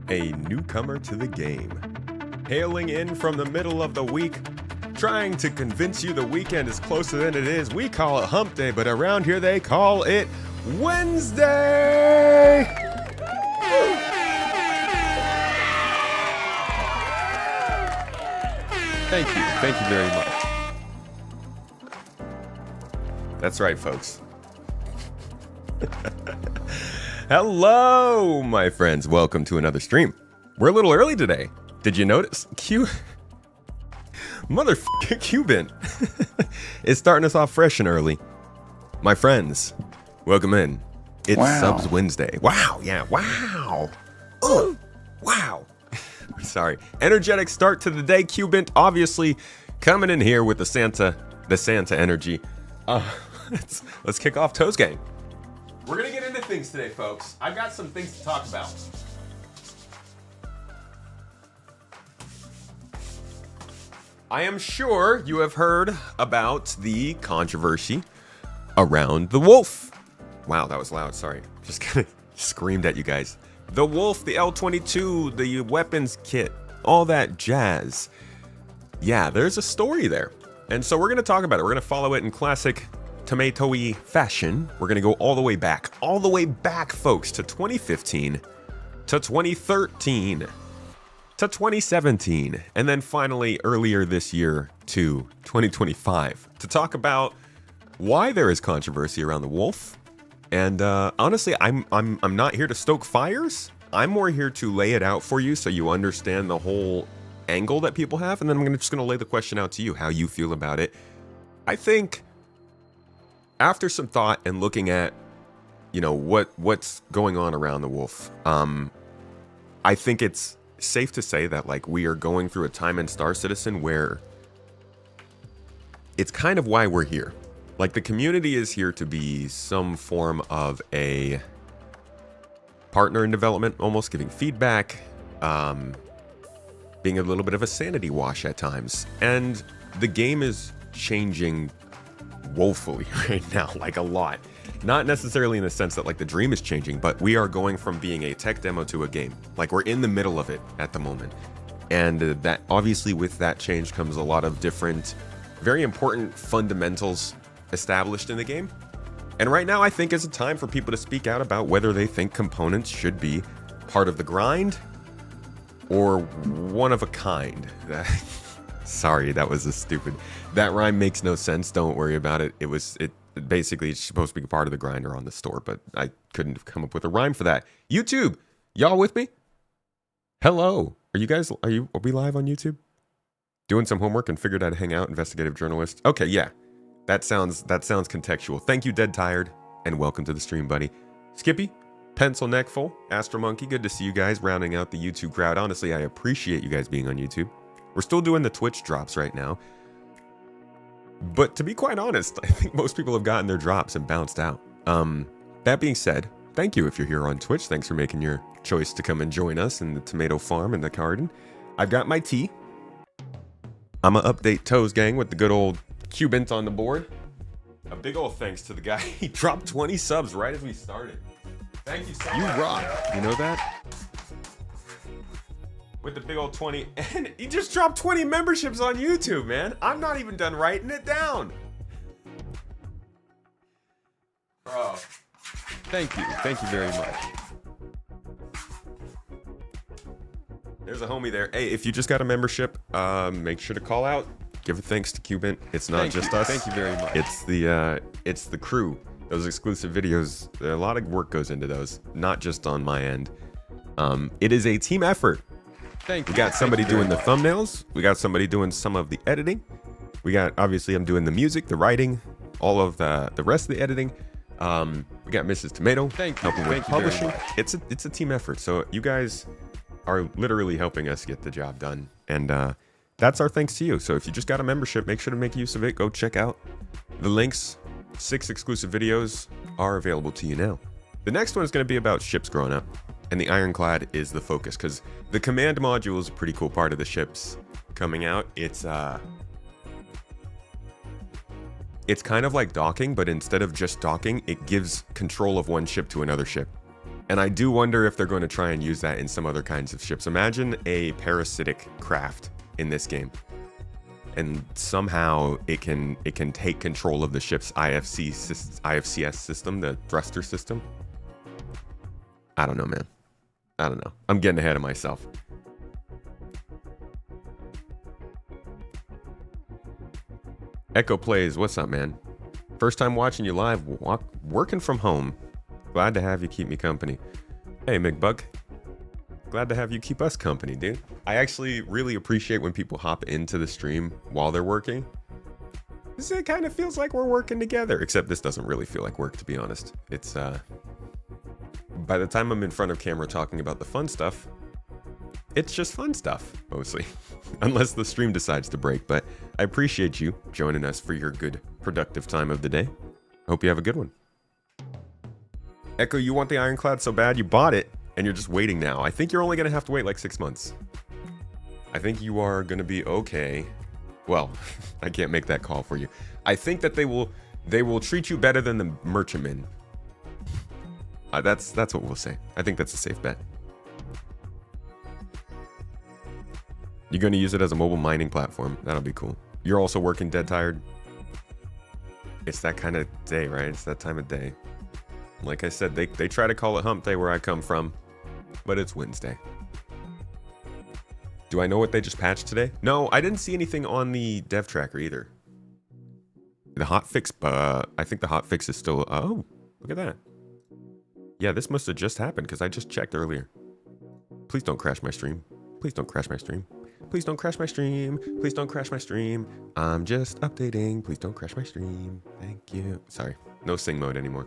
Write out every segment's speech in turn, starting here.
a newcomer to the game. Hailing in from the middle of the week, trying to convince you the weekend is closer than it is. We call it Hump Day, but around here they call it Wednesday! Thank you very much. That's right, folks. Hello, my friends. Welcome to another stream. We're a little early today. Did you notice? Motherfucking Cuban is starting us off fresh and early. My friends, welcome in. It's Subs Wednesday. Wow, yeah, wow. Oh, wow. Sorry. Energetic start to the day, Cuban. Obviously, coming in here with the Santa energy. Let's kick off Toes Gang. We're gonna get into things today, folks. I've got some things to talk about. I am sure you have heard about the controversy around the Wolf. Wow, that was loud. Sorry. Just kind of screamed at you guys. The Wolf, the L22, the weapons kit, all that jazz. Yeah, there's a story there. And so we're going to talk about it. We're going to follow it in classic tomato-y fashion. We're going to go all the way back, folks, to 2015, to 2013, to 2017, and then finally earlier this year to 2025 to talk about why there is controversy around the Wolf. And honestly, I'm not here to stoke fires. I'm more here to lay it out for you so you understand the whole angle that people have, and then I'm just gonna lay the question out to you, how you feel about it. I think after some thought and looking at, you know, what's going on around the Wolf, I think it's safe to say that like we are going through a time in Star Citizen where it's kind of why we're here. Like the community is here to be some form of a partner in development, almost giving feedback, being a little bit of a sanity wash at times. And the game is changing woefully right now, like a lot. Not necessarily in the sense that like the dream is changing, but we are going from being a tech demo to a game. Like we're in the middle of it at the moment. And that obviously with that change comes a lot of different, very important fundamentals established in the game. And right now I think is a time for people to speak out about whether they think components should be part of the grind or one of a kind. Sorry, that was a stupid. That rhyme makes no sense. Don't worry about it. It basically it's supposed to be part of the grind or on the store, but I couldn't come up with a rhyme for that. YouTube, y'all with me? Hello. Are we live on YouTube? Doing some homework and figured I'd hang out, investigative journalist. Okay, yeah. That sounds contextual. Thank you, Dead Tired, and welcome to the stream, buddy. Skippy, Pencil Neckful, Astro Monkey, good to see you guys rounding out the YouTube crowd. Honestly, I appreciate you guys being on YouTube. We're still doing the Twitch drops right now. But to be quite honest, I think most people have gotten their drops and bounced out. That being said, thank you if you're here on Twitch. Thanks for making your choice to come and join us in the tomato farm and the garden. I've got my tea. I'm going to update Toes Gang with the good old Cubant on the board. A big old thanks to the guy. He dropped 20 subs right as we started. Thank you so much. You rock. You know that? With the big old 20. And he just dropped 20 memberships on YouTube, man. I'm not even done writing it down. Bro. Thank you. Thank you very much. There's a homie there. Hey, if you just got a membership, make sure to call out. Give thanks to Cubant. It's not just us. Thank you very much. It's the crew. Those exclusive videos, a lot of work goes into those, not just on my end. It is a team effort. We got somebody doing the thumbnails. We got somebody doing some of the editing. We got, obviously, I'm doing the music, the writing, all of the rest of the editing. We got Mrs. Tomato helping with publishing. It's a team effort. So you guys are literally helping us get the job done. And that's our thanks to you. So if you just got a membership, make sure to make use of it. Go check out the links. 6 exclusive videos are available to you now. The next one is going to be about ships growing up. And the Ironclad is the focus because the command module is a pretty cool part of the ships coming out. It's kind of like docking, but instead of just docking, it gives control of one ship to another ship. And I do wonder if they're going to try and use that in some other kinds of ships. Imagine a parasitic craft in this game, and somehow it can take control of the ship's IFCS system, the thruster system. I don't know, man. I don't know. I'm getting ahead of myself. Echo Plays, what's up, man? First time watching you live, working from home. Glad to have you keep me company. Hey, McBuck. Glad to have you keep us company, dude. I actually really appreciate when people hop into the stream while they're working. It kind of feels like we're working together, except this doesn't really feel like work, to be honest. It's, by the time I'm in front of camera talking about the fun stuff, it's just fun stuff, mostly. Unless the stream decides to break, but I appreciate you joining us for your good, productive time of the day. Hope you have a good one. Echo, you want the Ironclad so bad you bought it, and you're just waiting now. I think you're only gonna have to wait like 6 months. I think you are gonna be okay. Well, I can't make that call for you. I think that they will treat you better than the merchantmen. That's what we'll say. I think that's a safe bet. You're going to use it as a mobile mining platform. That'll be cool. You're also working dead tired. It's that kind of day, right? It's that time of day. Like I said, they try to call it hump day where I come from, but it's Wednesday. Do I know what they just patched today? No, I didn't see anything on the dev tracker either. The hotfix, I think the hotfix is still, oh, look at that. Yeah, this must have just happened because I just checked earlier. Please don't crash my stream. Please don't crash my stream. Please don't crash my stream. Please don't crash my stream. I'm just updating. Please don't crash my stream. Thank you. Sorry, no sing mode anymore.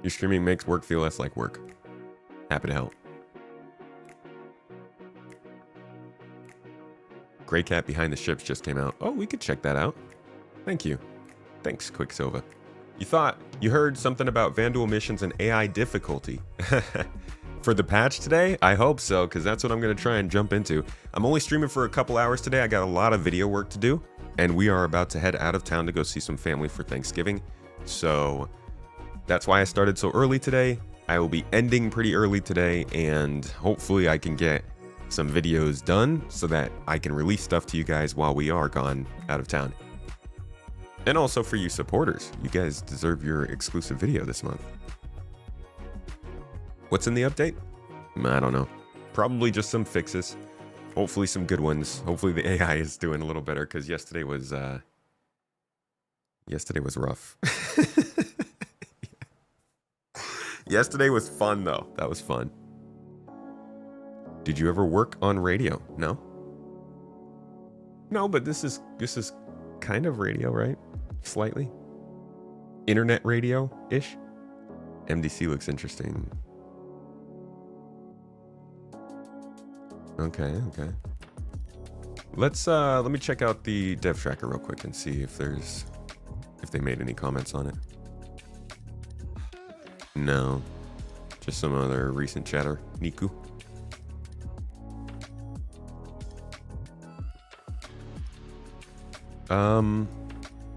Your streaming makes work feel less like work. Happy to help. Gray Cat Behind the Ships just came out. Oh, we could check that out. Thank you. Thanks, Quicksilver. You heard something about Vanduul missions and AI difficulty. For the patch today? I hope so, because that's what I'm going to try and jump into. I'm only streaming for a couple hours today. I got a lot of video work to do, and we are about to head out of town to go see some family for Thanksgiving. So that's why I started so early today. I will be ending pretty early today, and hopefully I can get some videos done so that I can release stuff to you guys while we are gone out of town. And also for you supporters, you guys deserve your exclusive video this month. What's in the update? I don't know. Probably just some fixes. Hopefully some good ones. Hopefully the AI is doing a little better, because yesterday was rough. Yesterday was fun though. That was fun. Did you ever work on radio? No. No, but this is kind of radio, right? Slightly. Internet radio-ish. MDC looks interesting. Okay. Let me check out the dev tracker real quick and see if they made any comments on it. No. Just some other recent chatter. Niku.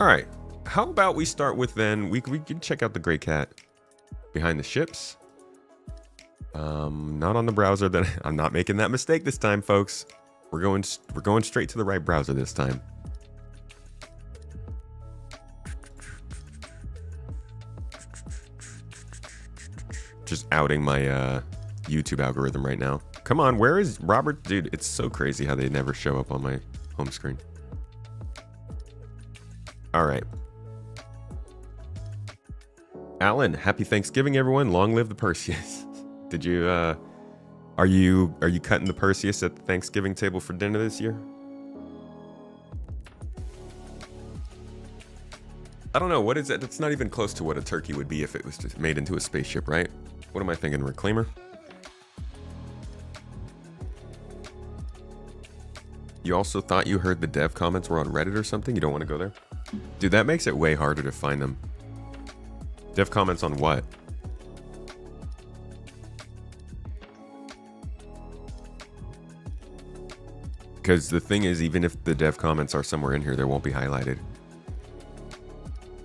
Alright. How about we start with then, we can check out the Gray Cat Behind the Ships. Not on the browser. Then I'm not making that mistake this time, folks. We're going straight to the right browser this time. Just outing my YouTube algorithm right now. Come on, where is Robert? Dude, it's so crazy how they never show up on my home screen. All right. Alan, happy Thanksgiving, everyone. Long live the Perseus. Did you, are you cutting the Perseus at the Thanksgiving table for dinner this year? I don't know. What is it? It's not even close to what a turkey would be if it was just made into a spaceship, right? What am I thinking? Reclaimer? You also thought you heard the dev comments were on Reddit or something? You don't want to go there? Dude, that makes it way harder to find them. Dev comments on what? Because the thing is, even if the dev comments are somewhere in here, they won't be highlighted.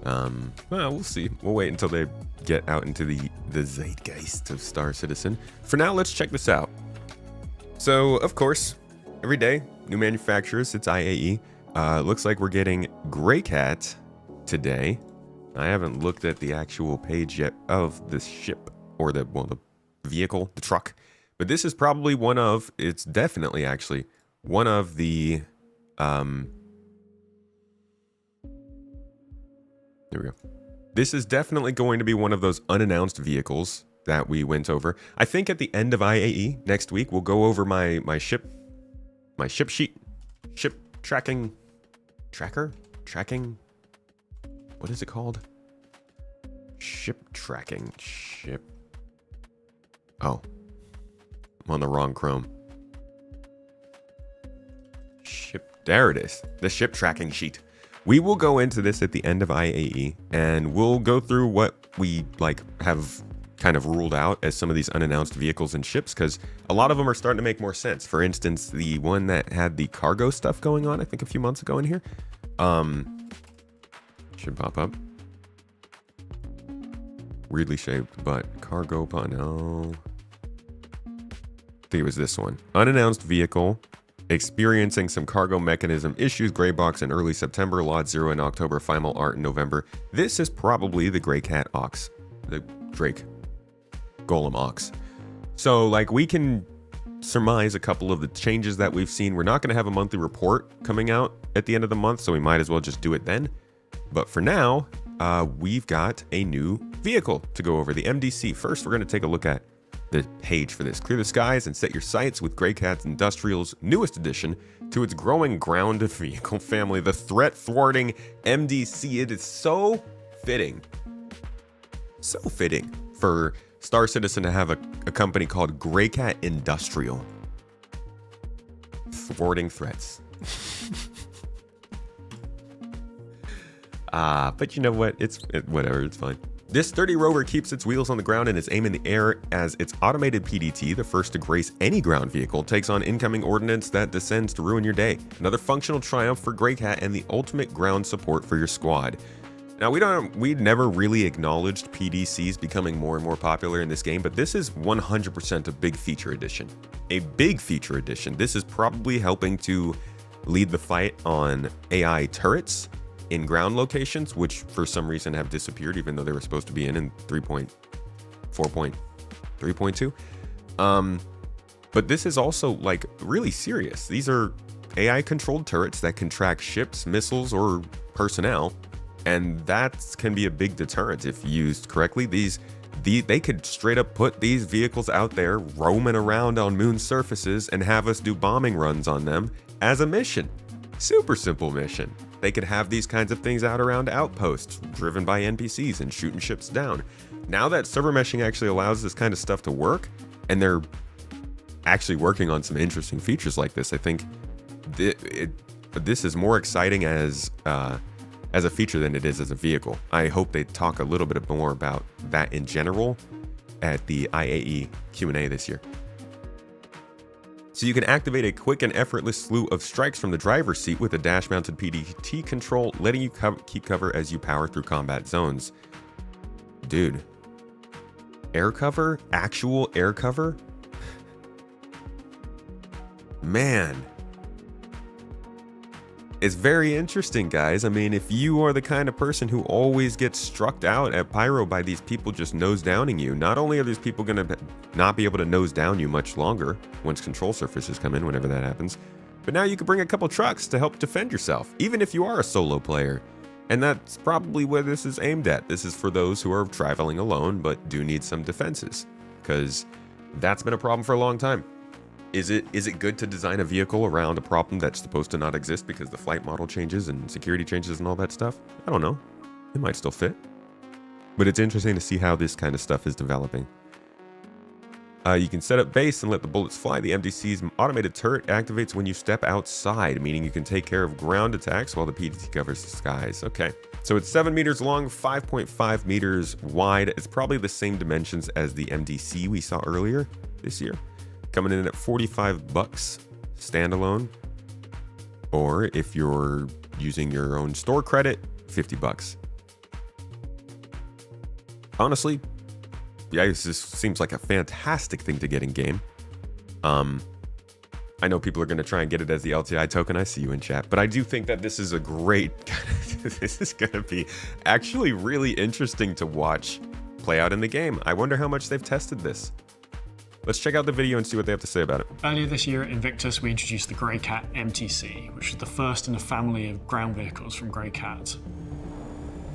Well, we'll see. We'll wait until they get out into the zeitgeist of Star Citizen. For now, let's check this out. So, of course, every day, new manufacturers, it's IAE. Looks like we're getting Greycat today. I haven't looked at the actual page yet of this ship, or the vehicle, the truck. But this is probably it's definitely actually one of the, there we go. This is definitely going to be one of those unannounced vehicles that we went over. I think at the end of IAE next week, we'll go over my ship sheet, ship tracking, what is it called? Ship tracking, oh, I'm on the wrong Chrome. There it is, the ship tracking sheet. We will go into this at the end of IAE, and we'll go through what we have kind of ruled out as some of these unannounced vehicles and ships, because a lot of them are starting to make more sense. For instance, the one that had the cargo stuff going on, I think a few months ago in here, should pop up. Weirdly shaped, but cargo no. I think it was this one. Unannounced vehicle. Experiencing some cargo mechanism issues, gray box in early September, lot 0 in October, final art in November. This is probably the Greycat Ox, the Drake Golem Ox. So we can surmise a couple of the changes that we've seen. We're not going to have a monthly report coming out at the end of the month, so we might as well just do it then. But for now, we've got a new vehicle to go over, the MDC. First, we're going to take a look at the page for this. Clear the skies and set your sights with Greycat Industrial's newest addition to its growing ground vehicle family, the threat thwarting MDC. It is so fitting for Star Citizen to have a company called Greycat Industrial. Thwarting threats. But you know what? Whatever, it's fine. This sturdy rover keeps its wheels on the ground and its aim in the air as its automated PDT, the first to grace any ground vehicle, takes on incoming ordnance that descends to ruin your day. Another functional triumph for Greycat and the ultimate ground support for your squad. Now, we never really acknowledged PDCs becoming more and more popular in this game, but this is 100% a big feature addition. A big feature addition. This is probably helping to lead the fight on AI turrets in ground locations, which for some reason have disappeared, even though they were supposed to be in 3.4.3.2. But this is also really serious. These are AI controlled turrets that can track ships, missiles, or personnel, and that can be a big deterrent if used correctly. They could straight up put these vehicles out there roaming around on moon surfaces and have us do bombing runs on them as a mission. Super simple mission. They could have these kinds of things out around outposts, driven by NPCs and shooting ships down. Now that server meshing actually allows this kind of stuff to work, and they're actually working on some interesting features like this, I think this is more exciting as a feature than it is as a vehicle. I hope they talk a little bit more about that in general at the IAE Q&A this year. So you can activate a quick and effortless slew of strikes from the driver's seat with a dash-mounted PDT control, letting you keep cover as you power through combat zones. Dude. Air cover? Actual air cover? Man. It's very interesting, guys. I mean, if you are the kind of person who always gets struck out at Pyro by these people just nose downing you, not only are these people going to not be able to nose down you much longer once control surfaces come in, whenever that happens, but now you can bring a couple trucks to help defend yourself, even if you are a solo player. And that's probably where this is aimed at. This is for those who are traveling alone but do need some defenses, because that's been a problem for a long time. Is it good to design a vehicle around a problem that's supposed to not exist because the flight model changes and security changes and all that stuff? I don't know. It might still fit. But it's interesting to see how this kind of stuff is developing. You can set up base and let the bullets fly. The MDC's automated turret activates when you step outside, meaning you can take care of ground attacks while the PDT covers the skies. Okay. So it's 7 meters long, 5.5 meters wide. It's probably the same dimensions as the MDC we saw earlier this year. Coming in at $45 standalone, or if you're using your own store credit, $50. honestly, yeah, this seems like a fantastic thing to get in game. I know people are going to try and get it as the LTI token. I see you in chat, but I do think that this is a great, this is going to be actually really interesting to watch play out in the game. I wonder how much they've tested this. Let's check out the video and see what they have to say about it. Earlier this year at Invictus, we introduced the Grey Cat MTC, which is the first in a family of ground vehicles from Grey Cat.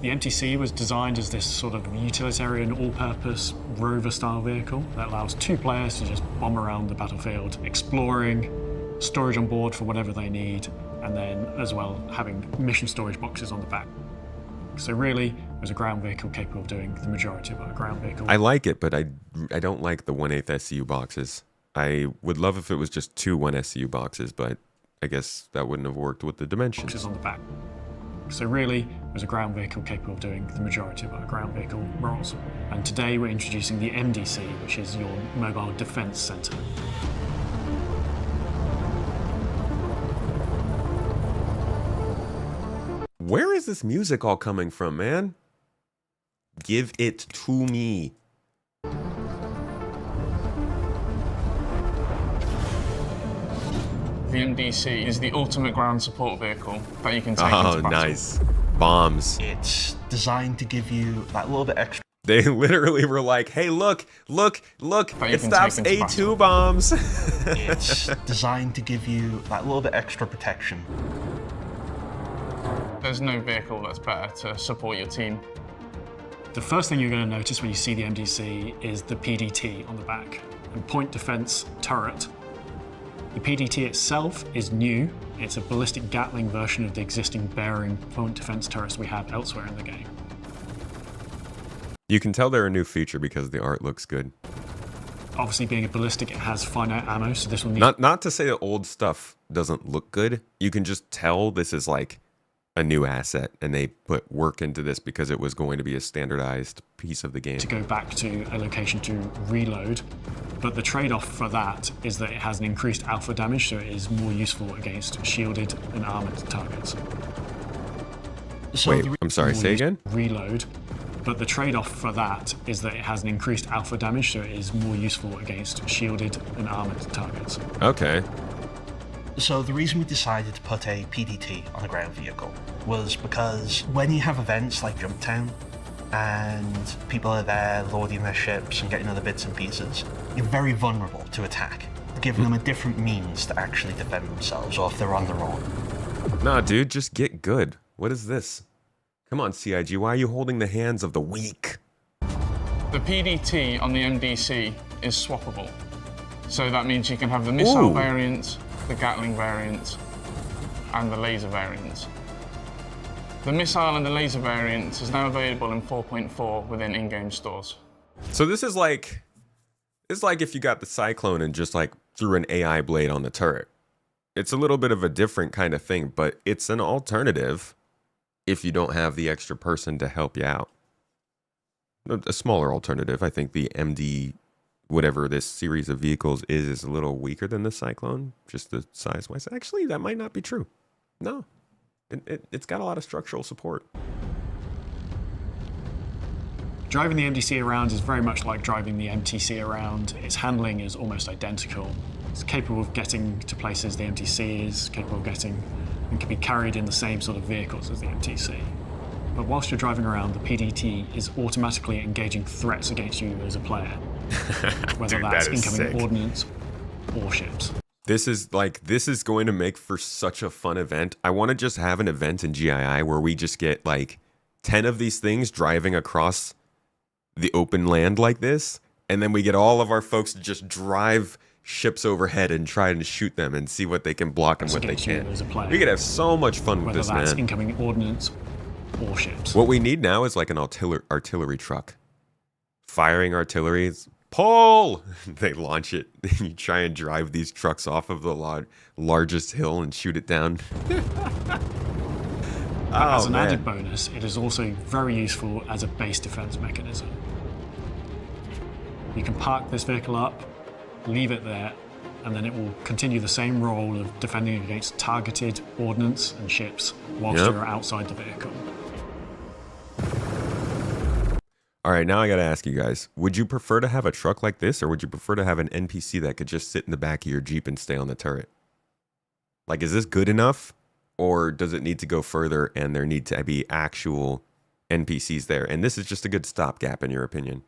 The MTC was designed as this sort of utilitarian, all-purpose rover-style vehicle that allows two players to just bomb around the battlefield, exploring, storage on board for whatever they need, and then as well having mission storage boxes on the back. So really, it was a ground vehicle capable of doing the majority of our ground vehicle. I like it, but I don't like the 1/8 SCU boxes. I would love if it was just two 1 SCU boxes, but I guess that wouldn't have worked with the dimensions. Boxes on the back. So really, it was a ground vehicle capable of doing the majority of our ground vehicle roles. And today we're introducing the MDC, which is your Mobile Defense Center. Where is this music all coming from, man? Give it to me. The MDC is the ultimate ground support vehicle that you can take into battle. Nice. Bombs. It's designed to give you that little bit extra. They literally were like, hey, look, it stops A2 bombs. It's designed to give you that little bit extra protection. There's no vehicle that's better to support your team. The first thing you're going to notice when you see the MDC is the PDT on the back, and Point Defense Turret. The PDT itself is new. It's a ballistic Gatling version of the existing bearing point defense turrets we have elsewhere in the game. You can tell they're a new feature because the art looks good. Obviously, being a ballistic, it has finite ammo, so this will need... Not to say that old stuff doesn't look good. You can just tell this is like a new asset, and they put work into this because it was going to be a standardized piece of the game. To go back to a location to reload, but the trade-off for that is that it has an increased alpha damage, so it is more useful against shielded and armored targets. So wait, I'm sorry, say again? Reload, but the trade-off for that is that it has an increased alpha damage, so it is more useful against shielded and armored targets. Okay. So the reason we decided to put a PDT on a ground vehicle was because when you have events like Jumptown and people are there loading their ships and getting other bits and pieces, you're very vulnerable to attack, giving them a different means to actually defend themselves, or if they're on their own. Nah, dude, just get good. What is this? Come on, CIG, why are you holding the hands of the weak? The PDT on the MDC is swappable. So that means you can have the missile variant, the Gatling variant, and the laser variant. The missile and the laser variant is now available in 4.4 within in-game stores. So this is like, it's like if you got the Cyclone and just like threw an AI blade on the turret. It's a little bit of a different kind of thing, but it's an alternative if you don't have the extra person to help you out. A smaller alternative. I think the MD, whatever this series of vehicles is a little weaker than the Cyclone, just the size-wise. Actually, that might not be true. No. It's got a lot of structural support. Driving the MDC around is very much like driving the MTC around. Its handling is almost identical. It's capable of getting to places the MTC is capable of getting, and can be carried in the same sort of vehicles as the MTC. But whilst you're driving around, the PDT is automatically engaging threats against you as a player, whether Dude, that's that is incoming sick. ordnance or ships. This is going to make for such a fun event. I want to just have an event in GII where we just get like 10 of these things driving across the open land like this, and then we get all of our folks to just drive ships overhead and try and shoot them and see what they can block and what they can't. We could have so much fun with this, man. Whether that's incoming ordnance or ships. What we need now is like an artillery truck. Firing artillery. Pull! They launch it. You try and drive these trucks off of the largest hill and shoot it down. As an added bonus, it is also very useful as a base defense mechanism. You can park this vehicle up, leave it there, and then it will continue the same role of defending against targeted ordnance and ships whilst you're outside the vehicle. All right, now I got to ask you guys, would you prefer to have a truck like this, or would you prefer to have an NPC that could just sit in the back of your Jeep and stay on the turret? Like, is this good enough, or does it need to go further and there need to be actual NPCs there? And this is just a good stopgap, in your opinion.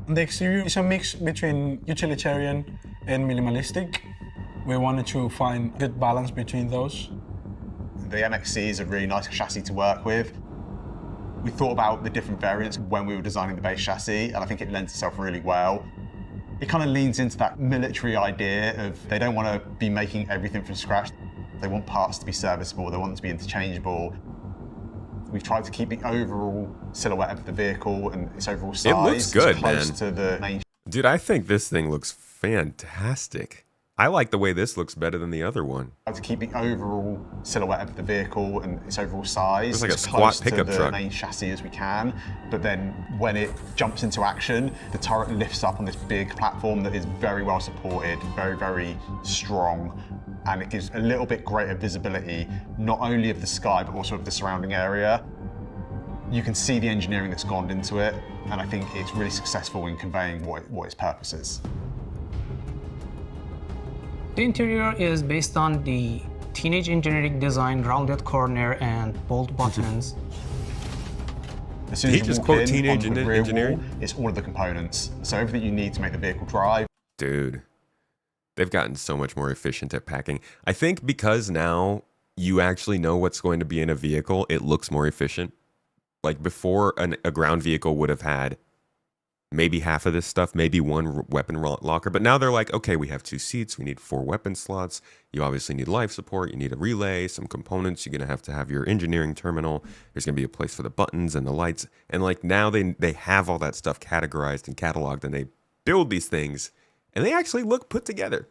The exterior is a mix between utilitarian and minimalistic. We wanted to find good balance between those. The MXC is a really nice chassis to work with. We thought about the different variants when we were designing the base chassis, and I think it lends itself really well. It kind of leans into that military idea of they don't want to be making everything from scratch. They want parts to be serviceable, they want them to be interchangeable. We've tried to keep the overall silhouette of the vehicle and its overall size It looks good, close man. to the main. Dude, I think this thing looks fantastic. I like the way this looks better than the other one. To keep the overall silhouette of the vehicle and its overall size It's like a as squat close pickup to the truck. main chassis as we can. But then when it jumps into action, the turret lifts up on this big platform that is very well supported, very, very strong. And it gives a little bit greater visibility, not only of the sky, but also of the surrounding area. You can see the engineering that's gone into it, and I think it's really successful in conveying what its purpose is. The interior is based on the teenage engineering design, rounded corner and bold buttons. As soon Did as he you just walk quote in teenage onto the rear engineering? wall, it's all of the components. So everything you need to make the vehicle drive. Dude, they've gotten so much more efficient at packing. I think because now you actually know what's going to be in a vehicle, it looks more efficient. Like before, a ground vehicle would have had maybe half of this stuff, maybe one weapon locker. But now they're like, okay, we have 2 seats. We need 4 weapon slots. You obviously need life support. You need a relay, some components. You're going to have your engineering terminal. There's going to be a place for the buttons and the lights. And like now they have all that stuff categorized and cataloged, and they build these things and they actually look put together.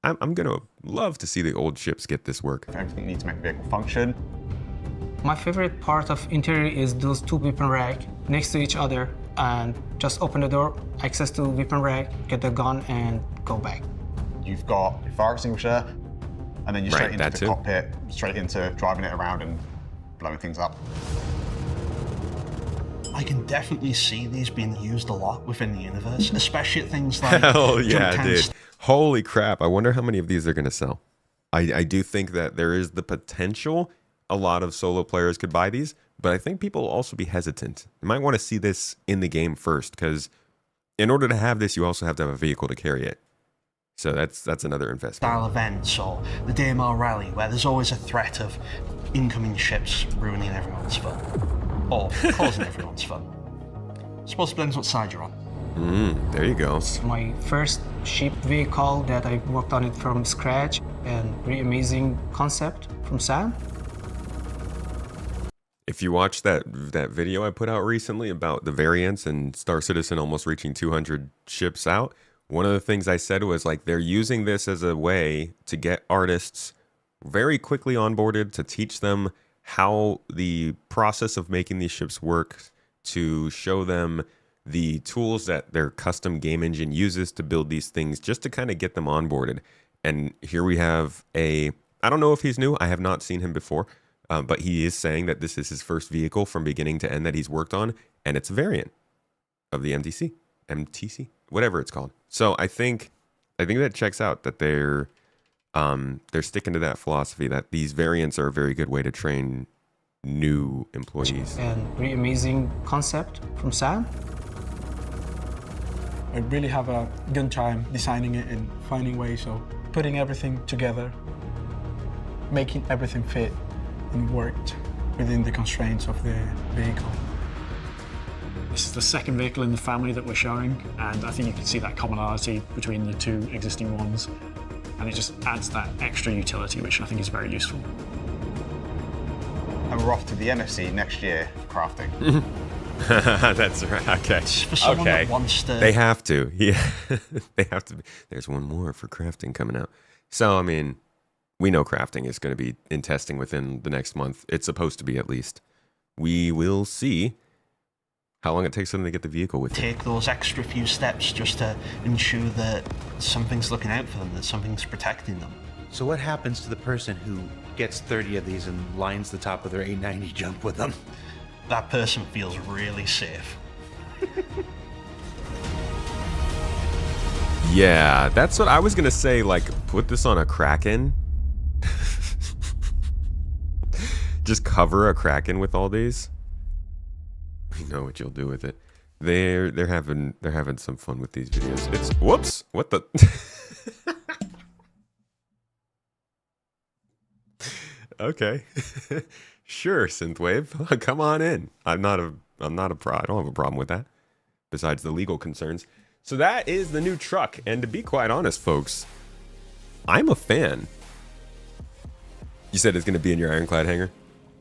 I'm going to love to see the old ships get this work. Everything you need to make the vehicle function. My favorite part of interior is those 2 weapon racks next to each other, and just open the door, access to weapon rack, get the gun, and go back. You've got your fire extinguisher, and then you're straight into the too. cockpit, straight into driving it around and blowing things up. I can definitely see these being used a lot within the universe, especially at things like Hell yeah, jump dude. counts. Holy crap. I wonder how many of these they're going to sell. I do think that there is the potential a lot of solo players could buy these, but I think people will also be hesitant. You might want to see this in the game first, because in order to have this, you also have to have a vehicle to carry it. So that's another investment. Style events or the DMR rally, where there's always a threat of incoming ships ruining everyone's fun or causing everyone's fun. I suppose it depends what side you're on. There you go. It's my first ship vehicle that I worked on it from scratch, and really amazing concept from Sam. If you watch that video I put out recently about the variants and Star Citizen almost reaching 200 ships out, one of the things I said was like they're using this as a way to get artists very quickly onboarded, to teach them how the process of making these ships works, to show them the tools that their custom game engine uses to build these things, just to kind of get them onboarded. And here we have I don't know if he's new, I have not seen him before, but he is saying that this is his first vehicle from beginning to end that he's worked on, and it's a variant of the MTC, whatever it's called. So I think that checks out, that they're sticking to that philosophy that these variants are a very good way to train new employees. And really amazing concept from Sam. I really have a good time designing it and finding ways of putting everything together, making everything fit and worked within the constraints of the vehicle. This is the second vehicle in the family that we're showing, and I think you can see that commonality between the 2 existing ones, and it just adds that extra utility, which I think is very useful. And we're off to the NFC next year for crafting. That's right. Okay. For someone that wants to... They have to. Yeah. They have to. There's one more for crafting coming out. So, I mean, we know crafting is going to be in testing within the next month. It's supposed to be, at least. We will see how long it takes them to get the vehicle with it. Take those extra few steps just to ensure that something's looking out for them, that something's protecting them. So what happens to the person who gets 30 of these and lines the top of their 890 jump with them. That person feels really safe. Yeah, that's what I was gonna say, like, put this on a Kraken. Just cover a Kraken with all these. You know what you'll do with it. They're having some fun with these videos. It's whoops, what the Okay. Sure, Synthwave. Come on in. I'm not a pro. I don't have a problem with that. Besides the legal concerns. So that is the new truck, and to be quite honest, folks, I'm a fan. You said it's going to be in your ironclad hangar?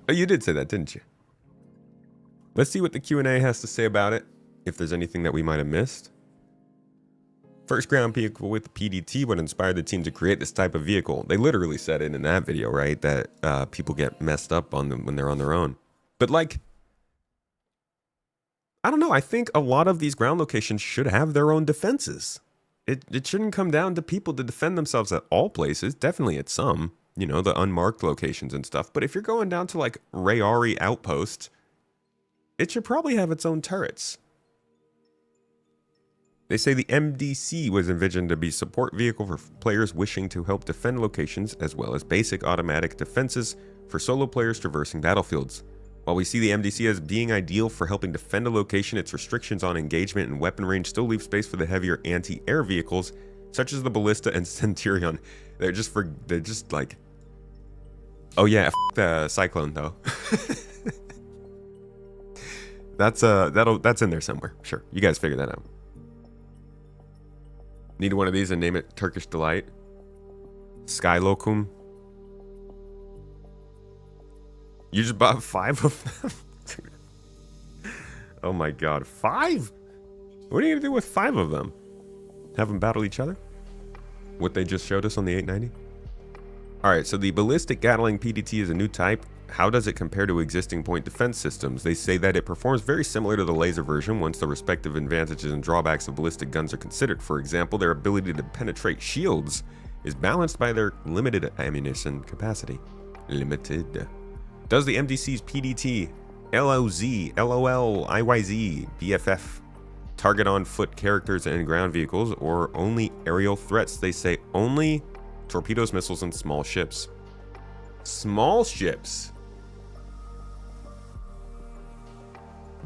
Oh, you did say that, didn't you? Let's see what the Q&A has to say about it, if there's anything that we might have missed. First ground vehicle with the PDT, what inspired the team to create this type of vehicle? They literally said it in that video, right? That people get messed up on them when they're on their own. But like, I don't know. I think a lot of these ground locations should have their own defenses. It shouldn't come down to people to defend themselves at all places. Definitely at some, you know, the unmarked locations and stuff. But if you're going down to like Rayari Outpost, it should probably have its own turrets. They say the MDC was envisioned to be a support vehicle for players wishing to help defend locations, as well as basic automatic defenses for solo players traversing battlefields. While we see the MDC as being ideal for helping defend a location, its restrictions on engagement and weapon range still leave space for the heavier anti-air vehicles, such as the Ballista and Centurion. They're just like, oh yeah, the Cyclone though. That's in there somewhere. Sure, you guys figure that out. Need one of these and name it Turkish Delight. Skylokum. You just bought 5 of them? Oh my god, 5? What are you gonna do with 5 of them? Have them battle each other? What they just showed us on the 890? Alright, so the Ballistic Gatling PDT is a new type. How does it compare to existing point defense systems? They say that it performs very similar to the laser version once the respective advantages and drawbacks of ballistic guns are considered. For example, their ability to penetrate shields is balanced by their limited ammunition capacity. Limited. Does the MDC's PDT, LOZ, LOL, IYZ, BFF target on foot characters and ground vehicles, or only aerial threats? They say only torpedoes, missiles, and small ships. Small ships.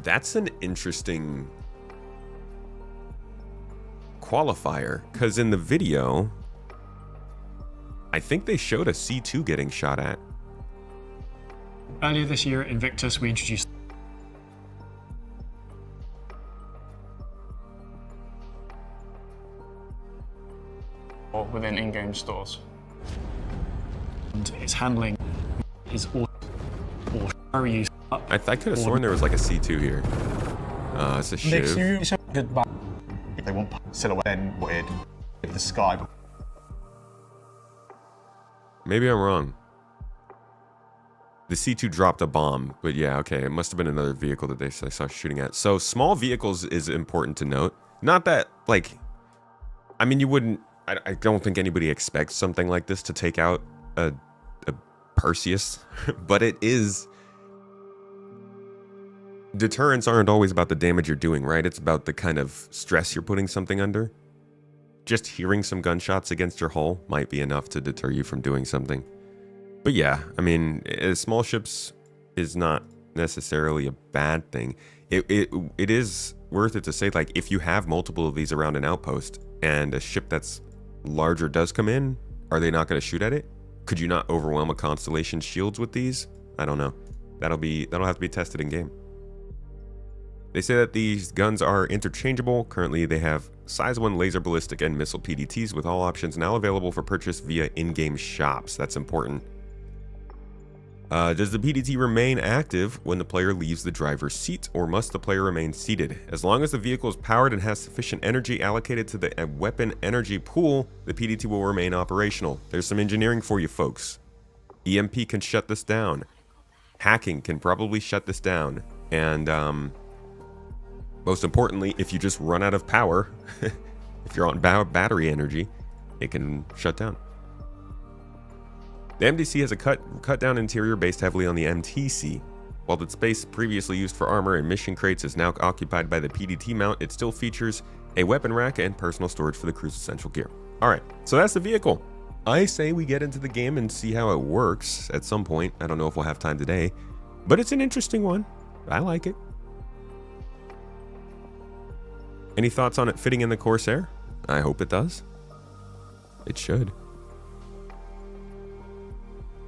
That's an interesting qualifier, because in the video, I think they showed a C2 getting shot at. Earlier this year at Invictus, we introduced Or within in-game stores. and its handling is or very useful. I could have sworn there was like a C2 here. It's a Next shiv. year is a goodbye. If they want silhouette, then weird. If the sky. Maybe I'm wrong. The C2 dropped a bomb, but yeah, okay, it must have been another vehicle that they saw shooting at. So small vehicles is important to note. Not that, like, I mean, you wouldn't, I don't think anybody expects something like this to take out a Perseus, but it is. Deterrents aren't always about the damage you're doing, right? It's about the kind of stress you're putting something under. Just hearing some gunshots against your hull might be enough to deter you from doing something. But yeah, I mean, small ships is not necessarily a bad thing. It is worth it to say, like, if you have multiple of these around an outpost and a ship that's larger does come in, are they not going to shoot at it? Could you not overwhelm a Constellation's shields with these? I don't know. That'll have to be tested in game. They say that these guns are interchangeable. Currently, they have size 1 laser ballistic and missile PDTs, with all options now available for purchase via in-game shops. That's important. Does the PDT remain active when the player leaves the driver's seat, or must the player remain seated? As long as the vehicle is powered and has sufficient energy allocated to the weapon energy pool, the PDT will remain operational. There's some engineering for you folks. EMP can shut this down. Hacking can probably shut this down. And most importantly, if you just run out of power, if you're on battery energy, it can shut down. The MDC has a cut down interior based heavily on the MTC. While the space previously used for armor and mission crates is now occupied by the PDT mount, it still features a weapon rack and personal storage for the crew's essential gear. Alright, so that's the vehicle. I say we get into the game and see how it works at some point. I don't know if we'll have time today, but it's an interesting one. I like it. Any thoughts on it fitting in the Corsair? I hope it does. It should.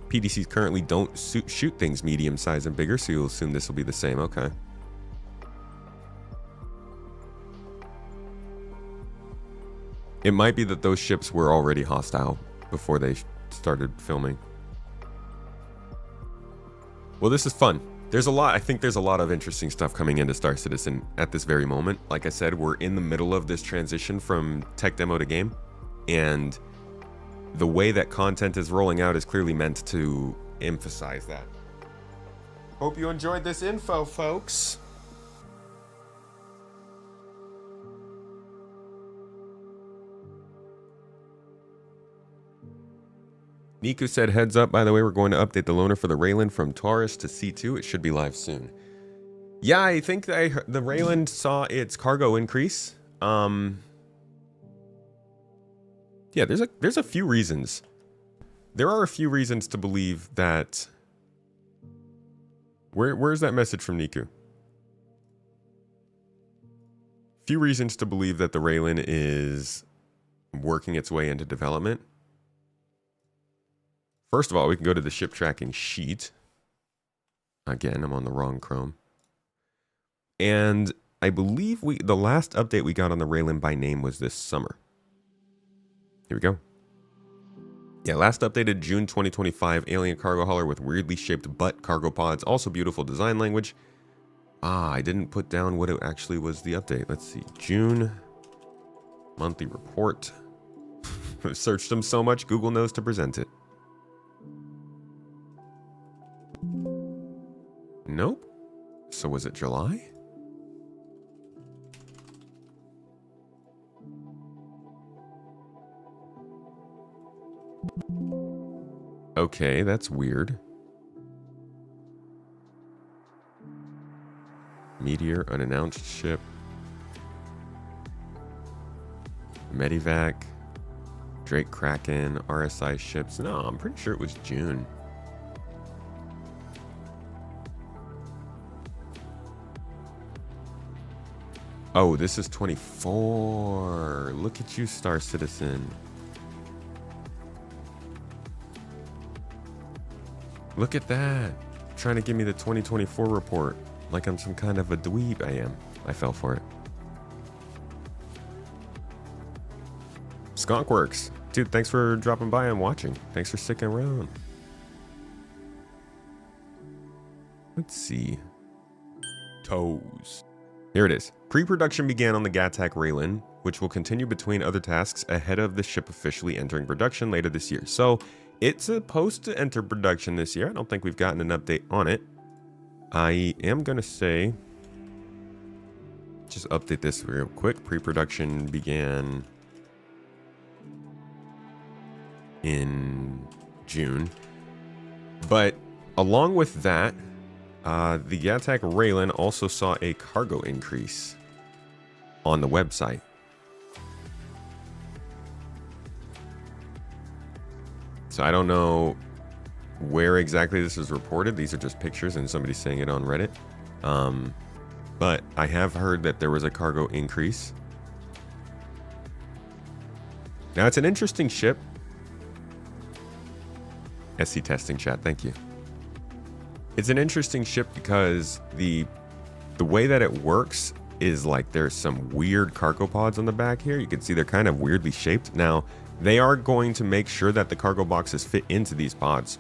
PDCs currently don't shoot things medium size and bigger, so you'll assume this will be the same. Okay. It might be that those ships were already hostile before they started filming. Well, this is fun. There's a lot, I think there's a lot of interesting stuff coming into Star Citizen at this very moment. Like I said, we're in the middle of this transition from tech demo to game, and the way that content is rolling out is clearly meant to emphasize that. Hope you enjoyed this info, folks. Niku said, heads up, by the way, we're going to update the loaner for the Rayland from Taurus to C2. It should be live soon. Yeah, I think the Rayland saw its cargo increase. Yeah, there's a few reasons. There are a few reasons to believe that... Where's that message from Niku? Few reasons to believe that the Rayland is working its way into development. First of all, we can go to the ship tracking sheet. Again, I'm on the wrong Chrome. And I believe the last update we got on the Rayland by name was this summer. Here we go. Yeah, last updated June 2025, alien cargo hauler with weirdly shaped butt cargo pods. Also beautiful design language. I didn't put down what it actually was the update. Let's see, June monthly report. I've searched them so much, Google knows to present it. Nope. So was it July? Okay, that's weird. Meteor, unannounced ship. Medivac. Drake Kraken, RSI ships. No, I'm pretty sure it was June. Oh, this is 24. Look at you, Star Citizen. Look at that. Trying to give me the 2024 report. Like I'm some kind of a dweeb. I am. I fell for it. Skunkworks. Dude, thanks for dropping by and watching. Thanks for sticking around. Let's see. Toes. Here it is. Pre-production began on the Gattac Rayland, which will continue between other tasks ahead of the ship officially entering production later this year. So it's supposed to enter production this year. I don't think we've gotten an update on it. I am going to say, just update this real quick. Pre-production began in June. But along with that, the Gattac Rayland also saw a cargo increase on the website. So I don't know where exactly this is reported. These are just pictures and somebody saying it on Reddit. But I have heard that there was a cargo increase. Now it's an interesting ship. SC testing chat, thank you. It's an interesting ship because the way that it works is like there's some weird cargo pods on the back here. You can see they're kind of weirdly shaped. Now, they are going to make sure that the cargo boxes fit into these pods,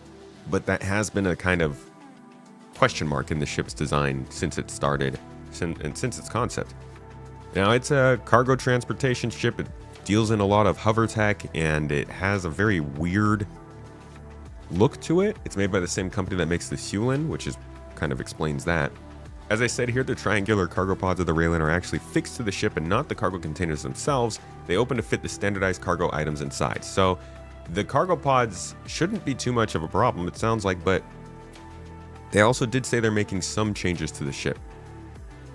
but that has been a kind of question mark in the ship's design since it started and since its concept. Now, it's a cargo transportation ship. It deals in a lot of hover tech, and it has a very weird look to it. It's made by the same company that makes the Hulin, which is kind of explains that. As I said here, the triangular cargo pods of the Rayland are actually fixed to the ship and not the cargo containers themselves. They open to fit the standardized cargo items inside. So The cargo pods shouldn't be too much of a problem, it sounds like, but they also did say they're making some changes to the ship.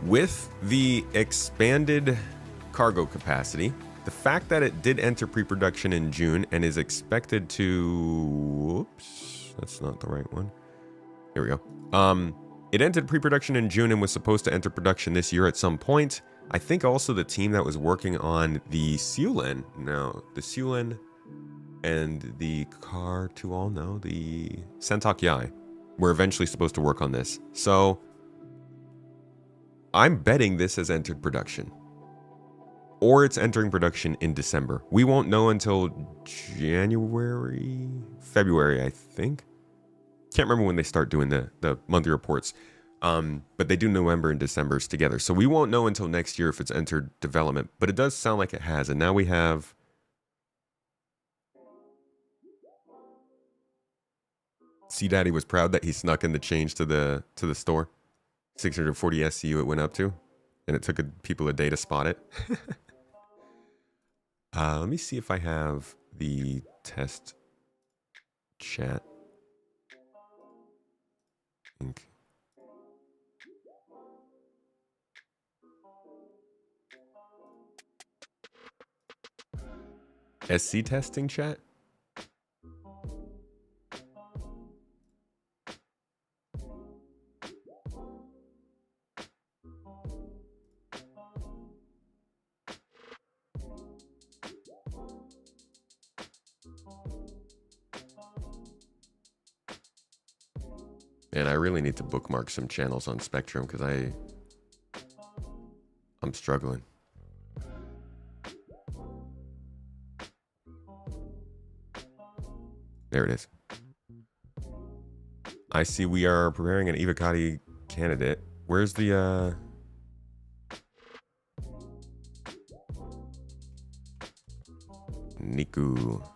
With the expanded cargo capacity, the fact that it did enter pre-production in June and is expected to... Whoops, that's not the right one. Here we go. It entered pre-production in June and was supposed to enter production this year at some point. I think also the team that was working on the Siulen, and the the Sentak Yai were eventually supposed to work on this. So I'm betting this has entered production. Or it's entering production in December. We won't know until February, I think. Can't remember when they start doing the monthly reports. But they do November and December's together. So we won't know until next year if it's entered development. But it does sound like it has. And now we have... C Daddy was proud that he snuck in the change to the store. 640 SCU it went up to. And it took people a day to spot it. Let me see if I have the test chat. I think. SC testing chat? And I really need to bookmark some channels on Spectrum because I'm struggling. There it is. I see we are preparing an Evocati candidate. Where's the Niku?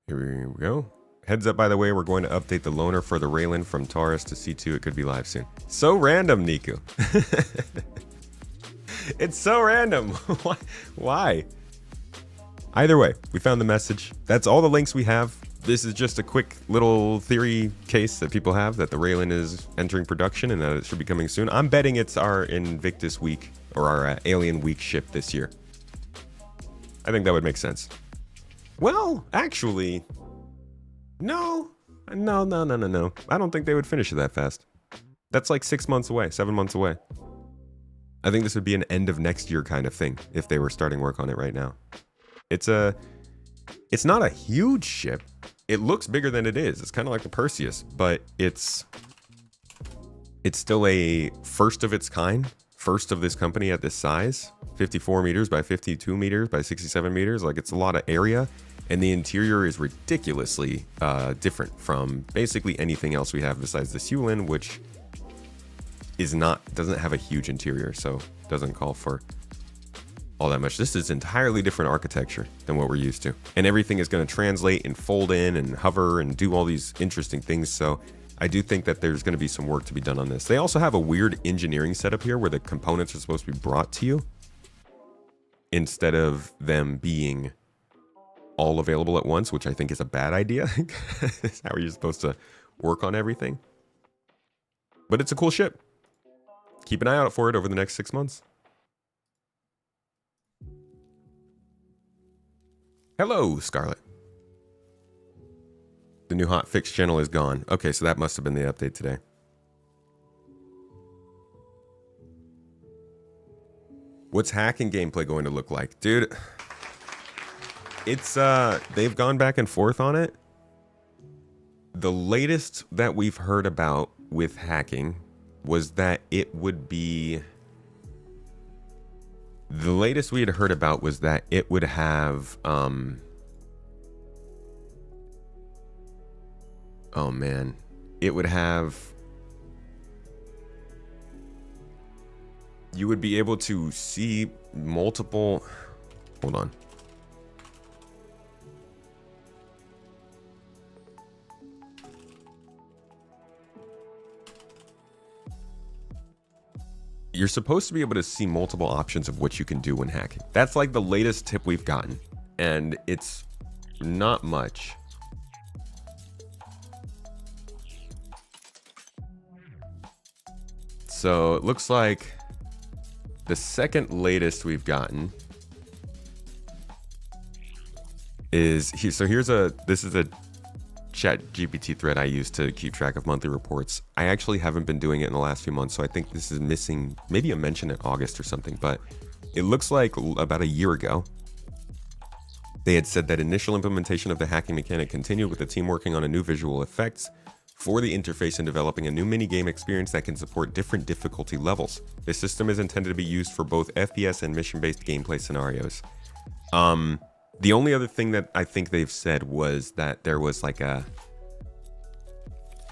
Here we go. Heads up, by the way, we're going to update the loaner for the Raylan from Taurus to C2. It could be live soon. So random, Niku. It's so random. Why? Either way, we found the message. That's all the links we have. This is just a quick little theory case that people have that the Raylan is entering production and that it should be coming soon. I'm betting it's our Invictus week or our Alien week ship this year. I think that would make sense. Well, actually, no. I don't think they would finish it that fast. That's like 6 months away, 7 months away. I think this would be an end of next year kind of thing if they were starting work on it right now. It's not a huge ship. It looks bigger than it is. It's kind of like the Perseus, but it's still a first of its kind, first of this company at this size. 54 meters by 52 meters by 67 meters. Like, it's a lot of area, and the interior is ridiculously different from basically anything else we have besides the Siulen, which doesn't have a huge interior, so doesn't call for all that much. This is entirely different architecture than what we're used to, and everything is going to translate and fold in and hover and do all these interesting things. So I do think that there's going to be some work to be done on this. They also have a weird engineering setup here where the components are supposed to be brought to you instead of them being all available at once, which I think is a bad idea. How are you supposed to work on everything? But it's a cool ship. Keep an eye out for it over the next 6 months. Hello, Scarlet. The new hotfix channel is gone. Okay, so that must have been the update today. What's hacking gameplay going to look like? Dude, it's they've gone back and forth on it. The latest that we've heard about with hacking was that it would be... The latest we had heard about was that it would have... Oh man. It would have... You would be able to see multiple... Hold on. you're supposed to be able to see multiple options of what you can do when hacking. That's like the latest tip we've gotten, and it's not much. So it looks like the second latest we've gotten is here. So this is a chat GPT thread I use to keep track of monthly reports. I actually haven't been doing it in the last few months, so I think this is missing maybe a mention in August or something, but it looks like about a year ago, they had said that initial implementation of the hacking mechanic continued, with the team working on a new visual effects for the interface and developing a new minigame experience that can support different difficulty levels. This system is intended to be used for both FPS and mission-based gameplay scenarios. The only other thing that I think they've said was that there was like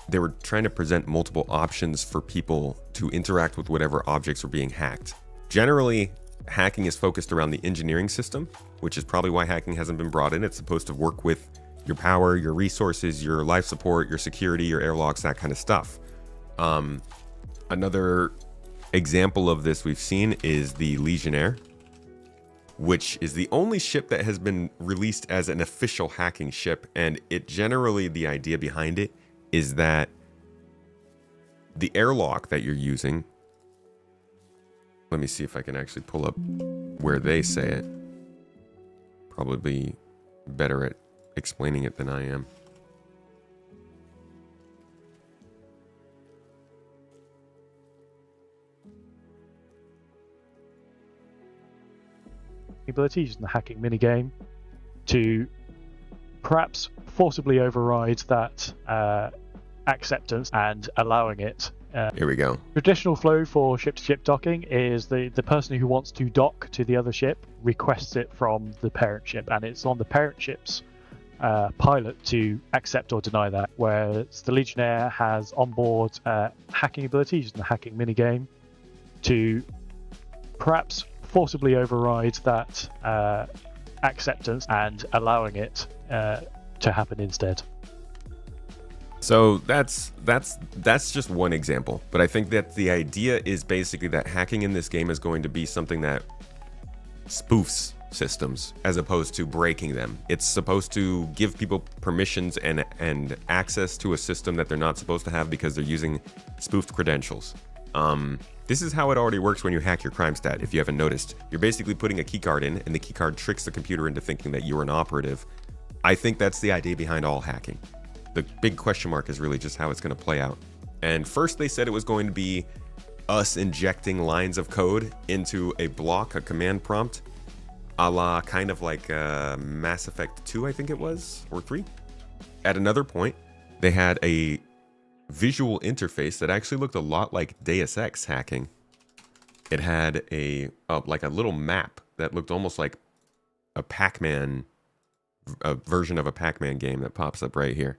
they were trying to present multiple options for people to interact with whatever objects were being hacked. Generally, hacking is focused around the engineering system, which is probably why hacking hasn't been brought in. It's supposed to work with your power, your resources, your life support, your security, your airlocks, that kind of stuff. Another example of this we've seen is the Legionnaire, which is the only ship that has been released as an official hacking ship. And it generally, the idea behind it is that the airlock that you're using, let me see if I can actually pull up where they say it. Probably better at explaining it than I am. Ability using the hacking minigame to perhaps forcibly override that acceptance and allowing it. Here we go. Traditional flow for ship-to-ship docking is the person who wants to dock to the other ship requests it from the parent ship, and it's on the parent ship's pilot to accept or deny that, whereas the Legionnaire has onboard hacking ability using the hacking minigame to perhaps forcibly override that acceptance and allowing it to happen instead. So that's just one example, but I think that the idea is basically that hacking in this game is going to be something that spoofs systems as opposed to breaking them. It's supposed to give people permissions and access to a system that they're not supposed to have because they're using spoofed credentials. This is how it already works when you hack your crime stat. If you haven't noticed, you're basically putting a keycard in, and the keycard tricks the computer into thinking that you're an operative. I think that's the idea behind all hacking. The big question mark is really just how it's going to play out. And first they said it was going to be us injecting lines of code into a block, a command prompt, a la kind of like Mass Effect 2, I think it was, or 3. At another point, they had a visual interface that actually looked a lot like Deus Ex hacking. It had like a little map that looked almost like a Pac-Man, a version of a Pac-Man game that pops up right here.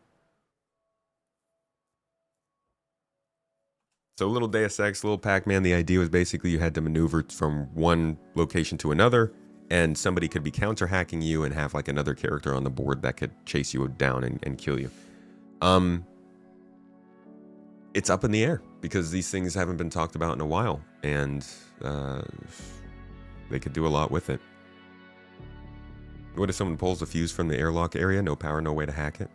So little Deus Ex, little Pac-Man, the idea was basically you had to maneuver from one location to another, and somebody could be counter-hacking you and have like another character on the board that could chase you down and kill you. It's up in the air because these things haven't been talked about in a while, and they could do a lot with it. What if someone pulls the fuse from the airlock area? No power, no way to hack it.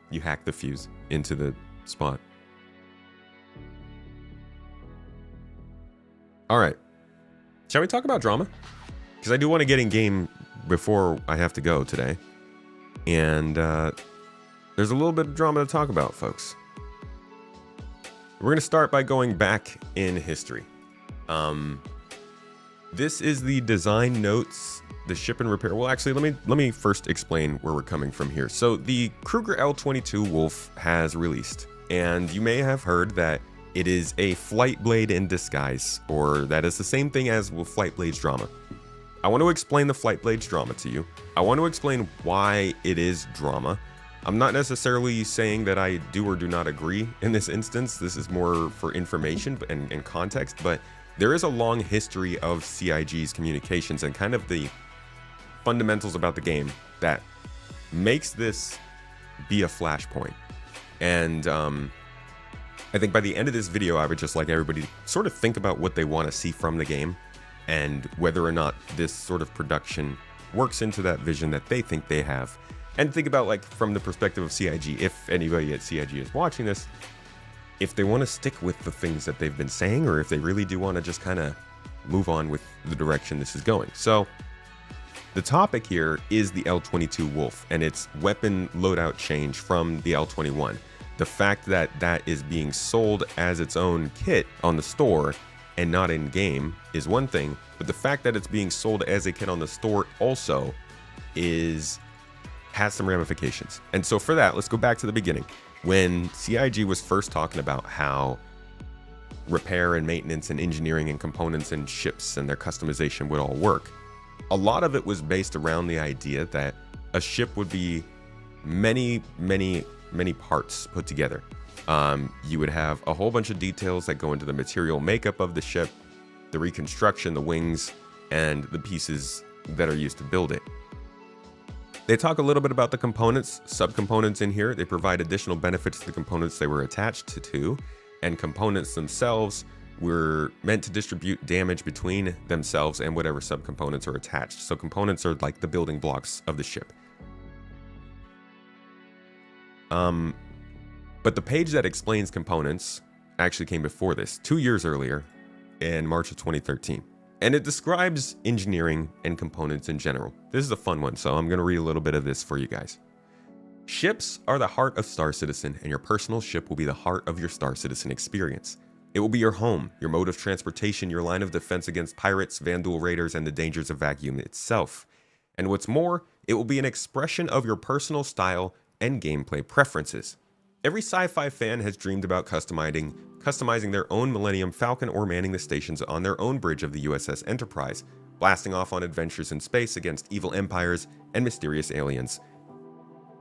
You hack the fuse into the spot. All right. Shall we talk about drama? Because I do want to get in game before I have to go today. And there's a little bit of drama to talk about, folks. We're going to start by going back in history. This is the design notes, the ship and repair. Well, actually, let me first explain where we're coming from here. So the Kruger L-22 Wolf has released, and you may have heard that it is a flight blade in disguise, or that is the same thing as Flight Blade's drama. I want to explain the Flight Blade's drama to you. I want to explain why it is drama. I'm not necessarily saying that I do or do not agree in this instance. This is more for information and context, but there is a long history of CIG's communications and kind of the fundamentals about the game that makes this be a flashpoint. And I think by the end of this video, I would just like everybody to sort of think about what they want to see from the game and whether or not this sort of production works into that vision that they think they have. And think about, like, from the perspective of CIG, if anybody at CIG is watching this, if they want to stick with the things that they've been saying, or if they really do want to just kind of move on with the direction this is going. So the topic here is the L22 Wolf and its weapon loadout change from the L21. The fact that that is being sold as its own kit on the store and not in game is one thing, but the fact that it's being sold as a kit on the store also has some ramifications. And so for that, let's go back to the beginning. When CIG was first talking about how repair and maintenance and engineering and components and ships and their customization would all work, a lot of it was based around the idea that a ship would be many parts put together. You would have a whole bunch of details that go into the material makeup of the ship, the reconstruction, the wings, and the pieces that are used to build it. They talk a little bit about the components, subcomponents in here. They provide additional benefits to the components they were attached to, and components themselves were meant to distribute damage between themselves and whatever subcomponents are attached. So components are like the building blocks of the ship. But the page that explains components actually came before this, 2 years earlier, in March of 2013. And it describes engineering and components in general. This is a fun one, so I'm going to read a little bit of this for you guys. Ships are the heart of Star Citizen, and your personal ship will be the heart of your Star Citizen experience. It will be your home, your mode of transportation, your line of defense against pirates, Vandal raiders, and the dangers of vacuum itself. And what's more, it will be an expression of your personal style and gameplay preferences. Every sci-fi fan has dreamed about customizing their own Millennium Falcon or manning the stations on their own bridge of the USS Enterprise, blasting off on adventures in space against evil empires and mysterious aliens.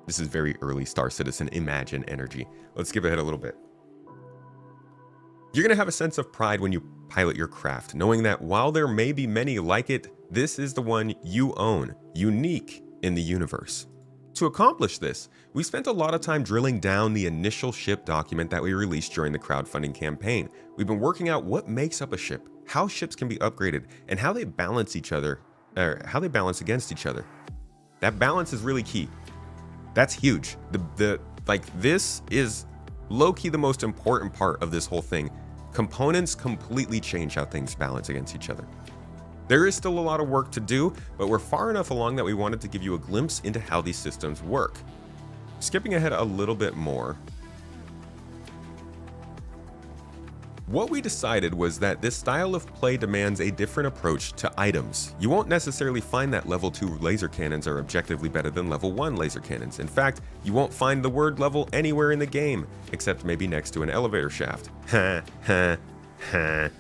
This is very early Star Citizen Imagine energy. Let's skip ahead a little bit. You're going to have a sense of pride when you pilot your craft, knowing that while there may be many like it, this is the one you own, unique in the universe. To accomplish this, we spent a lot of time drilling down the initial ship document that we released during the crowdfunding campaign. We've been working out what makes up a ship, how ships can be upgraded, and how they balance each other, or how they balance against each other. That balance is really key. That's huge. This is low-key the most important part of this whole thing. Components completely change how things balance against each other. There is still a lot of work to do, but we're far enough along that we wanted to give you a glimpse into how these systems work. Skipping ahead a little bit more, what we decided was that this style of play demands a different approach to items. You won't necessarily find that level 2 laser cannons are objectively better than level 1 laser cannons. In fact, you won't find the word level anywhere in the game, except maybe next to an elevator shaft. Ha ha ha.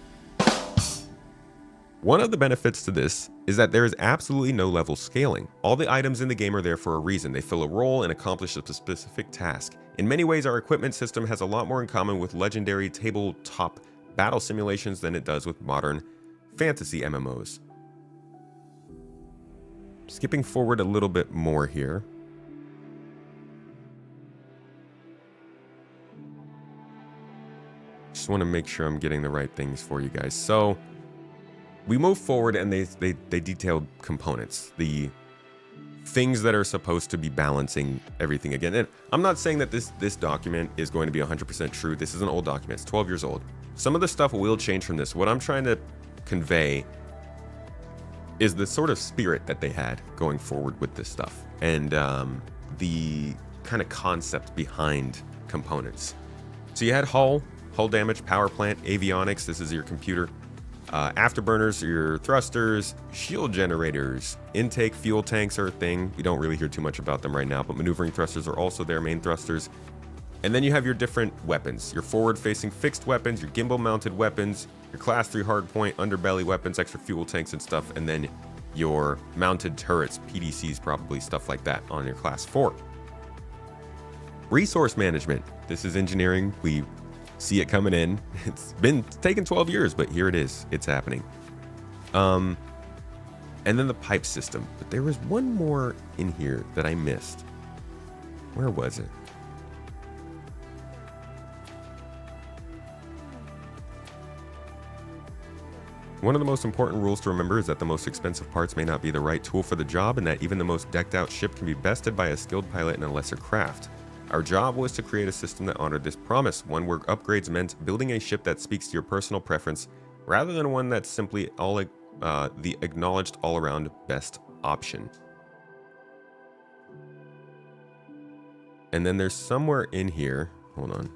One of the benefits to this is that there is absolutely no level scaling. All the items in the game are there for a reason. They fill a role and accomplish a specific task. In many ways, our equipment system has a lot more in common with legendary tabletop battle simulations than it does with modern fantasy MMOs. Skipping forward a little bit more here. Just want to make sure I'm getting the right things for you guys. So we move forward and they detailed components, the things that are supposed to be balancing everything again. And I'm not saying that this document is going to be 100% true. This is an old document. It's 12 years old. Some of the stuff will change from this. What I'm trying to convey is the sort of spirit that they had going forward with this stuff and the kind of concept behind components. So you had hull damage, power plant, avionics. This is your computer. Afterburners are your thrusters, shield generators, intake fuel tanks are a thing. We don't really hear too much about them right now, but maneuvering thrusters are also their main thrusters. And then you have your different weapons, your forward-facing fixed weapons, your gimbal-mounted weapons, your class 3 hardpoint, underbelly weapons, extra fuel tanks and stuff, and then your mounted turrets, PDCs probably, stuff like that on your class 4. Resource management. This is engineering. We see it coming in. It's been taking 12 years, but here it is. It's happening. And then the pipe system. But there was one more in here that I missed. Where was it? One of the most important rules to remember is that the most expensive parts may not be the right tool for the job, and that even the most decked out ship can be bested by a skilled pilot in a lesser craft. Our job was to create a system that honored this promise, one where upgrades meant building a ship that speaks to your personal preference, rather than one that's simply the acknowledged all-around best option. And then there's somewhere in here, hold on.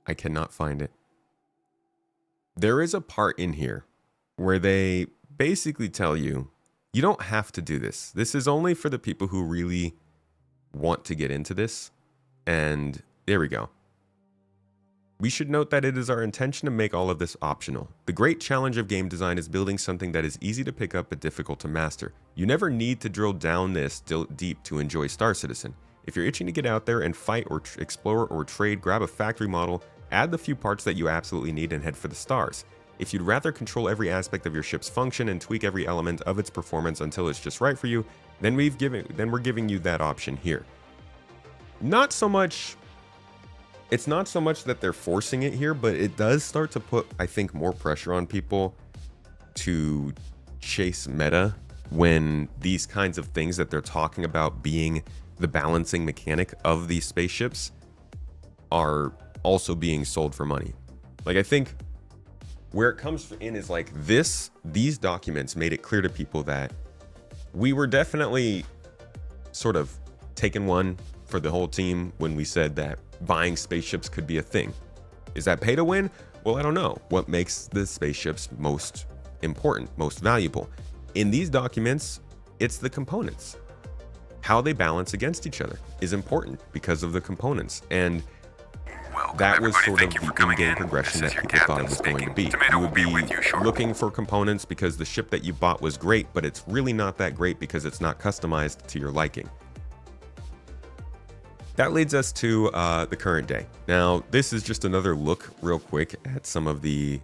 I cannot find it. There is a part in here where they basically tell you, you don't have to do this. This is only for the people who really want to get into this. And there we go. We should note that it is our intention to make all of this optional. The great challenge of game design is building something that is easy to pick up but difficult to master. You never need to drill down this deep to enjoy Star Citizen. If you're itching to get out there and fight or explore or trade, grab a factory model, add the few parts that you absolutely need, and head for the stars. If you'd rather control every aspect of your ship's function and tweak every element of its performance until it's just right for you, then we're giving you that option here. Not so much. It's not so much that they're forcing it here, but it does start to put, I think, more pressure on people to chase meta when these kinds of things that they're talking about being the balancing mechanic of these spaceships are also being sold for money. Like, I think where it comes in is like these documents made it clear to people that we were definitely sort of taking one for the whole team when we said that buying spaceships could be a thing. Is that pay to win? Well, I don't know. What makes the spaceships most important, most valuable? In these documents, it's the components. How they balance against each other is important because of the components. And that was sort of the in-game progression that people thought it was going to be. You would be looking for components because the ship that you bought was great, but it's really not that great because it's not customized to your liking. That leads us to the current day. Now, this is just another look real quick at some of the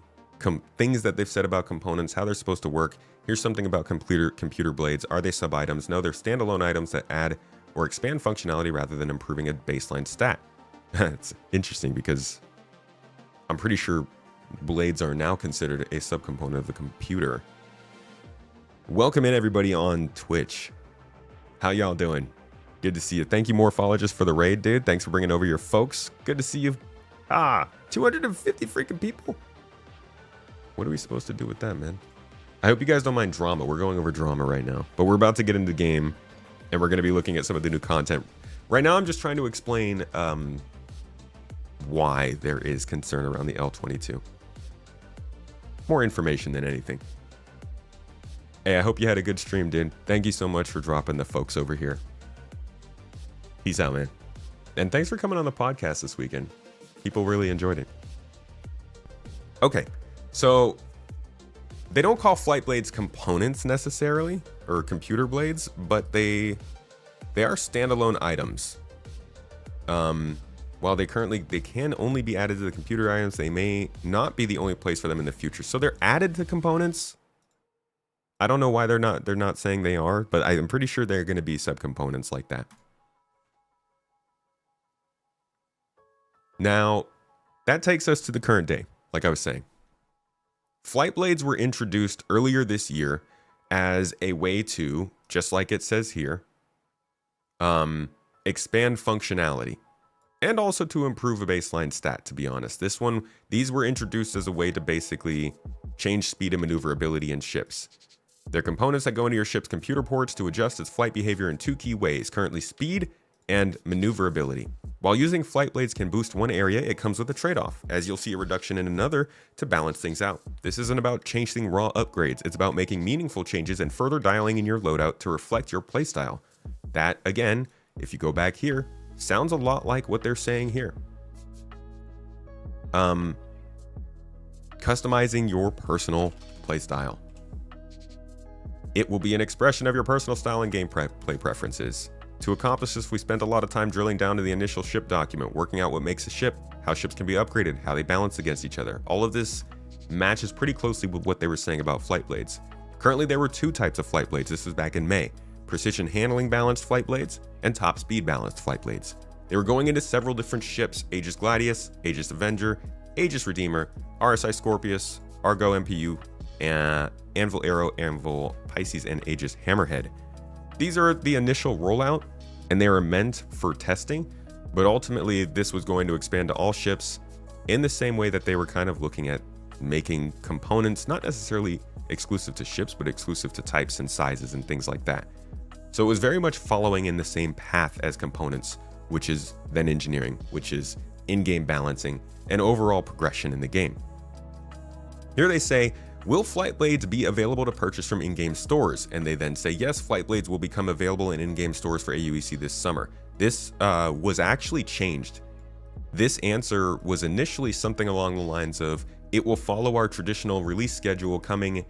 things that they've said about components, how they're supposed to work. Here's something about computer blades. Are they sub-items? No, they're standalone items that add or expand functionality rather than improving a baseline stat. It's interesting because I'm pretty sure blades are now considered a subcomponent of the computer. Welcome in everybody on Twitch. How y'all doing? Good to see you. Thank you, Morphologist, for the raid, dude. Thanks for bringing over your folks. Good to see you. 250 freaking people. What are we supposed to do with that, man? I hope you guys don't mind drama. We're going over drama right now, but we're about to get into the game and we're going to be looking at some of the new content. Right now, I'm just trying to explain why there is concern around the L-22. More information than anything. Hey, I hope you had a good stream, dude. Thank you so much for dropping the folks over here. Peace out, man. And thanks for coming on the podcast this weekend. People really enjoyed it. Okay, so they don't call flight blades components necessarily, or computer blades, but they are standalone items. While they can only be added to the computer items, they may not be the only place for them in the future. So they're added to components. I don't know why they're not saying they are, but I'm pretty sure they're going to be subcomponents like that. Now, that takes us to the current day, like I was saying. Flight blades were introduced earlier this year as a way to, just like it says here, expand functionality and also to improve a baseline stat, to be honest. These were introduced as a way to basically change speed and maneuverability in ships. They're components that go into your ship's computer ports to adjust its flight behavior in two key ways, currently speed and maneuverability. While using flight blades can boost one area, it comes with a trade-off, as you'll see a reduction in another to balance things out. This isn't about chasing raw upgrades, it's about making meaningful changes and further dialing in your loadout to reflect your playstyle. That, again, if you go back here, sounds a lot like what they're saying here. Customizing your personal playstyle. It will be an expression of your personal style and gameplay preferences. To accomplish this, we spent a lot of time drilling down to the initial ship document, working out what makes a ship, how ships can be upgraded, how they balance against each other. All of this matches pretty closely with what they were saying about flight blades. Currently, there were 2 types of flight blades. This was back in May. Precision handling balanced flight blades and top speed balanced flight blades. They were going into several different ships: Aegis Gladius, Aegis Avenger, Aegis Redeemer, RSI Scorpius, Argo MPU, Anvil Arrow, Anvil Pisces, and Aegis Hammerhead. These are the initial rollout, and they are meant for testing, but ultimately this was going to expand to all ships in the same way that they were kind of looking at making components, not necessarily exclusive to ships, but exclusive to types and sizes and things like that. So it was very much following in the same path as components, which is then engineering, which is in-game balancing, and overall progression in the game. Here they say, will flight blades be available to purchase from in-game stores? And they then say, yes, flight blades will become available in in-game stores for AUEC this summer. This was actually changed. This answer was initially something along the lines of, it will follow our traditional release schedule coming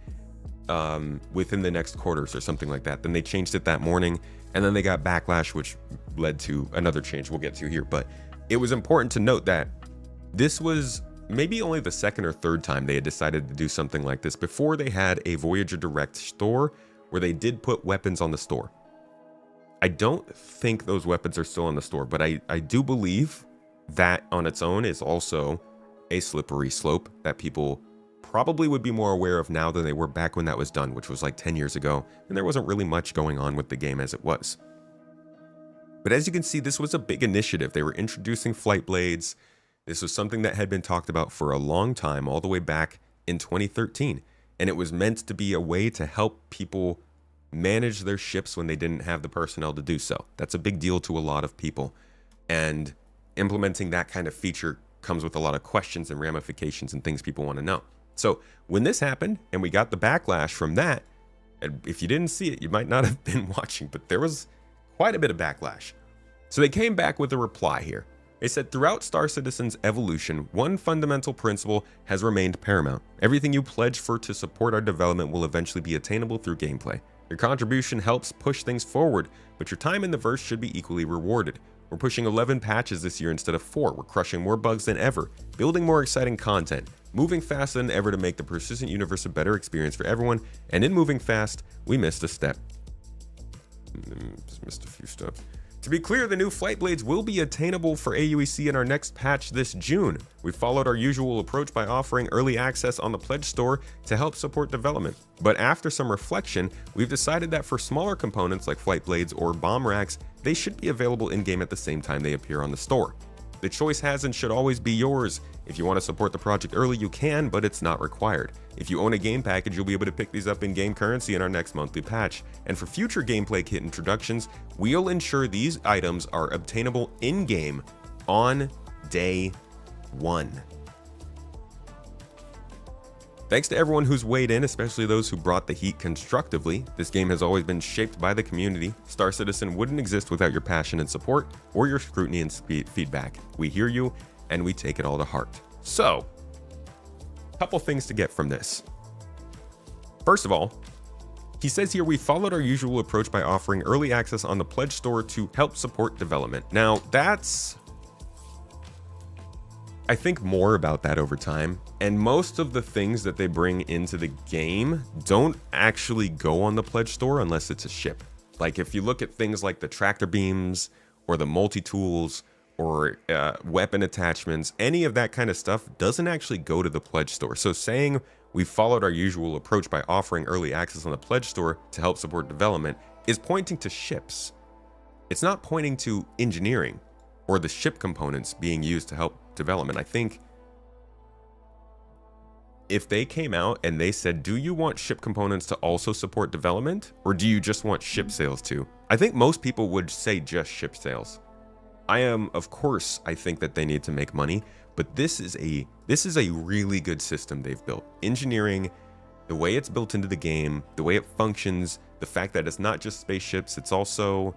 within the next quarters or something like that. Then they changed it that morning, and then they got backlash, which led to another change we'll get to here. But it was important to note that this was maybe only the second or third time they had decided to do something like this. Before, they had a Voyager Direct store where they did put weapons on the store. I don't think those weapons are still on the store, but I do believe that on its own is also a slippery slope that people probably would be more aware of now than they were back when that was done, which was like 10 years ago, and there wasn't really much going on with the game as it was. But as you can see, this was a big initiative. They were introducing flight blades. This was something that had been talked about for a long time, all the way back in 2013. And it was meant to be a way to help people manage their ships when they didn't have the personnel to do so. That's a big deal to a lot of people. And implementing that kind of feature comes with a lot of questions and ramifications and things people want to know. So when this happened and we got the backlash from that, and if you didn't see it, you might not have been watching, but there was quite a bit of backlash. So they came back with a reply here. They said, throughout Star Citizen's evolution, one fundamental principle has remained paramount. Everything you pledge for to support our development will eventually be attainable through gameplay. Your contribution helps push things forward, but your time in the verse should be equally rewarded. We're pushing 11 patches this year instead of 4. We're crushing more bugs than ever, building more exciting content, moving faster than ever to make the persistent universe a better experience for everyone, and in moving fast, we missed a step. Missed a few steps. To be clear, the new flight blades will be attainable for AUEC in our next patch this June. We followed our usual approach by offering early access on the Pledge store to help support development. But after some reflection, we've decided that for smaller components like flight blades or bomb racks, they should be available in-game at the same time they appear on the store. The choice has and should always be yours. If you want to support the project early, you can, but it's not required. If you own a game package, you'll be able to pick these up in game currency in our next monthly patch. And for future gameplay kit introductions, we'll ensure these items are obtainable in-game on day 1. Thanks to everyone who's weighed in, especially those who brought the heat constructively. This game has always been shaped by the community. Star Citizen wouldn't exist without your passion and support, or your scrutiny and feedback. We hear you, and we take it all to heart. So, a couple things to get from this. First of all, he says here, we followed our usual approach by offering early access on the Pledge store to help support development. Now, that's... I think more about that over time, and most of the things that they bring into the game don't actually go on the Pledge store unless it's a ship. Like if you look at things like the tractor beams or the multi-tools or weapon attachments, any of that kind of stuff doesn't actually go to the Pledge store. So saying we followed our usual approach by offering early access on the Pledge store to help support development is pointing to ships. It's not pointing to engineering or the ship components being used to help development. I think if they came out and they said, do you want ship components to also support development, or do you just want ship sales too? I think most people would say just ship sales. Of course, I think that they need to make money, but this is a really good system they've built. Engineering, the way it's built into the game, the way it functions, the fact that it's not just spaceships, it's also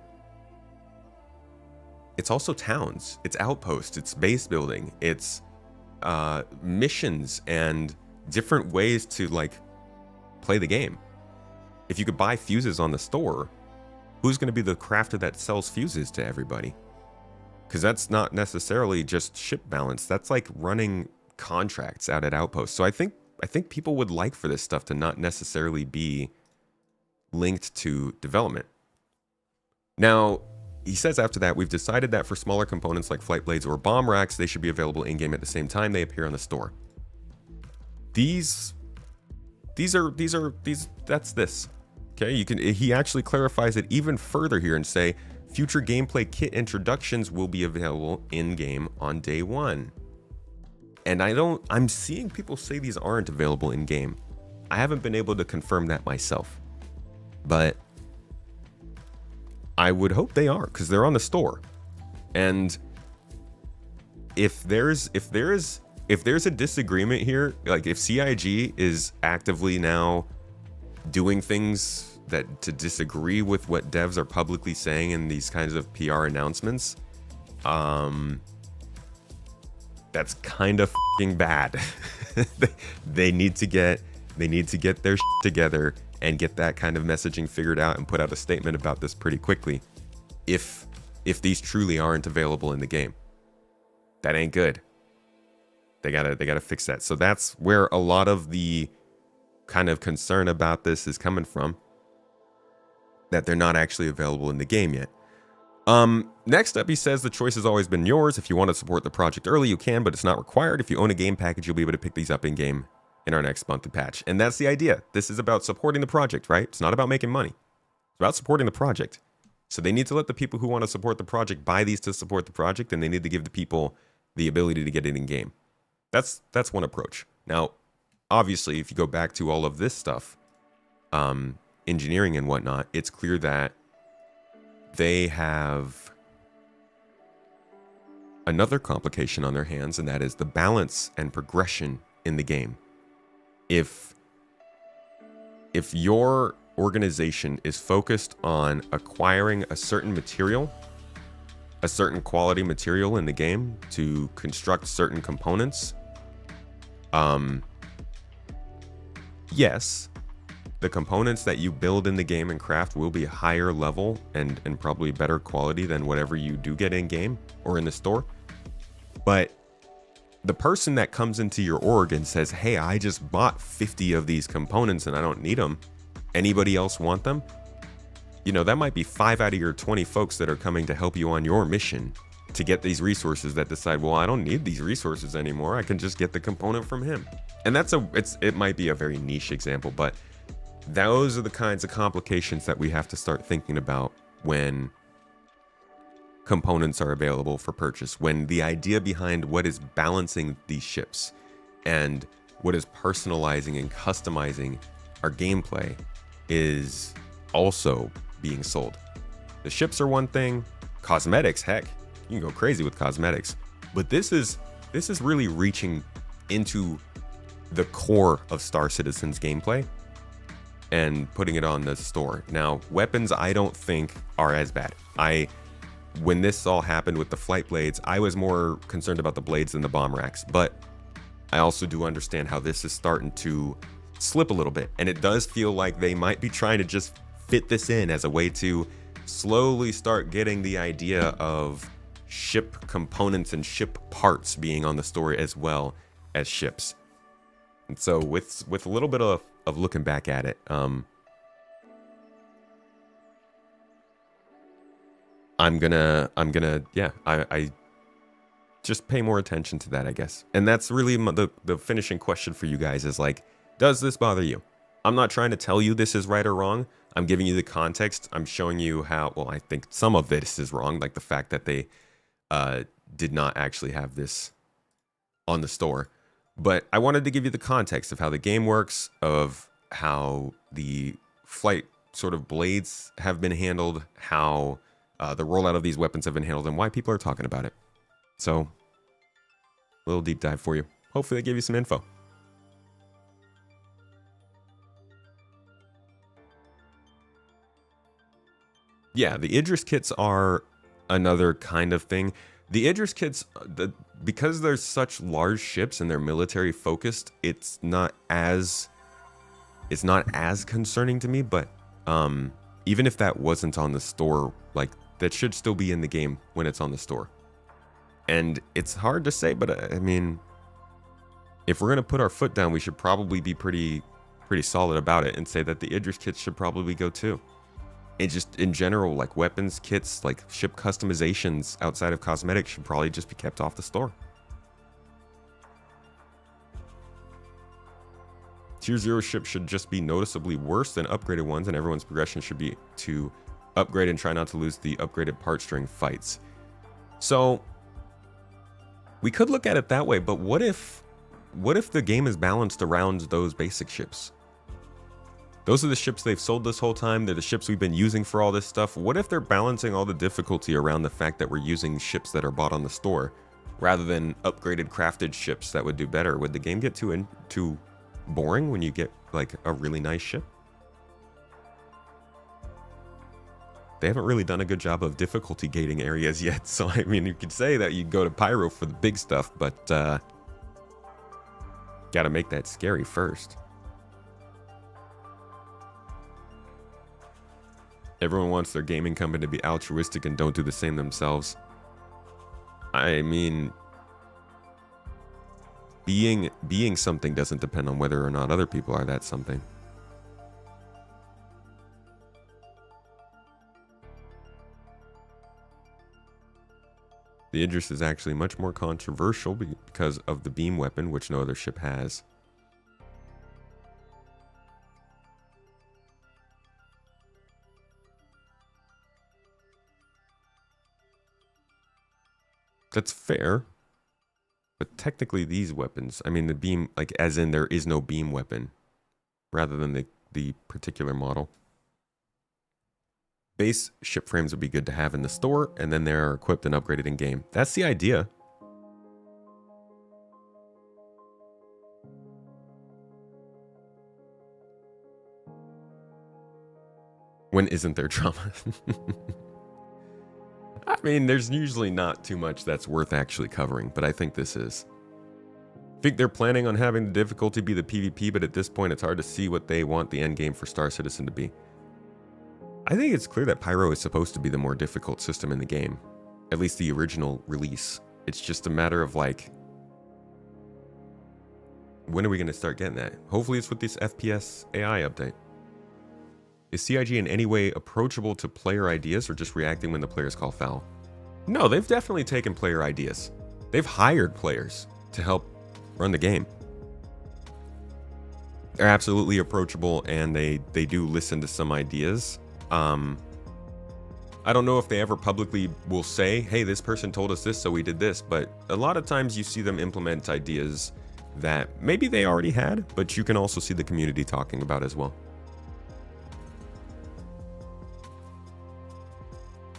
towns, it's outposts, it's base building, it's missions and different ways to like play the game. If you could buy fuses on the store, who's going to be the crafter that sells fuses to everybody? Because that's not necessarily just ship balance. That's like running contracts out at outposts. So I think people would like for this stuff to not necessarily be linked to development. Now, he says after that, we've decided that for smaller components like flight blades or bomb racks, they should be available in-game at the same time they appear on the store. That's this. Okay, he actually clarifies it even further here and say, future gameplay kit introductions will be available in-game on day one. And I'm seeing people say these aren't available in-game. I haven't been able to confirm that myself, but I would hope they are, because they're on the store. And if there's a disagreement here, like if CIG is actively now doing things to disagree with what devs are publicly saying in these kinds of PR announcements, that's kind of f***ing bad. They need to get their shit together and get that kind of messaging figured out and put out a statement about this pretty quickly. If these truly aren't available in the game, that ain't good. They gotta fix that. So that's where a lot of the kind of concern about this is coming from, that they're not actually available in the game yet. Next up, he says the choice has always been yours. If you want to support the project early, you can, but it's not required. If you own a game package, you'll be able to pick these up in game in our next monthly patch. And that's the idea. This is about supporting the project, right? It's not about making money. It's about supporting the project. So they need to let the people who want to support the project buy these to support the project, and they need to give the people the ability to get it in game. That's one approach. Now, obviously, if you go back to all of this stuff, engineering and whatnot, it's clear that they have another complication on their hands, and that is the balance and progression in the game. If your organization is focused on acquiring a certain material, a certain quality material in the game to construct certain components, yes, the components that you build in the game and craft will be higher level and probably better quality than whatever you do get in game or in the store. But the person that comes into your org and says, hey, I just bought 50 of these components and I don't need them. Anybody else want them? You know, that might be 5 out of your 20 folks that are coming to help you on your mission to get these resources that decide, well, I don't need these resources anymore. I can just get the component from him. And it might be a very niche example, but those are the kinds of complications that we have to start thinking about when components are available for purchase, when the idea behind what is balancing these ships and what is personalizing and customizing our gameplay is also being sold. The ships are one thing, cosmetics, heck, you can go crazy with cosmetics, but this is really reaching into the core of Star Citizen's gameplay and putting it on the store. Now, weapons I don't think are as bad. When this all happened with the flight blades, I was more concerned about the blades than the bomb racks, but I also do understand how this is starting to slip a little bit, and it does feel like they might be trying to just fit this in as a way to slowly start getting the idea of ship components and ship parts being on the store as well as ships. And so with a little bit of looking back at it, I just pay more attention to that, I guess. And that's really the finishing question for you guys is like, does this bother you? I'm not trying to tell you this is right or wrong. I'm giving you the context. I'm showing you how, well, I think some of this is wrong, like the fact that they did not actually have this on the store. But I wanted to give you the context of how the game works, of how the flight sort of blades have been handled, how the rollout of these weapons have been handled, and why people are talking about it. So, a little deep dive for you. Hopefully that gave you some info. Yeah, the Idris kits are another kind of thing. The Idris kits, because they're such large ships and they're military focused, it's not as concerning to me. But Even if that wasn't on the store, like, that should still be in the game when it's on the store. And it's hard to say, but I mean, if we're going to put our foot down, we should probably be pretty solid about it and say that the Idris kits should probably go too. And just in general, like weapons kits, like ship customizations outside of cosmetics should probably just be kept off the store. Tier 0 ships should just be noticeably worse than upgraded ones, and everyone's progression should be to upgrade and try not to lose the upgraded parts during fights. So we could look at it that way, but what if the game is balanced around those basic ships? Those are the ships they've sold this whole time. They're the ships we've been using for all this stuff. What if they're balancing all the difficulty around the fact that we're using ships that are bought on the store rather than upgraded crafted ships that would do better? Would the game get too boring when you get like a really nice ship? They haven't really done a good job of difficulty gating areas yet. So I mean, you could say that you'd go to Pyro for the big stuff, but gotta make that scary first. Everyone wants their gaming company to be altruistic and don't do the same themselves. I mean, being something doesn't depend on whether or not other people are that something. The Idris is actually much more controversial because of the beam weapon, which no other ship has. That's fair. But technically these weapons, I mean the beam, like as in there is no beam weapon, rather than the particular model. Base ship frames would be good to have in the store, and then they're equipped and upgraded in game. That's the idea. When isn't there drama? I mean, there's usually not too much that's worth actually covering, but I think this is. I think they're planning on having the difficulty be the PvP, but at this point it's hard to see what they want the end game for Star Citizen to be. I think it's clear that Pyro is supposed to be the more difficult system in the game. At least the original release. It's just a matter of like, when are we going to start getting that? Hopefully it's with this FPS AI update. Is CIG in any way approachable to player ideas or just reacting when the players call foul? No, they've definitely taken player ideas. They've hired players to help run the game. They're absolutely approachable, and they do listen to some ideas. I don't know if they ever publicly will say, hey, this person told us this, so we did this, but a lot of times you see them implement ideas that maybe they already had, but you can also see the community talking about as well.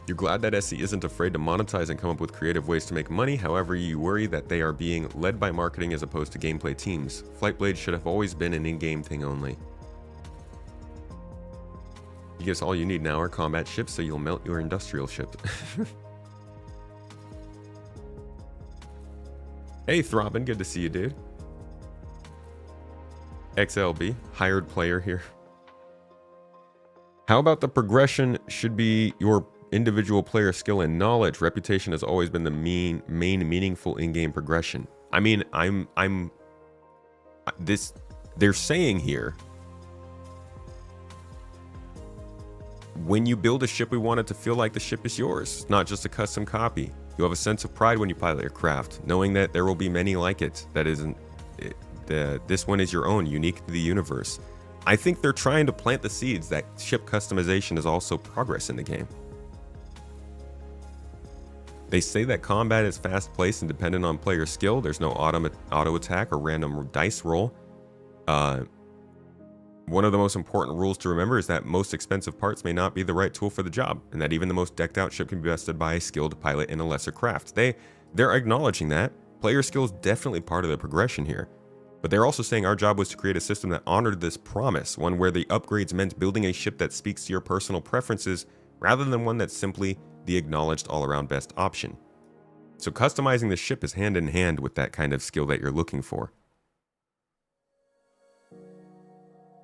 You're glad that SE isn't afraid to monetize and come up with creative ways to make money. However, you worry that they are being led by marketing as opposed to gameplay teams. Flightblade should have always been an in-game thing only. You guess all you need now are combat ships, so you'll melt your industrial ship. Hey Throbbin, good to see you, dude. XLB, hired player here. How about the progression should be your individual player skill and knowledge? Reputation has always been the main meaningful in-game progression. I mean, they're saying here, when you build a ship, we want it to feel like the ship is yours, not just a custom copy. You have a sense of pride when you pilot your craft, knowing that there will be many like it. That isn't, this one is your own, unique to the universe. I think they're trying to plant the seeds that ship customization is also progress in the game. They say that combat is fast-paced and dependent on player skill. There's no auto attack or random dice roll. One of the most important rules to remember is that most expensive parts may not be the right tool for the job, and that even the most decked-out ship can be bested by a skilled pilot in a lesser craft. They're acknowledging that. Player skill is definitely part of the progression here. But they're also saying our job was to create a system that honored this promise, one where the upgrades meant building a ship that speaks to your personal preferences, rather than one that's simply the acknowledged all-around best option. So customizing the ship is hand in hand with that kind of skill that you're looking for.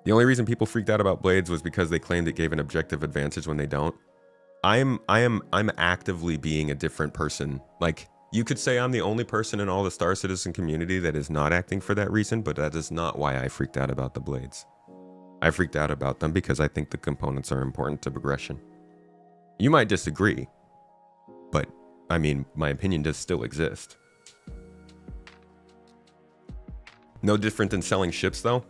The only reason people freaked out about blades was because they claimed it gave an objective advantage when they don't. I'm actively being a different person. Like, you could say I'm the only person in all the Star Citizen community that is not acting for that reason, but that is not why I freaked out about the blades. I freaked out about them because I think the components are important to progression. You might disagree, but I mean, my opinion does still exist. No different than selling ships, though.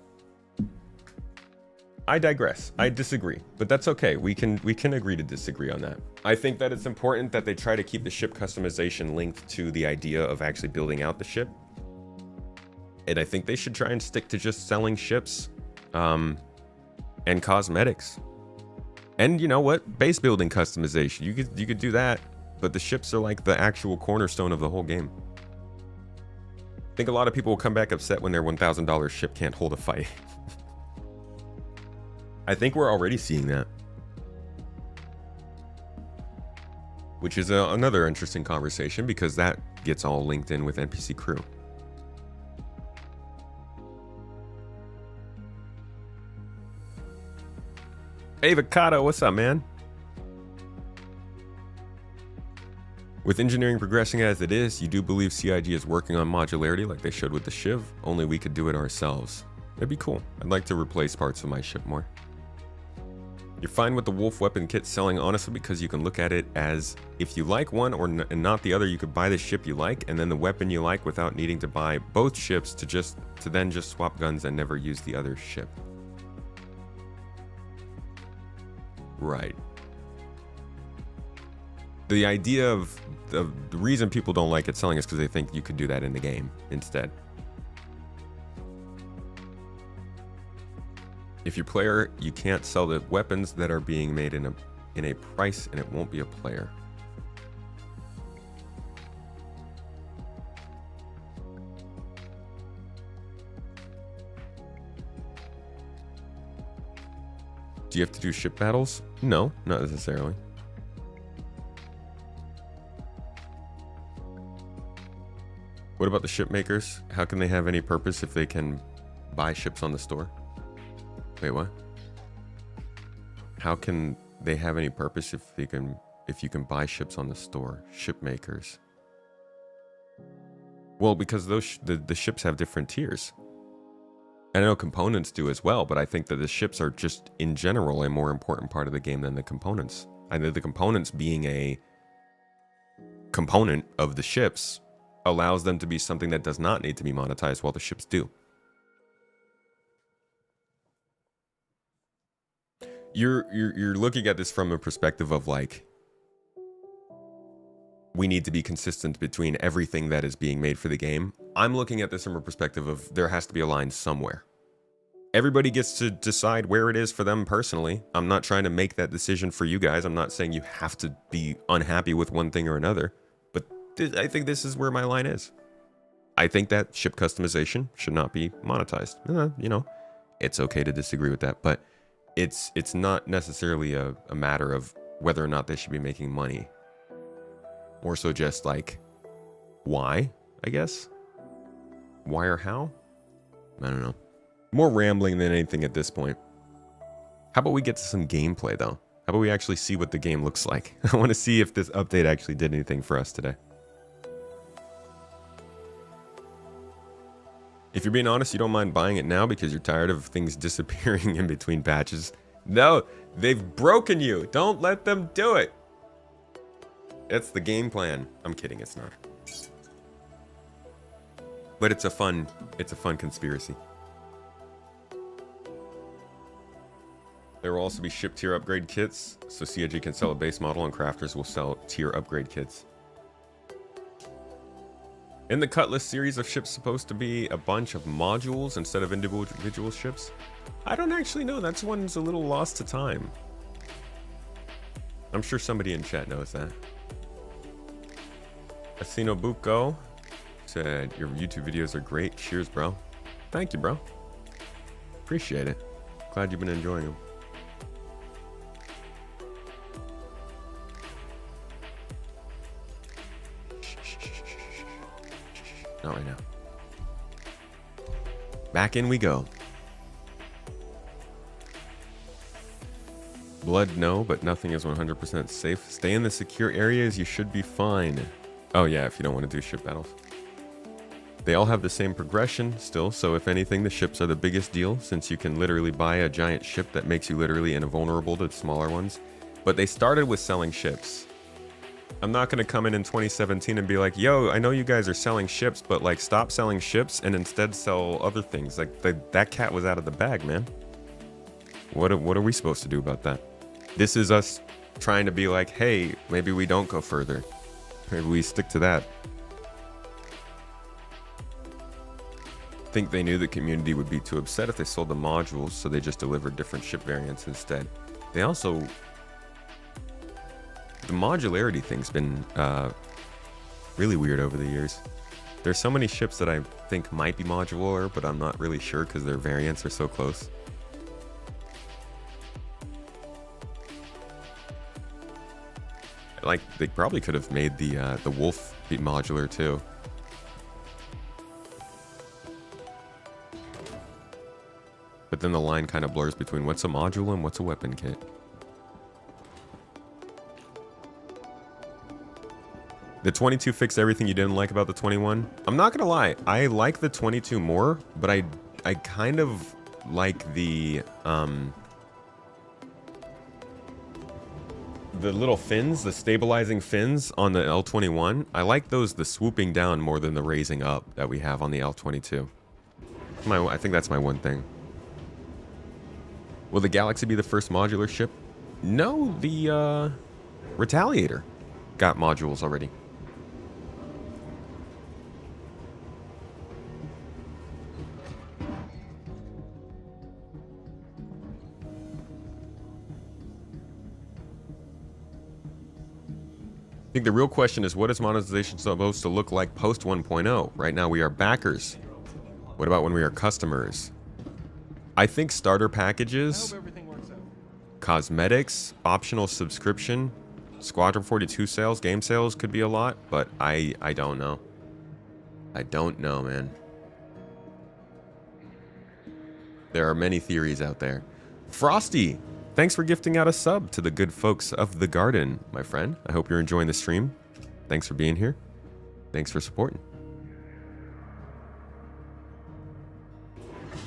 I digress. I disagree, but that's okay. We can agree to disagree on that. I think that it's important that they try to keep the ship customization linked to the idea of actually building out the ship. And I think they should try and stick to just selling ships and cosmetics. And you know what? Base building customization. You could do that, but the ships are like the actual cornerstone of the whole game. I think a lot of people will come back upset when their $1,000 ship can't hold a fight. I think we're already seeing that. Which is another interesting conversation because that gets all linked in with NPC crew. Hey, Avocado, what's up, man? With engineering progressing as it is, you do believe CIG is working on modularity like they showed with the Shiv? Only we could do it ourselves. That'd be cool. I'd like to replace parts of my ship more. You're fine with the Wolf weapon kit selling honestly because you can look at it as if you like one and not the other, you could buy the ship you like and then the weapon you like without needing to buy both ships to then just swap guns and never use the other ship. Right. The idea of the reason people don't like it selling is because they think you could do that in the game instead. If you're player, you can't sell the weapons that are being made in a price and it won't be a player. Do you have to do ship battles? No, not necessarily. What about the ship makers? How can they have any purpose if they can buy ships on the store? Wait, what? How can they have any purpose if you can buy ships on the store? Ship makers. Well, because those the ships have different tiers. And I know components do as well, but I think that the ships are just in general a more important part of the game than the components. I know the components being a component of the ships allows them to be something that does not need to be monetized while the ships do. You're looking at this from a perspective of like, we need to be consistent between everything that is being made for the game. I'm looking at this from a perspective of there has to be a line somewhere. Everybody gets to decide where it is for them personally. I'm not trying to make that decision for you guys. I'm not saying you have to be unhappy with one thing or another, but I think this is where my line is. I think that ship customization should not be monetized. You know, it's okay to disagree with that, but it's not necessarily a matter of whether or not they should be making money. More so just like, why, I guess? Why or how? I don't know. More rambling than anything at this point. How about we get to some gameplay, though? How about we actually see what the game looks like? I want to see if this update actually did anything for us today. If you're being honest, you don't mind buying it now because you're tired of things disappearing in between patches. No, they've broken you. Don't let them do it. It's the game plan. I'm kidding, it's not. But it's a fun conspiracy. There will also be ship tier upgrade kits, so CIG can sell a base model and crafters will sell tier upgrade kits. In the Cutlass series of ships supposed to be a bunch of modules instead of individual ships? I don't actually know. That's one's a little lost to time. I'm sure somebody in chat knows that. Asinobuko said, your YouTube videos are great. Cheers, bro. Thank you, bro. Appreciate it. Glad you've been enjoying them. Not right now. Back in we go. Blood, no, but nothing is 100% safe. Stay in the secure areas, you should be fine. Oh yeah, if you don't want to do ship battles. They all have the same progression still, so if anything, the ships are the biggest deal, since you can literally buy a giant ship that makes you literally invulnerable to smaller ones. But they started with selling ships. I'm not going to come in 2017 and be like, yo, I know you guys are selling ships, but like stop selling ships and instead sell other things. Like that cat was out of the bag, man. What are we supposed to do about that? This is us trying to be like, hey, maybe we don't go further. Maybe we stick to that. I think they knew the community would be too upset if they sold the modules, so they just delivered different ship variants instead. They also... The modularity thing's been really weird over the years. There's so many ships that I think might be modular, but I'm not really sure because their variants are so close. Like, they probably could have made the Wolf be modular too. But then the line kind of blurs between what's a module and what's a weapon kit. The 22 fixed everything you didn't like about the 21. I'm not gonna lie, I like the 22 more, but I kind of like the little fins, the stabilizing fins on the L21. I like those, the swooping down more than the raising up that we have on the L22. I think that's my one thing. Will the Galaxy be the first modular ship? No, the Retaliator got modules already. I think the real question is, what is monetization supposed to look like post 1.0? Right now we are backers. What about when we are customers? I think starter packages, cosmetics, optional subscription, Squadron 42 sales, game sales could be a lot, but I don't know. I don't know, man. There are many theories out there. Frosty, thanks for gifting out a sub to the good folks of the garden, my friend. I hope you're enjoying the stream. Thanks for being here. Thanks for supporting.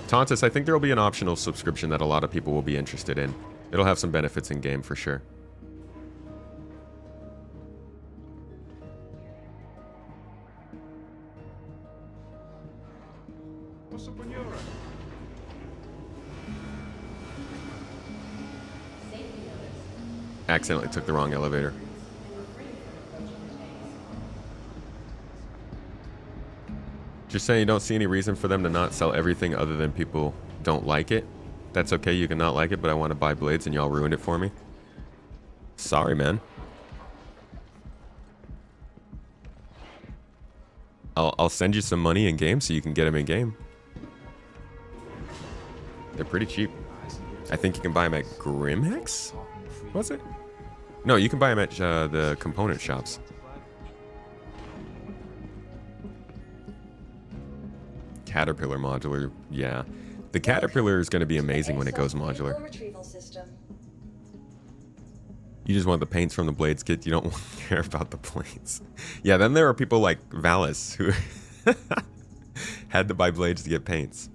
Tontus, I think there will be an optional subscription that a lot of people will be interested in. It'll have some benefits in game for sure. Accidentally took the wrong elevator. Just saying you don't see any reason for them to not sell everything other than people don't like it. That's okay, you can not like it, but I want to buy blades and y'all ruined it for me. Sorry, man. I'll send you some money in game so you can get them in game. They're pretty cheap. I think you can buy them at Grimhex? Was it? No, you can buy them at the component shops. Caterpillar modular, yeah. The Caterpillar is going to be amazing when it goes modular. You just want the paints from the blades kit, you don't care about the blades. Yeah, then there are people like Valis who had to buy blades to get paints.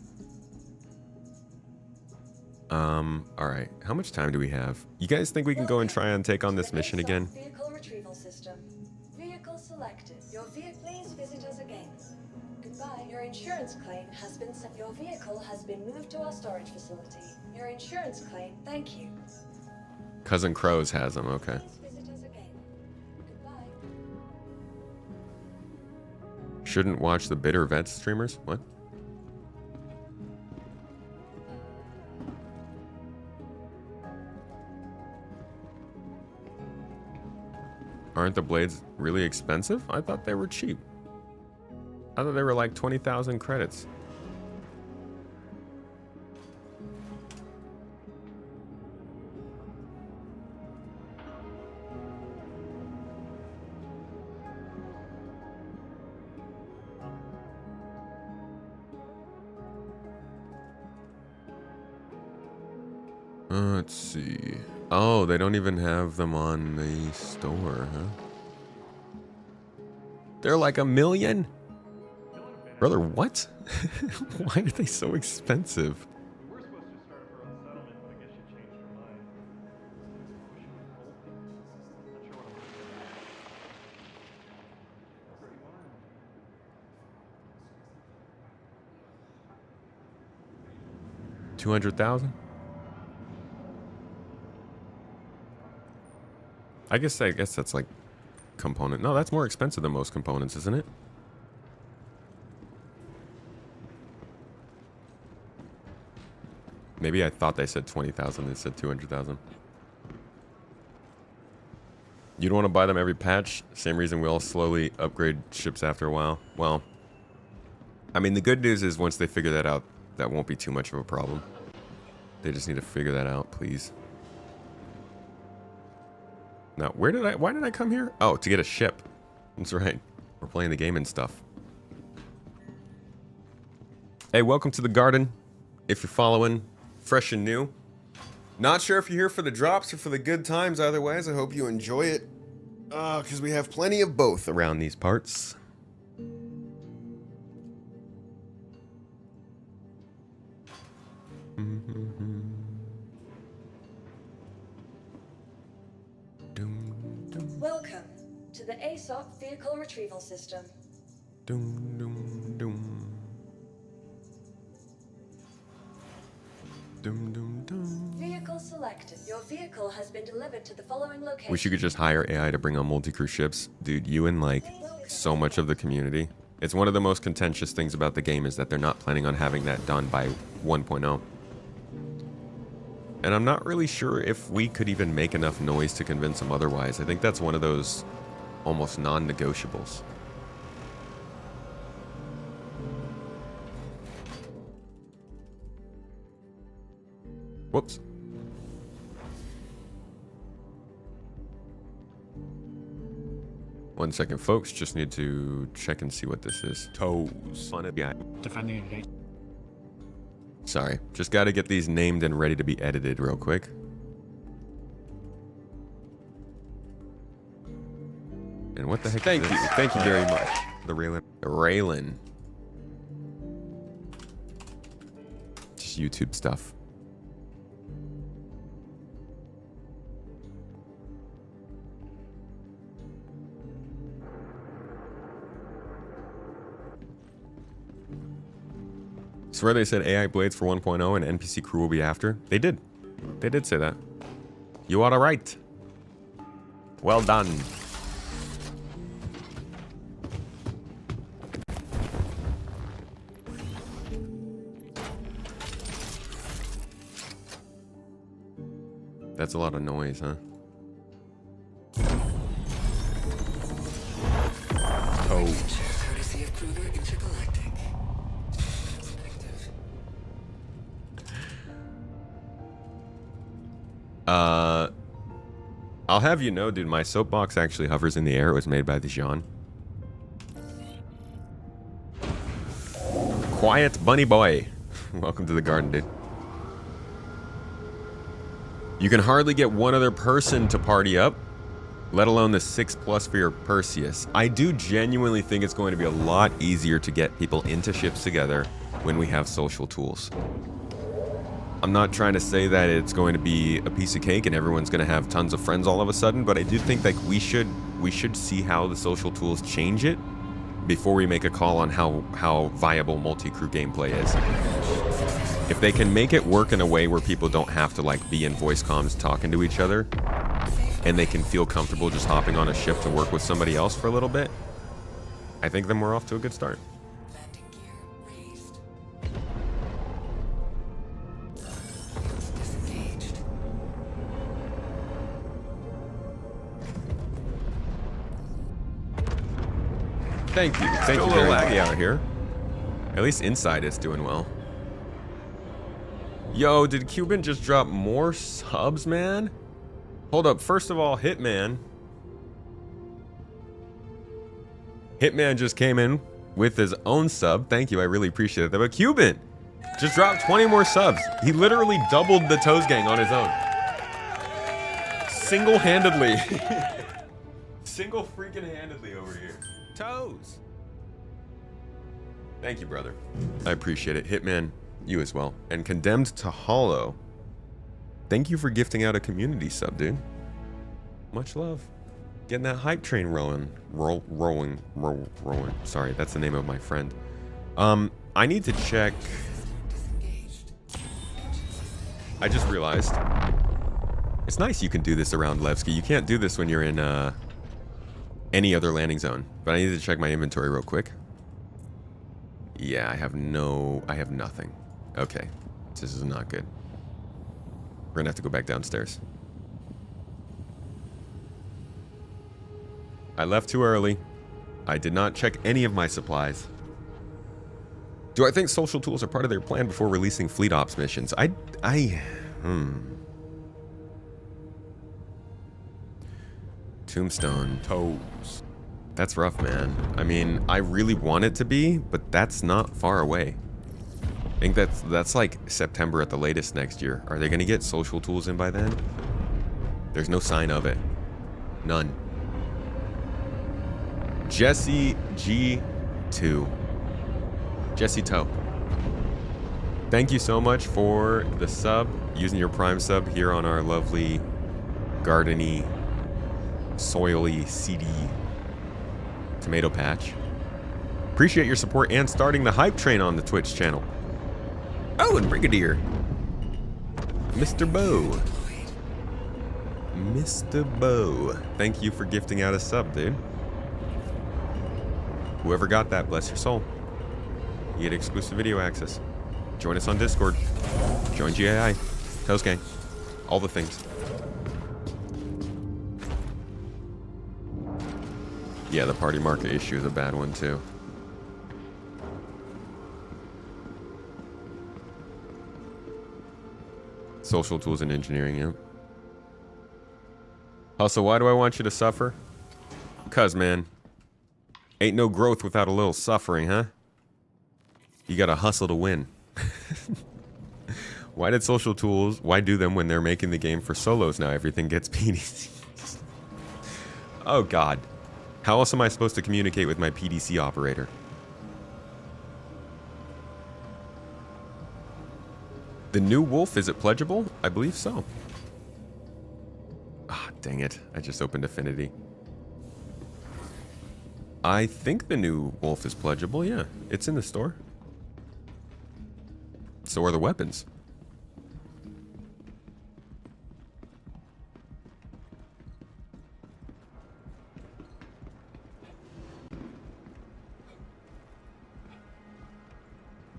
Alright, how much time do we have? You guys think we can go and try and take on this mission again? Vehicle retrieval system. Vehicle selected. Your vehicle, please visit us again. Goodbye. Your insurance claim has been sent. Your vehicle has been moved to our storage facility. Your insurance claim, thank you. Cousin Crows has them, okay. Please visit us again. Goodbye. Shouldn't watch the Bitter Vets streamers? What? Aren't the blades really expensive? I thought they were cheap. I thought they were like 20,000 credits. Let's see. Oh, they don't even have them on the store, huh? They're like $1 million? Brother, what? Why are they so expensive? We're supposed to start our own settlement, but I guess you changed your mind. Not sure what I'm looking at. 200,000? I guess that's like component. No, that's more expensive than most components, isn't it? Maybe I thought they said 20,000. They said 200,000. You don't want to buy them every patch. Same reason we all slowly upgrade ships after a while. Well, I mean, the good news is once they figure that out, that won't be too much of a problem. They just need to figure that out, please. Now, why did I come here? Oh, to get a ship. That's right. We're playing the game and stuff. Hey, welcome to the garden. If you're following, fresh and new. Not sure if you're here for the drops or for the good times. Either ways, I hope you enjoy it. Because we have plenty of both around these parts. Welcome to the ASOP Vehicle Retrieval System. Doom, doom, doom. Doom, doom, doom. Vehicle selected. Your vehicle has been delivered to the following location. Wish you could just hire AI to bring on multi-crew ships. Dude, you and like so much of the community. It's one of the most contentious things about the game is that they're not planning on having that done by 1.0. And I'm not really sure if we could even make enough noise to convince them otherwise. I think that's one of those almost non-negotiables. Whoops. One second, folks. Just need to check and see what this is. Toes. Yeah. Defending against. Sorry. Just got to get these named and ready to be edited real quick. And what the heck? Thank you. Thank you very much. The Raylan. Just YouTube stuff. Swear they said AI blades for 1.0 and NPC crew will be after. They did. They did say that. You are right. Well done. That's a lot of noise, huh? Oh. I'll have you know, dude, my soapbox actually hovers in the air. It was made by the Jean. Quiet bunny boy. Welcome to the garden, dude. You can hardly get one other person to party up, let alone the 6+ for your Perseus. I do genuinely think it's going to be a lot easier to get people into ships together when we have social tools. I'm not trying to say that it's going to be a piece of cake and everyone's going to have tons of friends all of a sudden, but I do think like we should see how the social tools change it before we make a call on how viable multi-crew gameplay is. If they can make it work in a way where people don't have to like be in voice comms talking to each other and they can feel comfortable just hopping on a ship to work with somebody else for a little bit, I think then we're off to a good start. Thank you. Thank you very much. Out here. At least inside it's doing well. Yo, did Cuban just drop more subs, man? Hold up. First of all, Hitman. Hitman just came in with his own sub. Thank you. I really appreciate that. But Cuban, Just dropped 20 more subs. He literally doubled the Toes Gang on his own. Single-handedly. Single freaking handedly over here. Toes. Thank you, brother. I appreciate it. Hitman, you as well. And Condemned to Hollow. Thank you for gifting out a community sub, dude. Much love. Getting that hype train rolling. Rolling. Sorry, that's the name of my friend. I need to check. I just realized. It's nice you can do this around Levski. You can't do this when you're in any other landing zone. But I need to check my inventory real quick. Yeah, I have nothing. Okay, this is not good. We're gonna have to go back downstairs. I left too early. I did not check any of my supplies. Do I think social tools are part of their plan before releasing fleet ops missions? Tombstone. Toes. That's rough, man. I mean, I really want it to be, but that's not far away. I think that's like September at the latest next year. Are they gonna get social tools in by then? There's no sign of it. None. Jesse G2. Jesse Toe. Thank you so much for the sub, using your Prime sub here on our lovely, gardeny, soily, seedy tomato patch. Appreciate your support and starting the hype train on the Twitch channel. Oh, and Brigadier. Mr. Bo. Mr. Bo. Thank you for gifting out a sub, dude. Whoever got that, bless your soul. You get exclusive video access. Join us on Discord. Join GAI. Toes Gang. All the things. Yeah, the party market issue is a bad one too. Social tools and engineering, yeah. Also, why do I want you to suffer? Cause, man, ain't no growth without a little suffering, huh? You gotta hustle to win. Why did social tools, why do them when they're making the game for solos now? Everything gets PDC. Oh, God. How else am I supposed to communicate with my PDC operator? The new Wolf, is it pledgeable? I believe so. Ah, dang it. I just opened Affinity. I think the new Wolf is pledgeable, yeah. It's in the store. So are the weapons.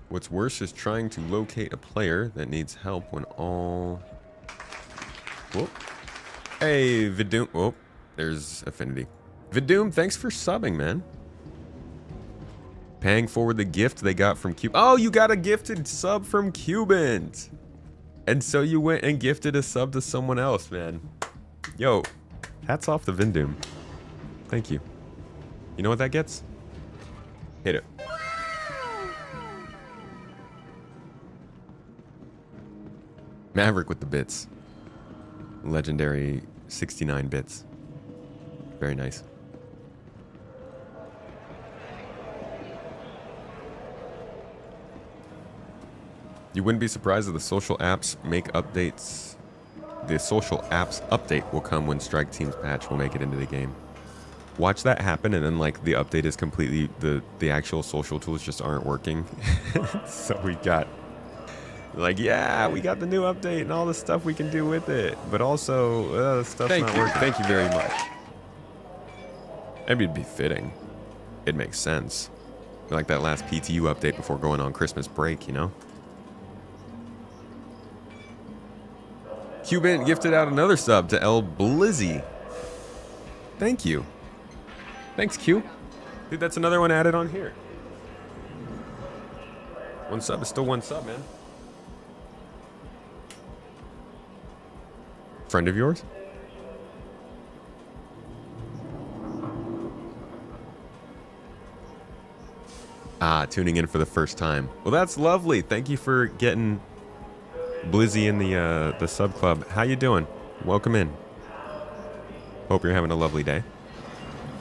What's worse is trying to locate a player that needs help when all... Whoa. Hey, Vidoom. Whoa, there's Affinity. Vidoom, thanks for subbing, man. Paying forward the gift they got from Cub. Oh, you got a gifted sub from Cubans. And so you went and gifted a sub to someone else, man. Yo, hats off to Vindoom. Thank you. You know what that gets? Hit it. Maverick with the bits. Legendary 69 bits. Very nice. You wouldn't be surprised if the social apps make updates. The social apps update will come when Strike Team's patch will make it into the game. Watch that happen, and then like the update is completely the actual social tools just aren't working. So we got like, yeah, we got the new update and all the stuff we can do with it, but also stuff's not working. Thank you very much. It'd be fitting. It makes sense. Like that last PTU update before going on Christmas break, you know? Cuban gifted out another sub to El Blizzy. Thank you. Thanks, Q. Dude, that's another one added on here. One sub is still one sub, man. Friend of yours? Tuning in for the first time. Well, that's lovely. Thank you for getting Blizzy in the sub club. How you doing? Welcome in. Hope you're having a lovely day.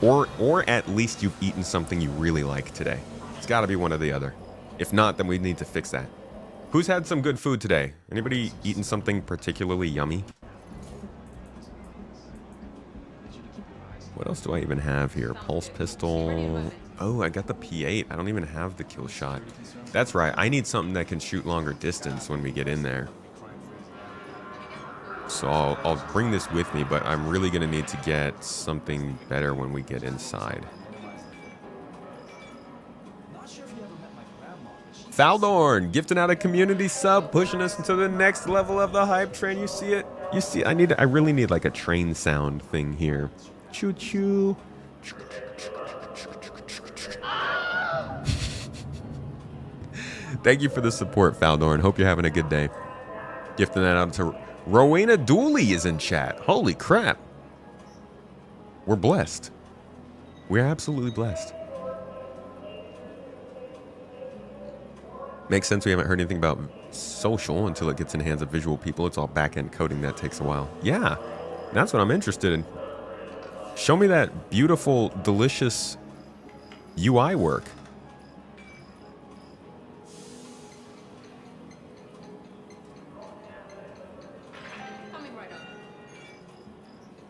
Or at least you've eaten something you really like today. It's got to be one or the other. If not, then we need to fix that. Who's had some good food today? Anybody eaten something particularly yummy? What else do I even have here? Pulse pistol. Oh, I got the P8. I don't even have the kill shot. That's right. I need something that can shoot longer distance when we get in there. So I'll bring this with me, but I'm really going to need to get something better when we get inside. Faldorn, gifting out a community sub, pushing us into the next level of the hype train. You see it? You see it? I really need like a train sound thing here. Choo choo. Thank you for the support, Faldorn. Hope you're having a good day. Gifting that out to Rowena Dooley is in chat. Holy crap. We're blessed. We're absolutely blessed. Makes sense we haven't heard anything about social until it gets in the hands of visual people. It's all back-end coding that takes a while. Yeah, that's what I'm interested in. Show me that beautiful, delicious UI work.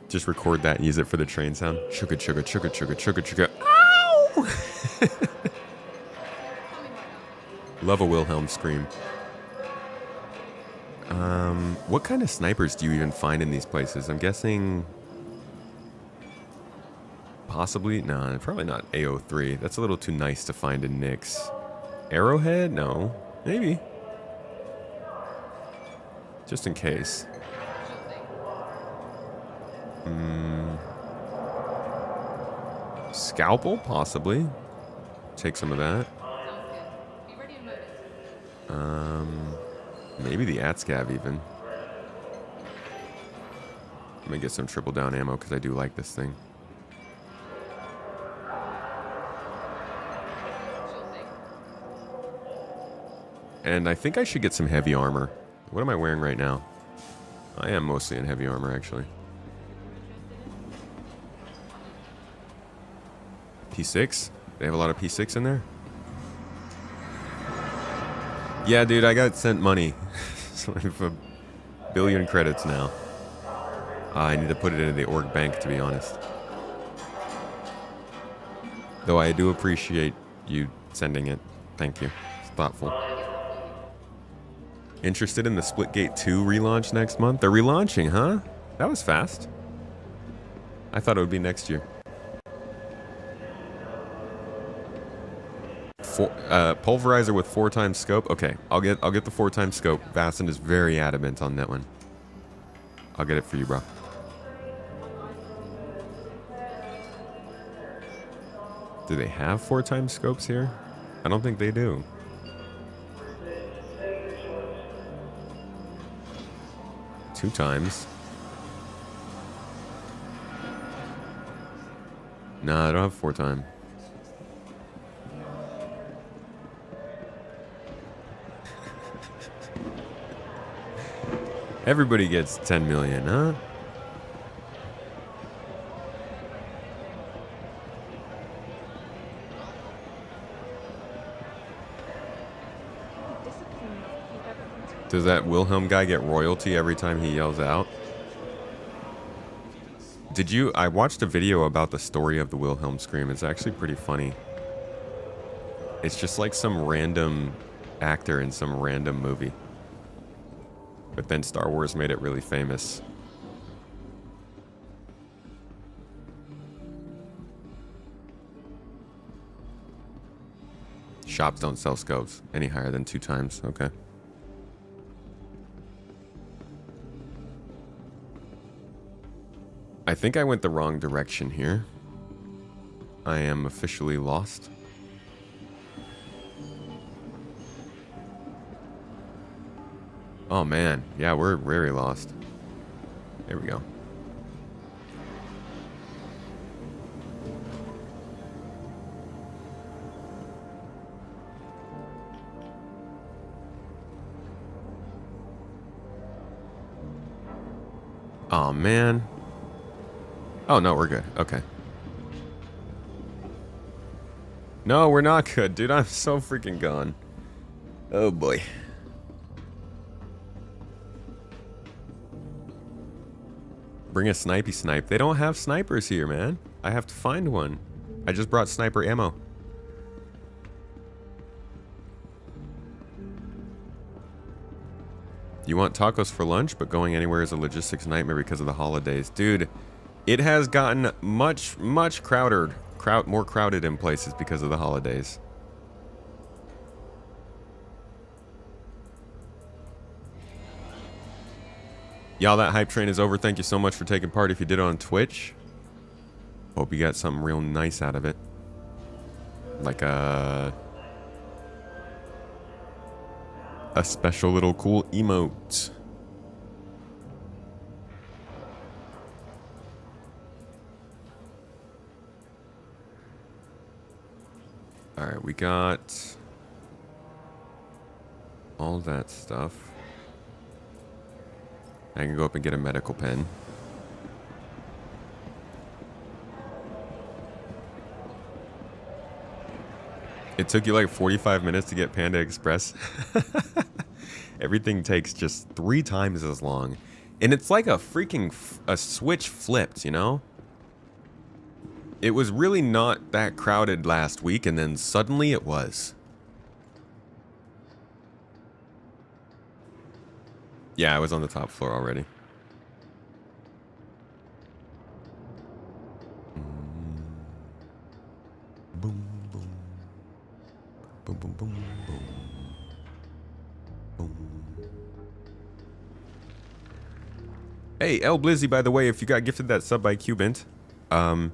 Just record that and use it for the train sound. Chugga, chugga, chugga, chugga, chugga, chugga. Ow! Love a Wilhelm scream. What kind of snipers do you even find in these places? I'm guessing... Possibly? No, probably not AO3. That's a little too nice to find in Nyx. Arrowhead? No. Maybe. Just in case. Scalpel? Possibly. Take some of that. Maybe the AtScav even. Let me get some triple down ammo because I do like this thing. And I think I should get some heavy armor. What am I wearing right now? I am mostly in heavy armor, actually. P6? They have a lot of P6 in there? Yeah, dude, I got sent money. So I have 1 billion credits now. I need to put it into the org bank, to be honest. Though I do appreciate you sending it. Thank you. It's thoughtful. Interested in the Splitgate 2 relaunch next month? They're relaunching, huh? That was fast. I thought it would be next year. Pulverizer with 4x scope. Okay, I'll get the 4x scope. Vassen is very adamant on that one. I'll get it for you, bro. Do they have 4x scopes here? I don't think they do. Two times. Nah, I don't have 4x. Everybody gets 10 million, huh? Does that Wilhelm guy get royalty every time he yells out? Did you? I watched a video about the story of the Wilhelm scream. It's actually pretty funny. It's just like some random actor in some random movie. But then Star Wars made it really famous. Shops don't sell scopes any higher than 2x. Okay. I think I went the wrong direction here. I am officially lost. Oh man, yeah, we're very lost. There we go. Oh, man. Oh, no, we're good. Okay. No, we're not good, dude. I'm so freaking gone. Oh, boy. Bring a snipey snipe. They don't have snipers here, man. I have to find one. I just brought sniper ammo. You want tacos for lunch, but going anywhere is a logistics nightmare because of the holidays. Dude, it has gotten much more crowded in places because of the holidays. Y'all, that hype train is over. Thank you so much for taking part if you did it on Twitch. Hope you got something real nice out of it. Like a special little cool emote. Alright, we got all that stuff. I can go up and get a medical pen. It took you like 45 minutes to get Panda Express. Everything takes just 3 times as long. And it's like a freaking a switch flipped, you know? It was really not that crowded last week, and then suddenly it was. Yeah, I was on the top floor already. Boom, boom. Boom, boom, boom, boom. Boom. Hey, El Blizzy, by the way, if you got gifted that sub by Cubant, I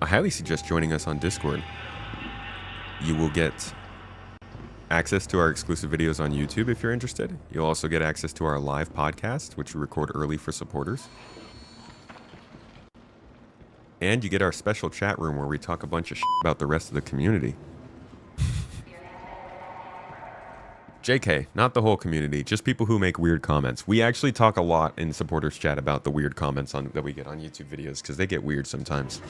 highly suggest joining us on Discord. You will get access to our exclusive videos on YouTube if you're interested. You'll also get access to our live podcast, which we record early for supporters. And you get our special chat room where we talk a bunch of shit about the rest of the community. JK, not the whole community, just people who make weird comments. We actually talk a lot in supporters chat about the weird comments that we get on YouTube videos, because they get weird sometimes.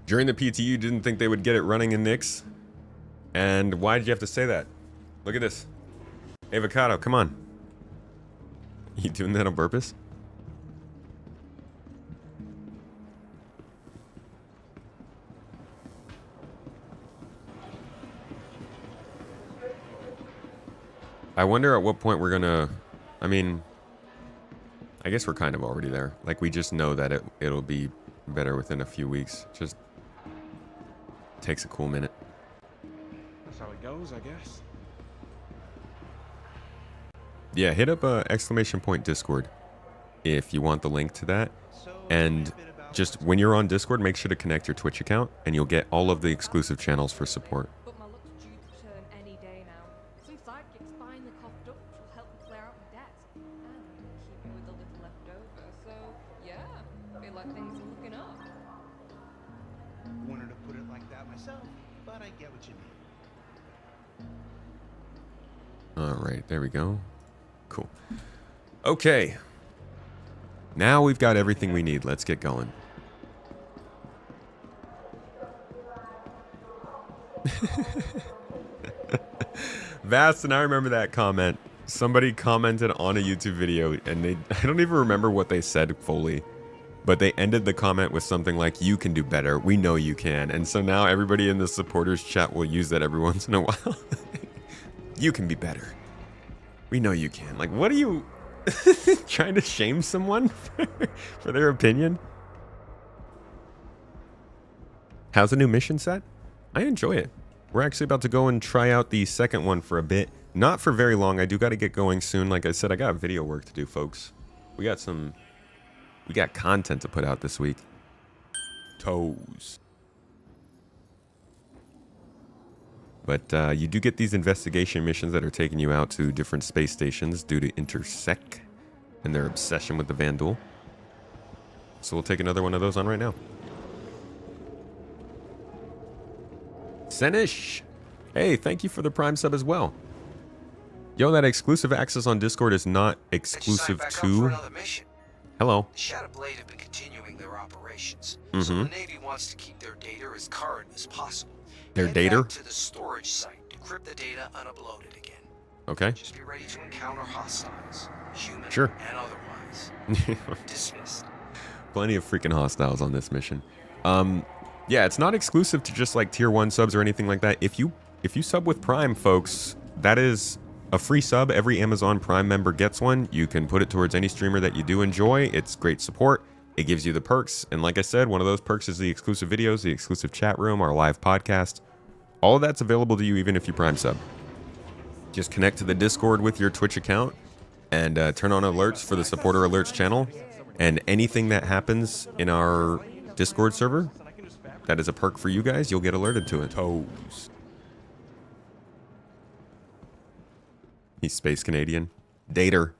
During the PT, you didn't think they would get it running in Nix? And why did you have to say that? Look at this. Avocado, come on. You doing that on purpose? I wonder at what point we're gonna... I mean... I guess we're kind of already there. Like, we just know that it'll be better within a few weeks. Just... takes a cool minute. That's how it goes, I guess. Yeah, hit up exclamation point Discord if you want the link to that. And just when you're on Discord, make sure to connect your Twitch account and you'll get all of the exclusive channels for support. But my luck's due to turn any day now. Some sidekick's finally coughed up, which will help me clear out my debts. And keep me with a little left over. So, yeah, feel like things are looking up. Wanted to put it like that myself, but I get what you mean. Alright, there we go. Cool. Okay. Now we've got everything we need. Let's get going. Vast, and I remember that comment. Somebody commented on a YouTube video, and I don't even remember what they said fully, but they ended the comment with something like, "You can do better. We know you can." And so now everybody in the supporters chat will use that every once in a while. You can be better. We know you can. Like, what are you trying to shame someone for their opinion? How's the new mission set? I enjoy it. We're actually about to go and try out the second one for a bit. Not for very long. I do got to get going soon. Like I said, I got video work to do, folks. We got content to put out this week. Toes. But you do get these investigation missions that are taking you out to different space stations due to Intersect and their obsession with the Vandal. So we'll take another one of those on right now. Senish! Hey, thank you for the Prime sub as well. Yo, that exclusive access on Discord is not exclusive to... Hello. The Shadow Blade have been continuing their operations, so the Navy wants to keep their data as current as possible. Their Head data? back to the storage site, decrypt the data, and upload it again. Okay. Just be ready to encounter hostiles, human Sure. and otherwise. Dismissed. Plenty of freaking hostiles on this mission. Yeah, it's not exclusive to just like tier 1 subs or anything like that. If you sub with Prime, folks, that is a free sub. Every Amazon Prime member gets one. You can put it towards any streamer that you do enjoy. It's great support. It gives you the perks. And like I said, one of those perks is the exclusive videos, the exclusive chat room, our live podcast. All of that's available to you even if you Prime sub. Just connect to the Discord with your Twitch account and turn on alerts for the supporter alerts channel. And anything that happens in our Discord server that is a perk for you guys, you'll get alerted to it. Toes. He's Space Canadian. Dater.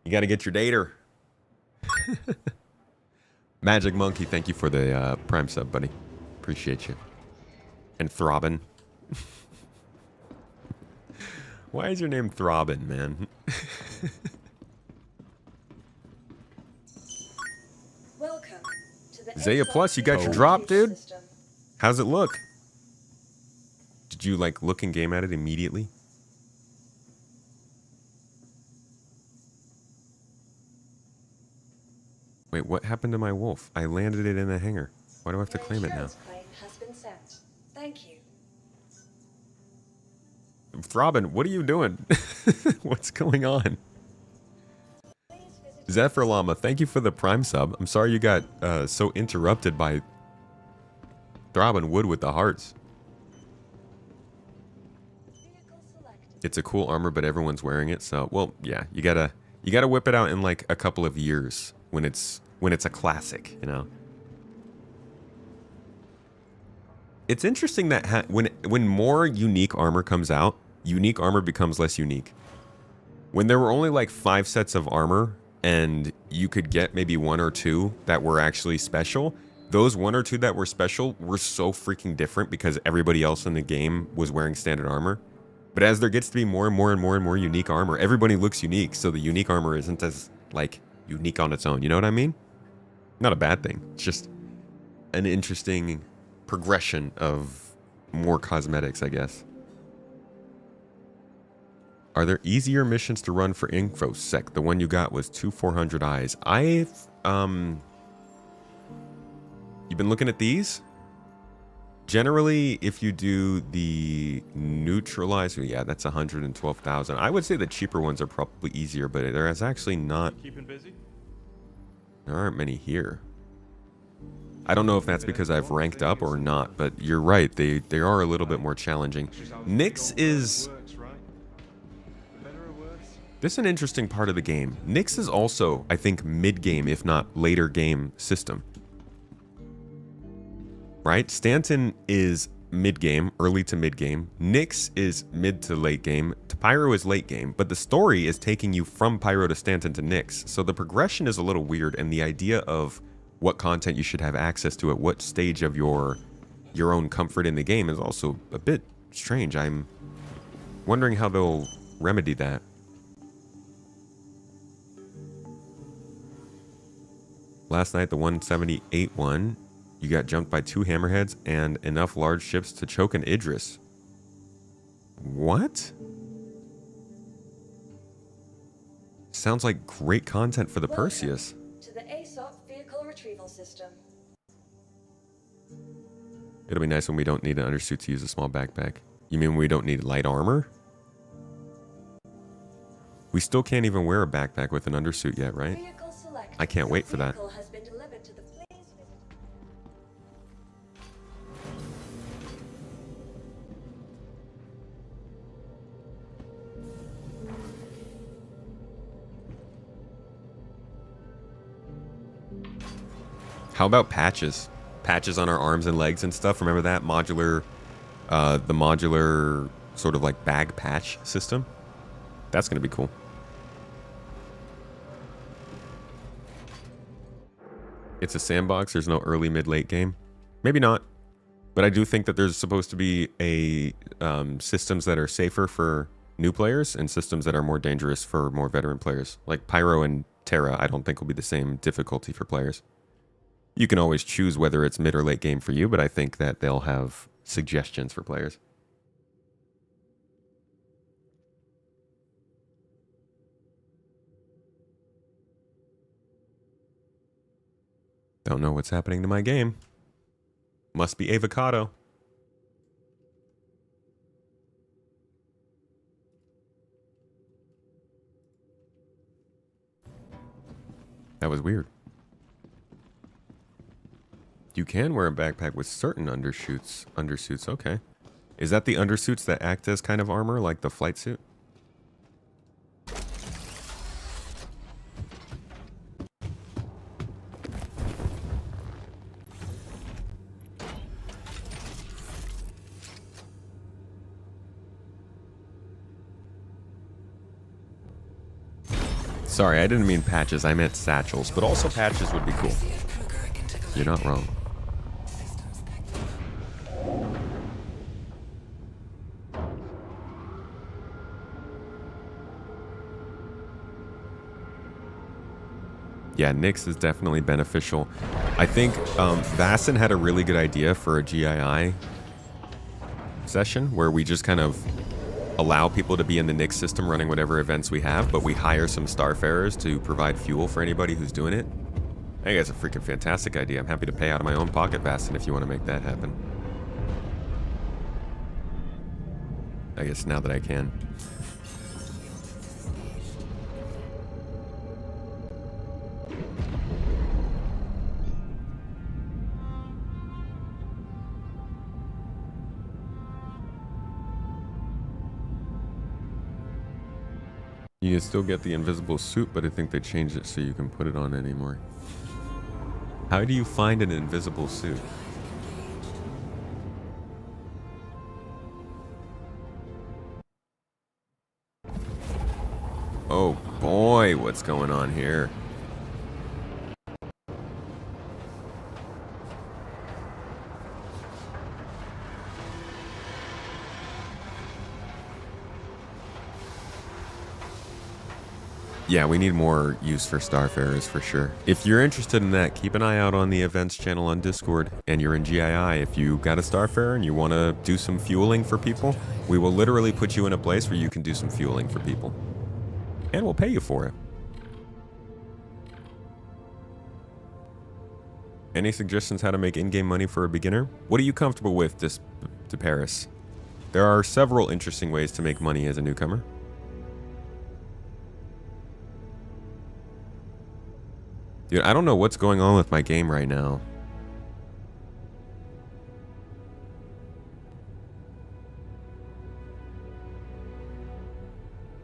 You gotta get your dater. Magic Monkey, thank you for the Prime sub, buddy. Appreciate you. And Throbbin. Why is your name Throbbin, man? Welcome to the Zaya Plus, you got your drop, dude? How's it look? Did you, like, look in game at it immediately? Wait, what happened to my wolf? I landed it in the hangar. Why do I have to claim it now? Claim has been sent. Thank you. Throbbin, what are you doing? What's going on? Zephyr Llama, thank you for the Prime sub. I'm sorry you got so interrupted by Throbbin Wood with the hearts. It's a cool armor, but everyone's wearing it, so well, yeah, you gotta whip it out in like a couple of years when it's a classic, you know. It's interesting that when more unique armor comes out, unique armor becomes less unique. When there were only like 5 sets of armor and you could get maybe 1 or 2 that were actually special, those 1 or 2 that were special were so freaking different because everybody else in the game was wearing standard armor. But as there gets to be more and more and more and more unique armor, everybody looks unique, so the unique armor isn't as like unique on its own, you know what I mean? Not a bad thing. It's just an interesting progression of more cosmetics, I guess. Are there easier missions to run for InfoSec? The one you got was 400 eyes. You've been looking at these? Generally, if you do the neutralizer, yeah, that's 112,000. I would say the cheaper ones are probably easier, but there is actually not... Keeping busy? There aren't many here. I don't know if that's because I've ranked up or not, but you're right. They are a little bit more challenging. Nyx is... This is an interesting part of the game. Nyx is also, I think, mid-game, if not later game system. Right? Stanton is mid-game, early to mid-game. Nyx is mid to late game. Pyro is late game, but the story is taking you from Pyro to Stanton to Nyx. So the progression is a little weird, and the idea of what content you should have access to at what stage of your own comfort in the game is also a bit strange. I'm wondering how they'll remedy that. Last night, the 178 one, you got jumped by 2 hammerheads and enough large ships to choke an Idris. What? Sounds like great content for the Perseus. To the ASOP vehicle retrieval system. It'll be nice when we don't need an undersuit to use a small backpack. You mean we don't need light armor? We still can't even wear a backpack with an undersuit yet, right? I can't wait for that. How about patches? Patches on our arms and legs and stuff. Remember that modular, the modular sort of like bag patch system? That's gonna be cool. It's a sandbox. There's no early, mid, late game. Maybe not. But I do think that there's supposed to be a systems that are safer for new players and systems that are more dangerous for more veteran players. Like Pyro and Terra, I don't think will be the same difficulty for players. You can always choose whether it's mid or late game for you, but I think that they'll have suggestions for players. Don't know what's happening to my game. Must be avocado. That was weird. You can wear a backpack with certain undersuits, okay. Is that the undersuits that act as kind of armor, like the flight suit? Sorry, I didn't mean patches, I meant satchels, but also patches would be cool. You're not wrong. Yeah, Nyx is definitely beneficial. I think Vassen had a really good idea for a GII session where we just kind of allow people to be in the Nyx system running whatever events we have, but we hire some Starfarers to provide fuel for anybody who's doing it. I think that's a freaking fantastic idea. I'm happy to pay out of my own pocket, Vassen, if you want to make that happen. I guess now that I can. You can still get the invisible suit, but I think they changed it so you can put it on anymore. How do you find an invisible suit? Oh boy, what's going on here? Yeah, we need more use for Starfarers for sure. If you're interested in that, keep an eye out on the events channel on Discord, and you're in GII. If you got a Starfarer and you want to do some fueling for people, we will literally put you in a place where you can do some fueling for people. And we'll pay you for it. Any suggestions how to make in-game money for a beginner? What are you comfortable with, to Paris? There are several interesting ways to make money as a newcomer. Dude, I don't know what's going on with my game right now.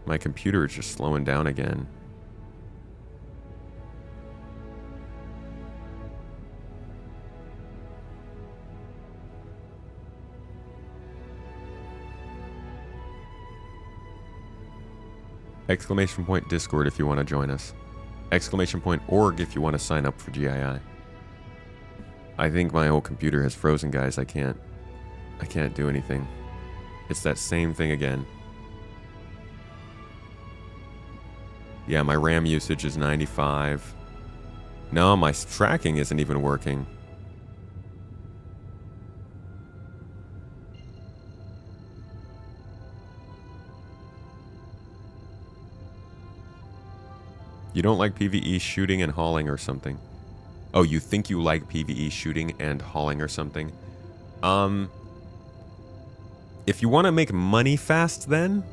My computer is just slowing down again. Exclamation point Discord if you want to join us. Exclamation point org if you want to sign up for GII. I think my whole computer has frozen, guys. I can't do anything. It's that same thing again. Yeah, my RAM usage is 95. No, my tracking isn't even working. You don't like PvE shooting and hauling or something? Oh, you think you like PvE shooting and hauling or something? If you want to make money fast then,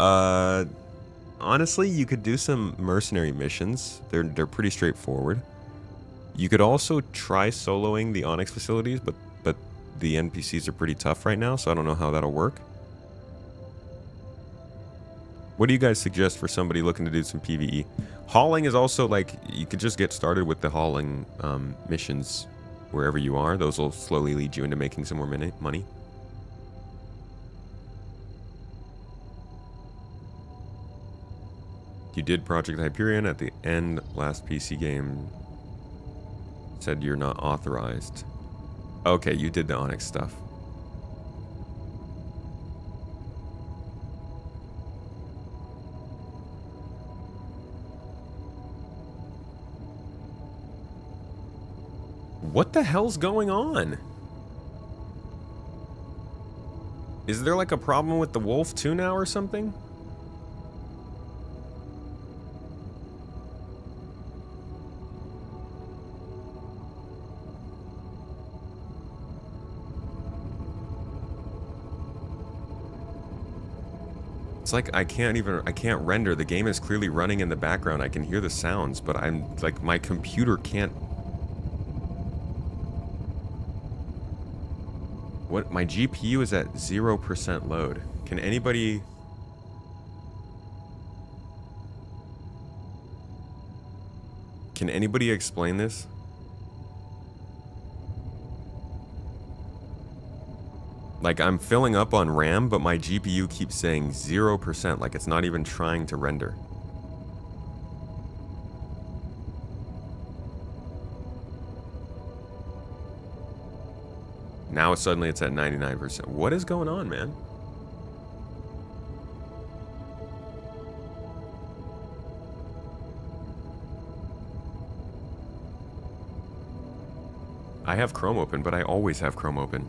honestly, you could do some mercenary missions. They're pretty straightforward. You could also try soloing the Onyx facilities, but the NPCs are pretty tough right now, so I don't know how that'll work. What do you guys suggest for somebody looking to do some PvE? Hauling is also like, you could just get started with the hauling missions wherever you are. Those will slowly lead you into making some more money. You did Project Hyperion at the end last PC game. Said you're not authorized. Okay, you did the Onyx stuff. What the hell's going on? Is there like a problem with the wolf too now or something? It's like I can't render. The game is clearly running in the background. I can hear the sounds, but I'm like, my computer can't. What? My GPU is at 0% load. Can anybody... Can anybody explain this? Like, I'm filling up on RAM, but my GPU keeps saying 0%, like it's not even trying to render. Now suddenly it's at 99%. What is going on, man? I have Chrome open, but I always have Chrome open.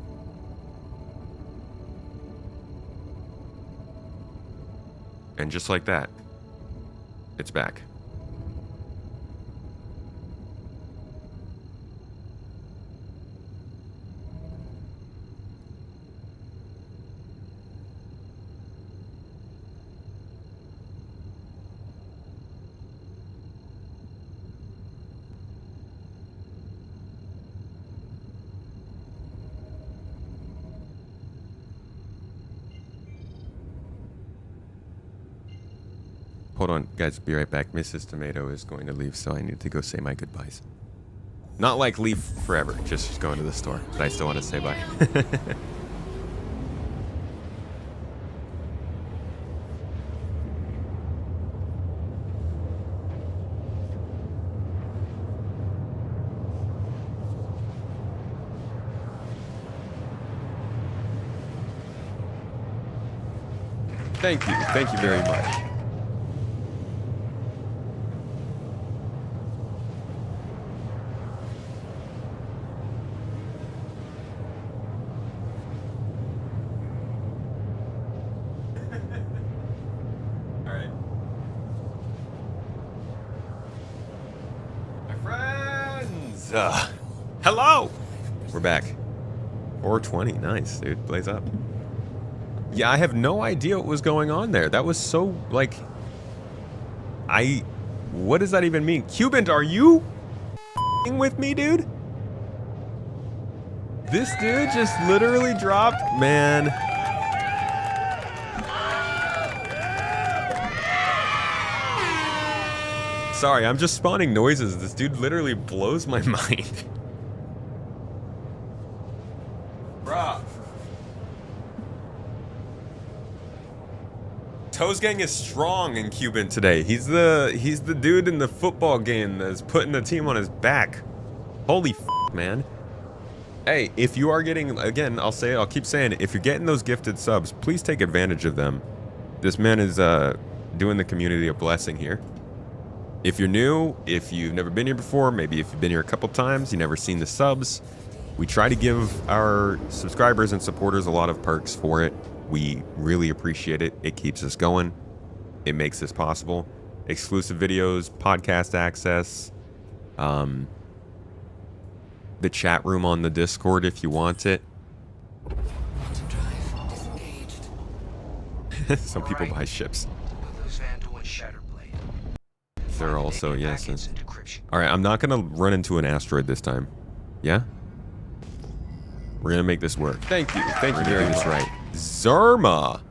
And just like that, it's back. Hold on, guys, be right back. Mrs. Tomato is going to leave, so I need to go say my goodbyes. Not like leave forever, just going to the store, but I still want to say bye. Thank you very much. Hello! We're back. 420, nice, dude. Blaze up. Yeah, I have no idea what was going on there. That was so, like... What does that even mean? Cubant, are you with me, dude? This dude just literally dropped... Man... Sorry, I'm just spawning noises. This dude literally blows my mind. Bruh. Toes Gang is strong in Cuban today. He's the dude in the football game that's putting the team on his back. Holy f, man. Hey, if you are getting, again, I'll keep saying it, if you're getting those gifted subs, please take advantage of them. This man is doing the community a blessing here. If you're new, if you've never been here before, maybe if you've been here a couple times, you've never seen the subs, we try to give our subscribers and supporters a lot of perks for it. We really appreciate it. It keeps us going. It makes this possible. Exclusive videos, podcast access, the chat room on the Discord if you want it. Some people buy ships. They're also, yes. Alright, I'm not gonna run into an asteroid this time. Yeah? We're gonna make this work. Thank you very much. Right. Zerma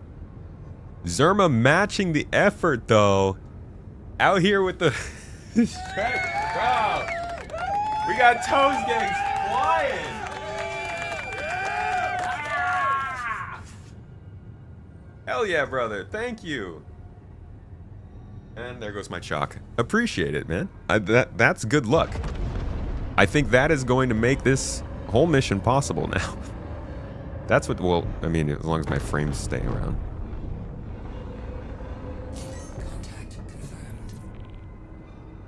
matching the effort, though. Out here with the... Bro! We got Toes Gangs flying! Hell yeah, brother. Thank you. And there goes my chalk. Appreciate it, man. That's good luck. I think that is going to make this whole mission possible now. That's what, well, I mean, as long as my frames stay around.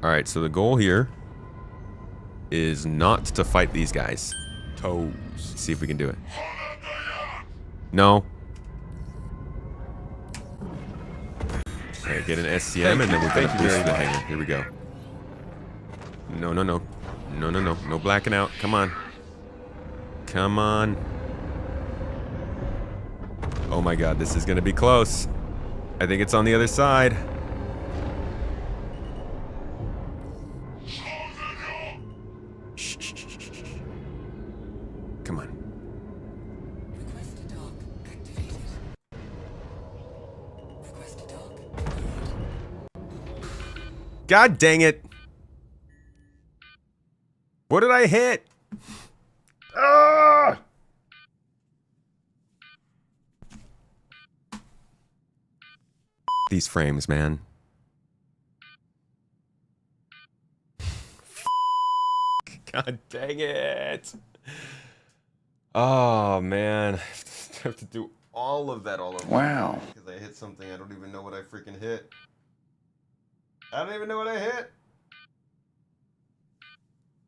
Alright, so the goal here is not to fight these guys. Toes. See if we can do it. No. Alright, get an SCM and then we're gonna boost the hangar. Here we go. No, no, no. No, no, no. No blacking out. Come on. Come on. Oh my god, this is gonna be close. I think it's on the other side. Shh, shh, shh, shh, shh. Come on. God dang it. What did I hit? Ah! These frames, man. God dang it. Oh, man. I have to do all of that all over. Wow. Because I hit something I don't even know what I freaking hit. I don't even know what I hit.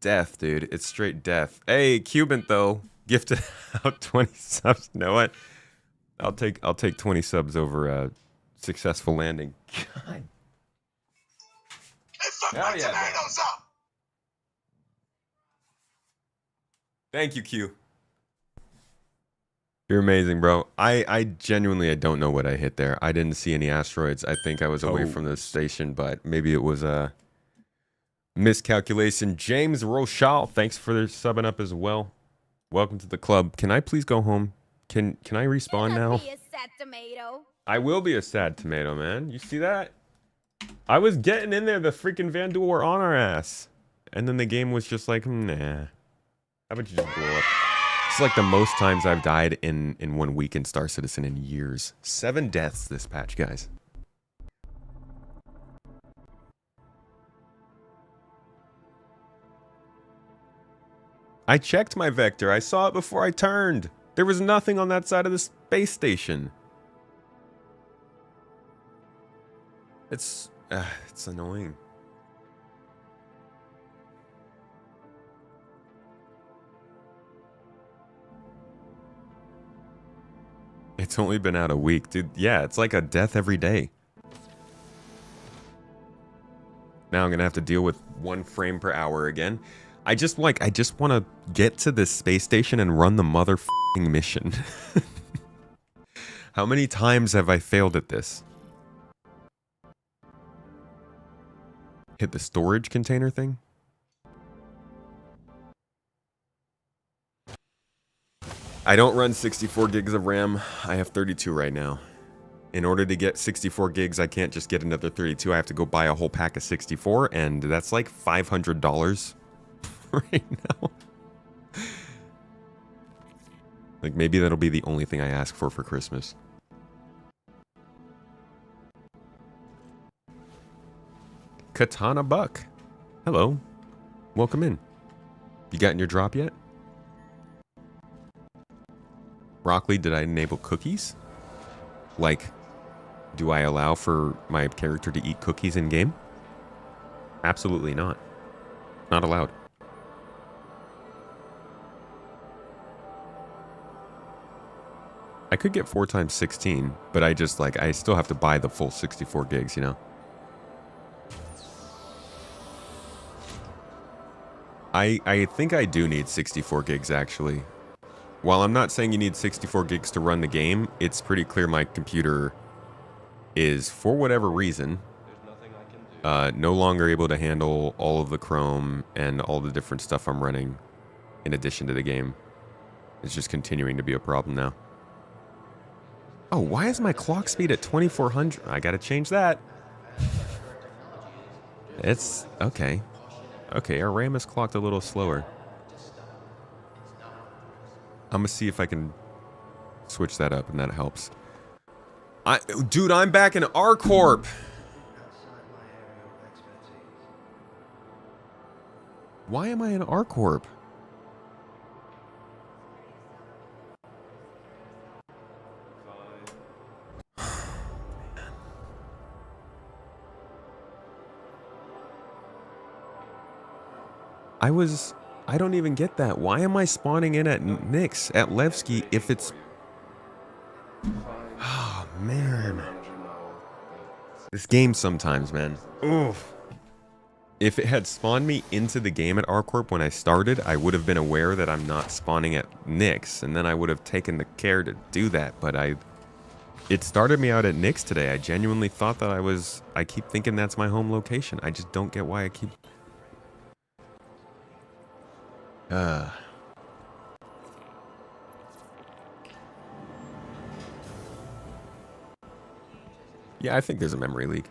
Death, dude. It's straight death. Hey, Cuban though, gifted out 20 subs. You know what? I'll take 20 subs over a successful landing. God. Hell yeah, man. Thank you, Q. You're amazing, bro. I genuinely, I don't know what I hit there. I didn't see any asteroids. I think I was away from the station, but maybe it was a miscalculation. James Rochelle, thanks for subbing up as well. Welcome to the club. Can I please go home? Can I respawn now? Be a sad tomato. I will be a sad tomato, man. You see that? I was getting in there. The freaking Vandal were on our ass. And then the game was just like, nah. How about you just blow up? It's like the most times I've died in 1 week in Star Citizen in years. 7 deaths this patch, guys. I checked my vector. I saw it before I turned. There was nothing on that side of the space station. It's annoying. It's only been out a week, dude. Yeah, it's like a death every day. Now I'm gonna have to deal with 1 frame per hour again. I just want to get to this space station and run the motherfucking mission. How many times have I failed at this? Hit the storage container thing? I don't run 64 gigs of RAM. I have 32 right now. In order to get 64 gigs, I can't just get another 32. I have to go buy a whole pack of 64, and that's like $500 right now. Like, maybe that'll be the only thing I ask for Christmas. Katana Buck. Hello. Welcome in. You gotten your drop yet? Broccoli, did I enable cookies? Like, do I allow for my character to eat cookies in game? Absolutely not. Not allowed. I could get 4 times 16, but I still have to buy the full 64 gigs, you know? I think I do need 64 gigs, actually. While I'm not saying you need 64 gigs to run the game, it's pretty clear my computer is, for whatever reason, no longer able to handle all of the Chrome and all the different stuff I'm running in addition to the game. It's just continuing to be a problem now. Oh, why is my clock speed at 2400? I gotta change that. It's okay. Okay, our RAM is clocked a little slower. I'm gonna see if I can switch that up, and that helps. Dude, I'm back in R-Corp. Why am I in R-Corp? I don't even get that. Why am I spawning in at Nix, at Levski, if it's... Oh, man. This game sometimes, man. Oof. If it had spawned me into the game at ArcCorp when I started, I would have been aware that I'm not spawning at Nix, and then I would have taken the care to do that, but it started me out at Nix today. I genuinely thought that I keep thinking that's my home location. I just don't get why I keep... Yeah, I think there's a memory leak.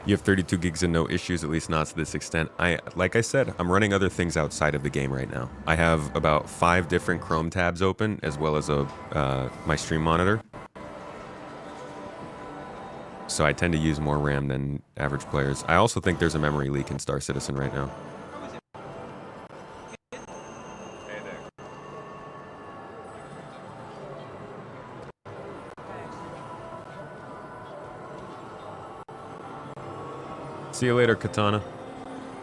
You have 32 gigs and no issues, at least not to this extent. Like I said, I'm running other things outside of the game right now. I have about 5 different Chrome tabs open, as well as my stream monitor. So I tend to use more RAM than average players. I also think there's a memory leak in Star Citizen right now. See you later, Katana.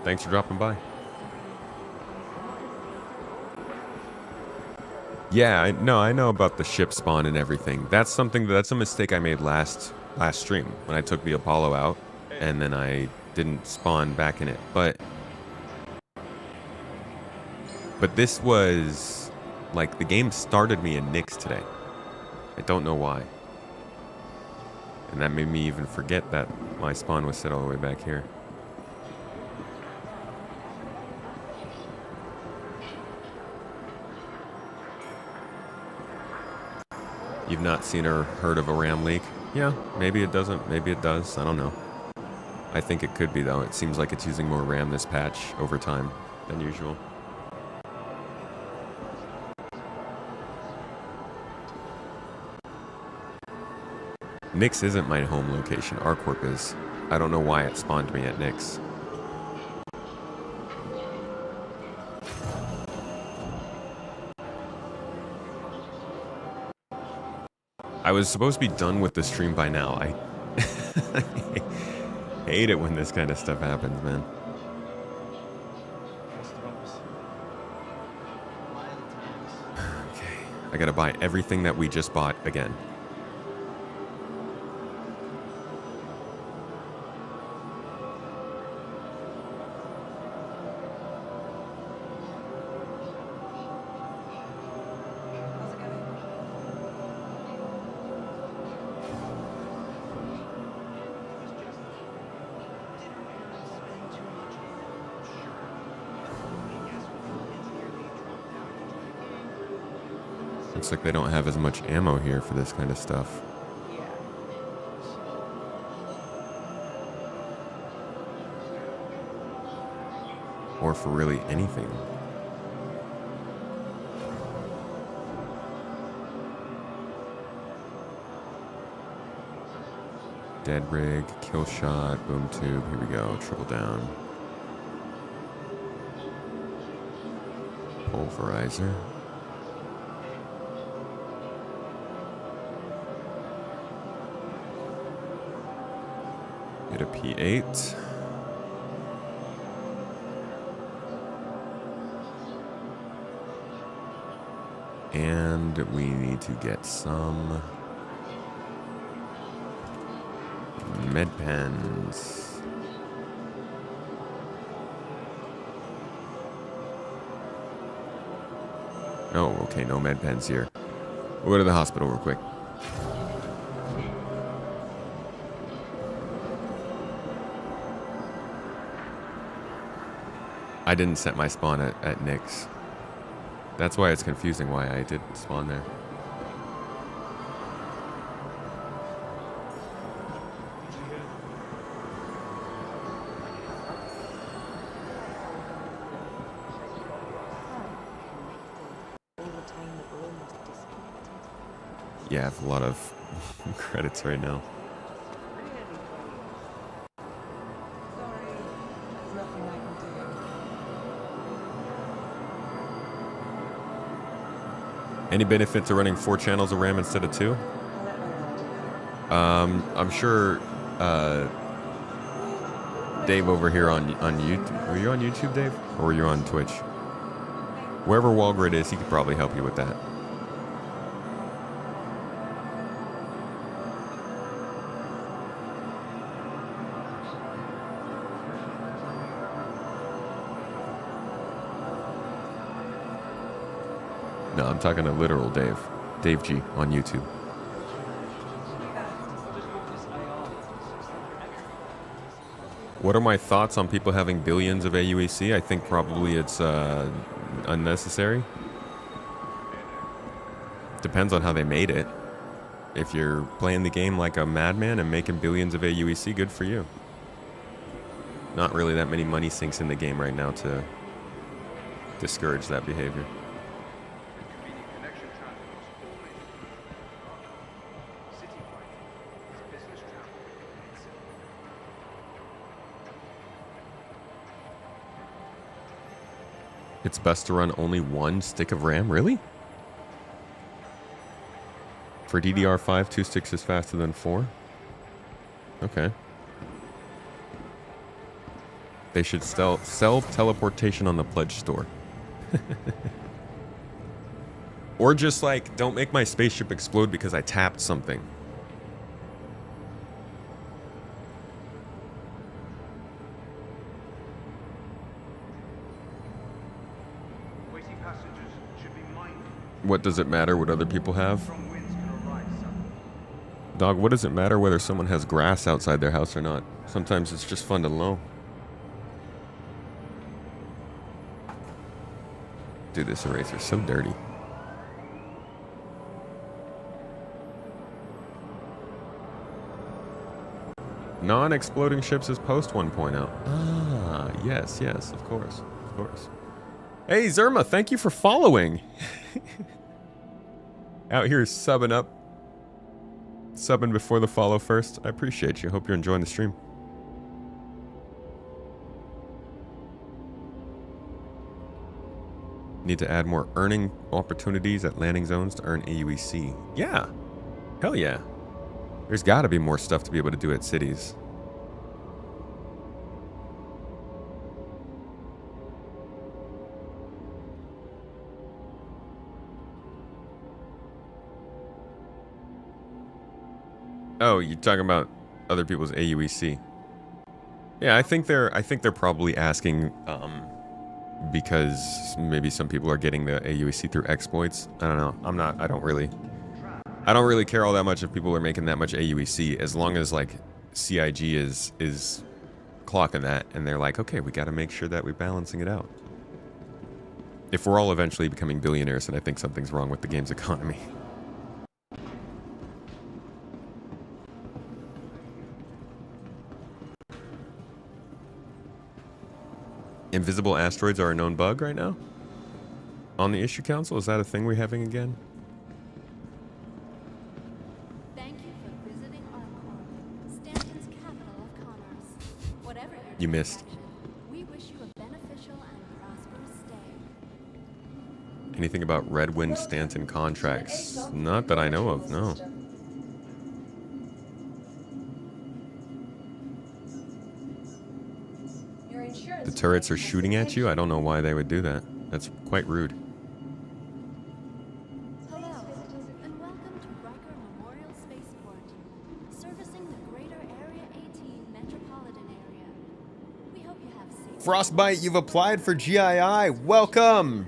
Thanks for dropping by. Yeah, I know about the ship spawn and everything. That's a mistake I made last stream when I took the Apollo out and then I didn't spawn back in it. But this was like the game started me in Nix today. I don't know why. And that made me even forget that my spawn was set all the way back here. You've not seen or heard of a RAM leak? Yeah, maybe it doesn't, maybe it does, I don't know. I think it could be though. It seems like it's using more RAM this patch over time than usual. Nix isn't my home location, ArcCorp is. I don't know why it spawned me at Nix. I was supposed to be done with the stream by now. I hate it when this kind of stuff happens, man. Okay, I gotta buy everything that we just bought again. Looks like they don't have as much ammo here for this kind of stuff. Or for really anything. Dead rig, kill shot, boom tube, here we go, triple down. Pulverizer. Get a P8. And we need to get some med pens. Oh, okay, no med pens here. We'll go to the hospital real quick. I didn't set my spawn at Nix. That's why it's confusing why I didn't spawn there. Yeah, I have a lot of credits right now. Any benefit to running 4 channels of RAM instead of 2? Dave over here on YouTube. Were you on YouTube, Dave? Or were you on Twitch? Wherever Walgrid is, he could probably help you with that. No, I'm talking to literal Dave. Dave G on YouTube. What are my thoughts on people having billions of AUEC? I think probably it's unnecessary. Depends on how they made it. If you're playing the game like a madman and making billions of AUEC, good for you. Not really that many money sinks in the game right now to discourage that behavior. It's best to run only one stick of RAM? Really? For DDR5, 2 sticks is faster than 4? Okay. They should sell teleportation on the pledge store. Or just like, don't make my spaceship explode because I tapped something. What does it matter what other people have? Dog, what does it matter whether someone has grass outside their house or not? Sometimes it's just fun to know. Dude, this eraser's so dirty. Non-exploding ships is post 1.0. Ah, yes, yes, of course, of course. Hey, Zerma, thank you for following. Out here subbing up. Subbing before the follow first. I appreciate you. Hope you're enjoying the stream. Need to add more earning opportunities at landing zones to earn AUEC. Yeah. Hell yeah. There's got to be more stuff to be able to do at cities. Oh, you're talking about other people's AUEC. Yeah, I think they're probably asking because maybe some people are getting the AUEC through exploits. I don't know. I don't really care all that much if people are making that much AUEC, as long as like CIG is clocking that and they're like, okay, we got to make sure that we're balancing it out. If we're all eventually becoming billionaires, then I think something's wrong with the game's economy. Invisible asteroids are a known bug right now? On the issue council? Is that a thing we're having again? Thank you for visiting Arcor, Stanton's capital of commerce. Whatever your You missed. we wish you a beneficial and prosperous stay. Anything about Red Wind Stanton contracts? Not that I know of, no. The turrets are shooting at you? I don't know why they would do that. That's quite rude. Hello, and welcome to Riker Memorial Spaceport, servicing the greater Area 18 metropolitan area. We hope you have safe... Frostbite, you've applied for GII. Welcome!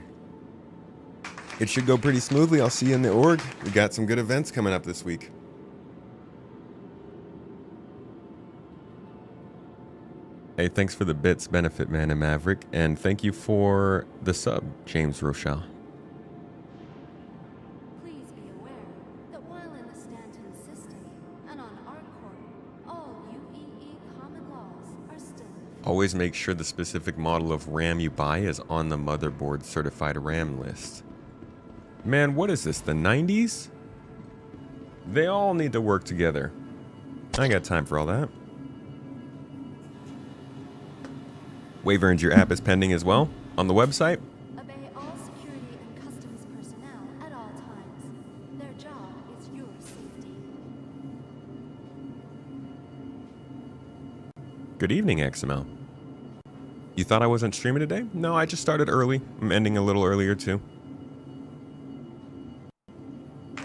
It should go pretty smoothly. I'll see you in the org. We got some good events coming up this week. Hey, thanks for the bits, Benefit Man and Maverick, and thank you for the sub, James Rochelle. Please be aware that while in the Stanton system and on Arcor, all UEE common laws are still... Always make sure the specific model of RAM you buy is on the motherboard certified RAM list. Man, what is this, the 90s? They all need to work together. I ain't got time for all that. Wyverns, your app is pending as well on the website. Obey all security and customs personnel at all times. Their job is your safety. Good evening, XML. You thought I wasn't streaming today? No, I just started early. I'm ending a little earlier too.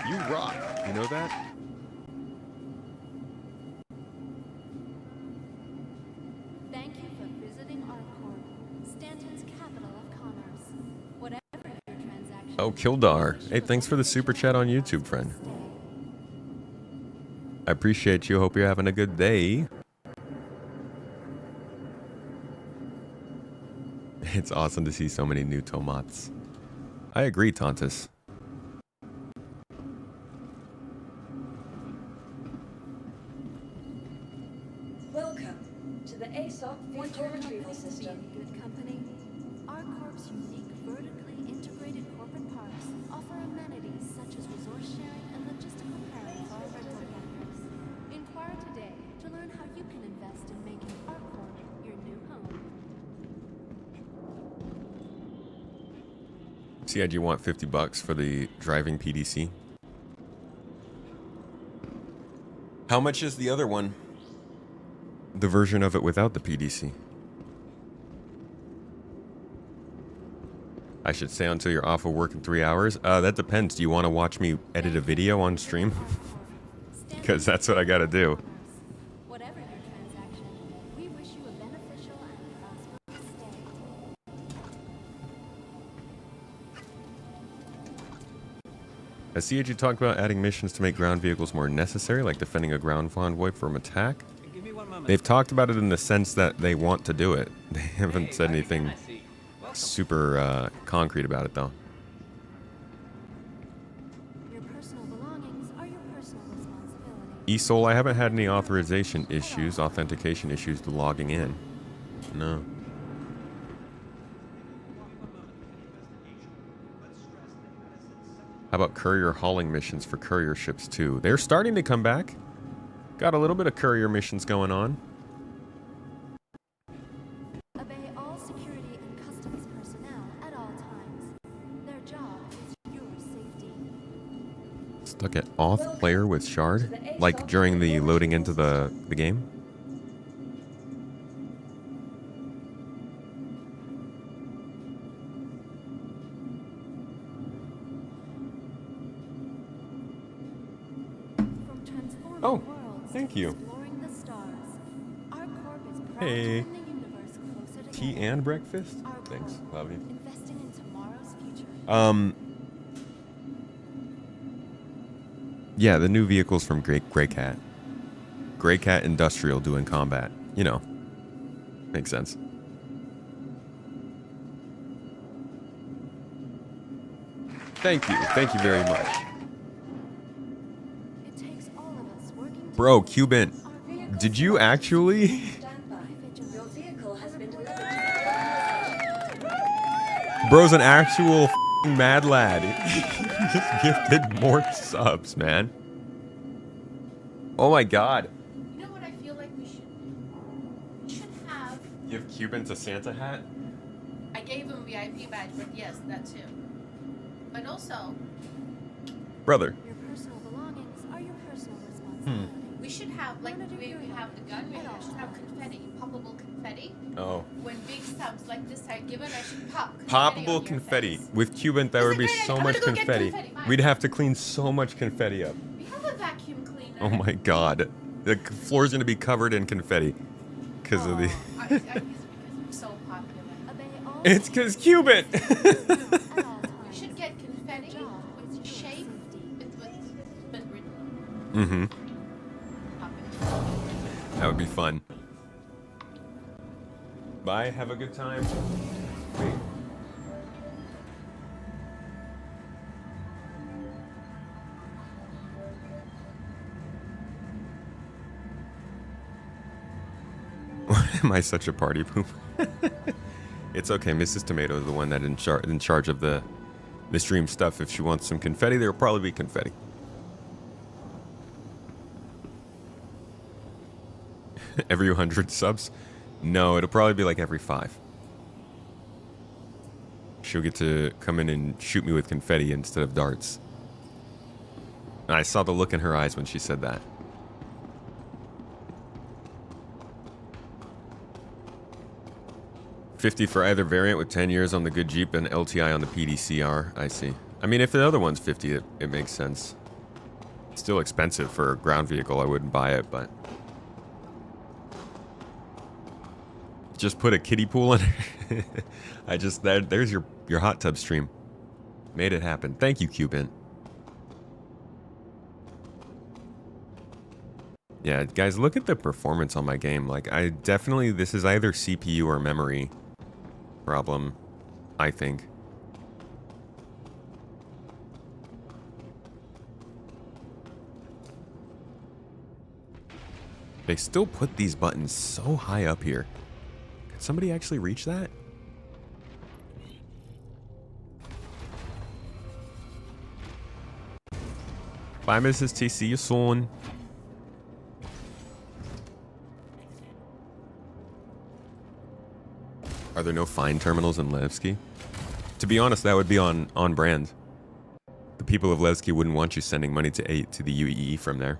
You rock. You know that? Thank you for visiting Arcorp, Stanton's capital of commerce. Whatever your transaction. Oh, Kildar. Hey, thanks for the super chat on YouTube, friend. I appreciate you. Hope you're having a good day. It's awesome to see so many new tomats. I agree, Tontus. Welcome to the ASOP vehicle retrieval system. Good company. Arcorp's unique vertically integrated corporate parks offer amenities such as resource sharing and logistical pairing for our rental partners. Inquire today to learn how you can invest in making Arcorp your new home. CIG, you want $50 for the driving PDC? How much is the other one? The version of it without the PDC. I should stay until you're off of work in 3 hours? That depends. Do you want to watch me edit a video on stream? Because that's what I gotta do. Whatever your transaction, we wish you a beneficial and prosperous stay. CIG talked about adding missions to make ground vehicles more necessary, like defending a ground convoy from attack. They've talked about it in the sense that they want to do it. They haven't said anything super concrete about it, though. Your personal belongings are your personal responsibility. eSoul, I haven't had any authorization issues, authentication issues to logging in. No. How about courier hauling missions for courier ships, too? They're starting to come back. Got a little bit of courier missions going on. Obey all security and customs personnel at all times. Their job is your safety. Stuck at auth player with shard? Like during the loading into the game? From transforming Oh, worlds thank to you. exploring the stars, Arcorp is proud Hey. to bring the universe closer Tea together. and breakfast? Arcorp, Thanks, love you. investing in tomorrow's future. Yeah, the new vehicles from Grey Cat. Grey Cat Industrial doing combat. You know. Makes sense. Thank you. Thank you very much. It takes all of us working Bro, Cuban, did you actually? Stand by. Your vehicle has been delivered to the Bro's an actual f***ing mad lad. He just gifted more subs, man. Oh my god. You know what I feel like we should have? Give Cubans a Santa hat? I gave him a VIP badge, but yes, that too. But also, Brother. Your personal belongings are your personal responsibility. we should have, like the way we have the gun range, I should have confetti, poppable confetti. Oh. When big subs like this are given, I should pop Poppable on your confetti. face. With Cuban, there would be It's a great so idea. I'm much gonna go get confetti. confetti. We'd have to clean so much confetti up. We have a vacuum cleaner. Oh my god. The floor's gonna be covered in confetti. Because of the... I use it because I'm so popular. Obey all It's because Cuban! You should get confetti with shape with written. Mm-hmm. That would be fun. Bye, have a good time. Wait. Am I such a party poop? It's okay, Mrs. Tomato is the one that in charge of the stream stuff. If she wants some confetti, there will probably be confetti. Every 100 subs? No, it'll probably be like every 5. She'll get to come in and shoot me with confetti instead of darts. And I saw the look in her eyes when she said that. 50 for either variant with 10 years on the good Jeep and LTI on the PDCR. I see. I mean, if the other one's 50, it makes sense. It's still expensive for a ground vehicle. I wouldn't buy it, but... Just put a kiddie pool in it. There's your hot tub stream. Made it happen. Thank you, Cuban. Yeah, guys, look at the performance on my game. Like, this is either CPU or memory problem, I think. They still put these buttons so high up here. Could somebody actually reach that? Bye, Mrs. T. See you soon. Are there no fine terminals in Levski? To be honest, that would be on brand. The people of Levski wouldn't want you sending money to the UEE from there.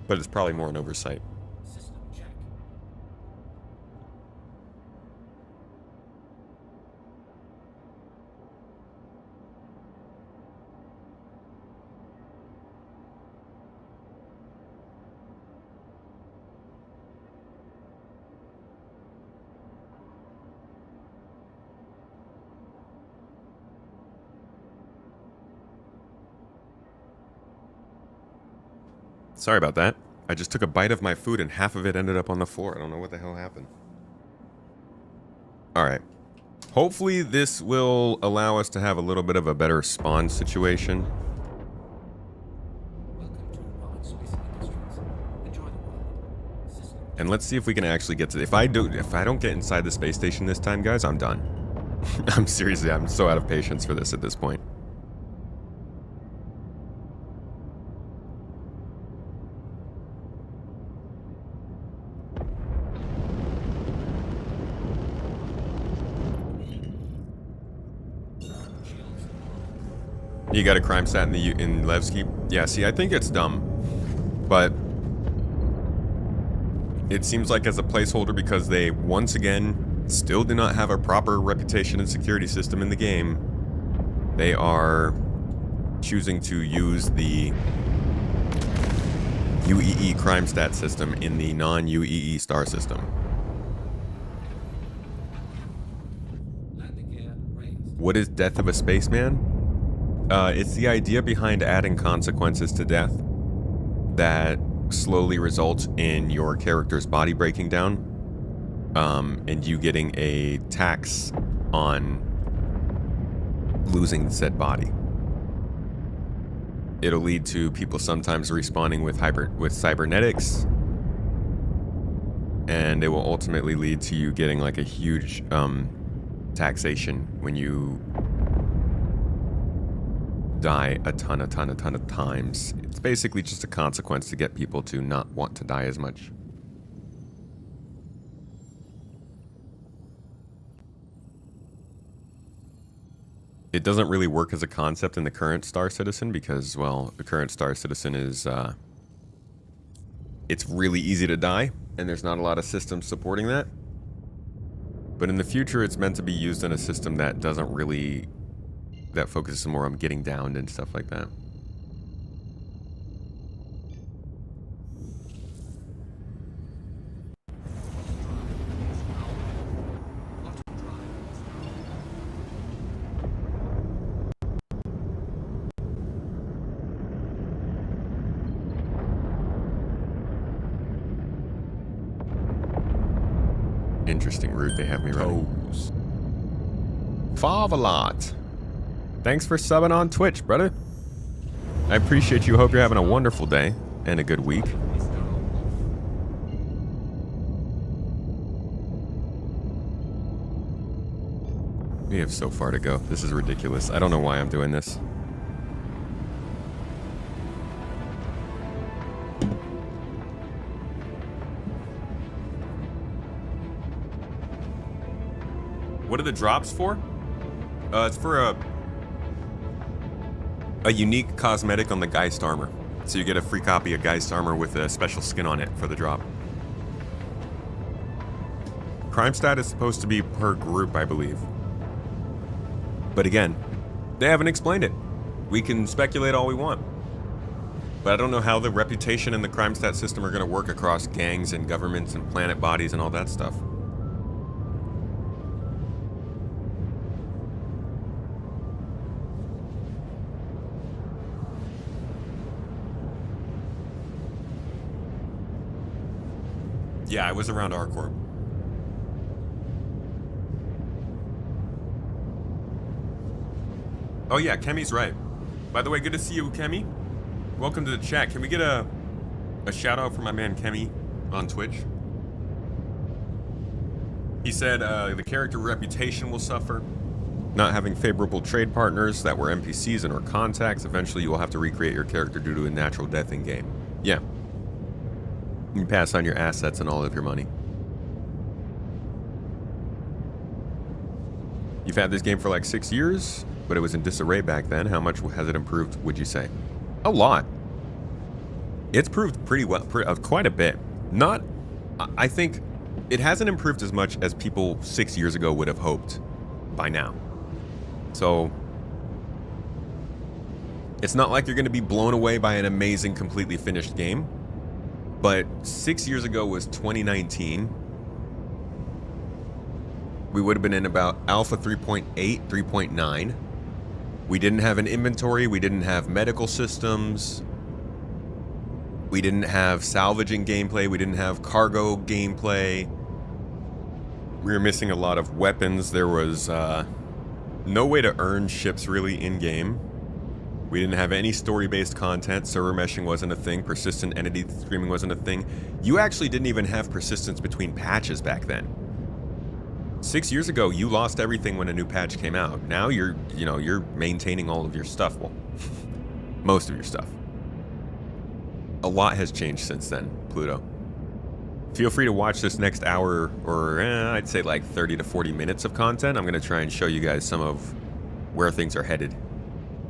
But it's probably more an oversight. Sorry about that. I just took a bite of my food and half of it ended up on the floor. I don't know what the hell happened. Alright. Hopefully this will allow us to have a little bit of a better spawn situation. And let's see if we can actually get to... If I don't get inside the space station this time, guys, I'm done. I'm so out of patience for this at this point. You got a crime stat in Levski? Yeah, see, I think it's dumb. But it seems like as a placeholder, because they, once again, still do not have a proper reputation and security system in the game, they are choosing to use the UEE crime stat system in the non-UEE star system. What is Death of a Spaceman? It's the idea behind adding consequences to death that slowly results in your character's body breaking down, and you getting a tax on losing said body. It'll lead to people sometimes respawning with cybernetics, and it will ultimately lead to you getting like a huge taxation when you die a ton of times. It's basically just a consequence to get people to not want to die as much. It doesn't really work as a concept in the current Star Citizen because, well, the current Star Citizen is, it's really easy to die, and there's not a lot of systems supporting that. But in the future, it's meant to be used in a system that doesn't really... that focuses more on getting downed and stuff like that. Interesting route they have me running. Favalot. Thanks for subbing on Twitch, brother. I appreciate you. Hope you're having a wonderful day and a good week. We have so far to go. This is ridiculous. I don't know why I'm doing this. What are the drops for? It's for a unique cosmetic on the Geist armor. So you get a free copy of Geist armor with a special skin on it for the drop. Crime stat is supposed to be per group, I believe. But again, they haven't explained it. We can speculate all we want. But I don't know how the reputation and the crime stat system are going to work across gangs and governments and planet bodies and all that stuff. Yeah, I was around R-Corp. Oh yeah, Kemi's right. By the way, good to see you, Kemi. Welcome to the chat. Can we get a shout out for my man Kemi on Twitch? He said the character reputation will suffer. Not having favorable trade partners that were NPCs and or contacts. Eventually you will have to recreate your character due to a natural death in game. Yeah. You pass on your assets and all of your money. You've had this game for like 6 years, but it was in disarray back then. How much has it improved, would you say? A lot. It's proved pretty well, quite a bit. Not, I think it hasn't improved as much as people 6 years ago would have hoped by now. So, it's not like you're going to be blown away by an amazing, completely finished game. But 6 years ago was 2019. We would have been in about Alpha 3.8, 3.9. We didn't have an inventory. We didn't have medical systems. We didn't have salvaging gameplay. We didn't have cargo gameplay. We were missing a lot of weapons. There was no way to earn ships really in-game. We didn't have any story-based content. Server meshing wasn't a thing. Persistent entity streaming wasn't a thing. You actually didn't even have persistence between patches back then. 6 years ago, you lost everything when a new patch came out. Now you're maintaining all of your stuff. Well, most of your stuff. A lot has changed since then, Pluto. Feel free to watch this next hour, or I'd say like 30 to 40 minutes of content. I'm going to try and show you guys some of where things are headed.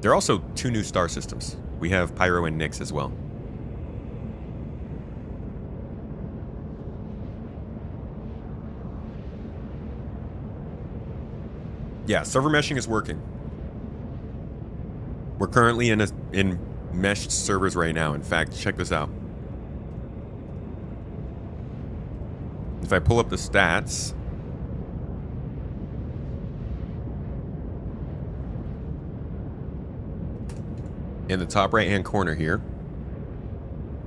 There are also 2 new star systems. We have Pyro and Nyx as well. Yeah, server meshing is working. We're currently in meshed servers right now. In fact, check this out. If I pull up the stats, in the top right hand corner here,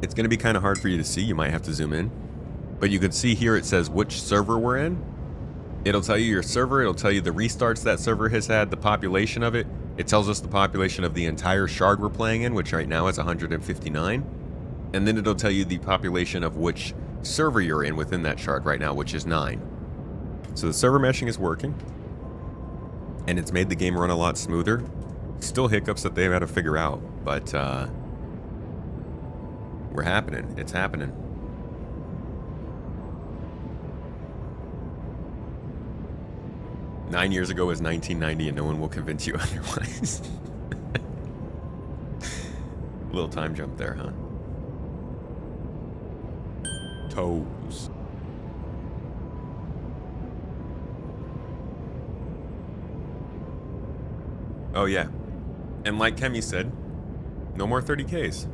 it's going to be kind of hard for you to see. You might have to zoom in, but you can see here it says which server we're in. It'll tell you your server. It'll tell you the restarts that server has had, the population of it. It tells us the population of the entire shard we're playing in, which right now is 159. And then it'll tell you the population of which server you're in within that shard right now, which is 9. So the server meshing is working, and it's made the game run a lot smoother. Still hiccups that they've had to figure out, but we're happening. It's happening. Nine years ago was 1990, and no one will convince you otherwise. Little time jump there, huh? Toes. Oh yeah. And like Kemi said, no more 30Ks.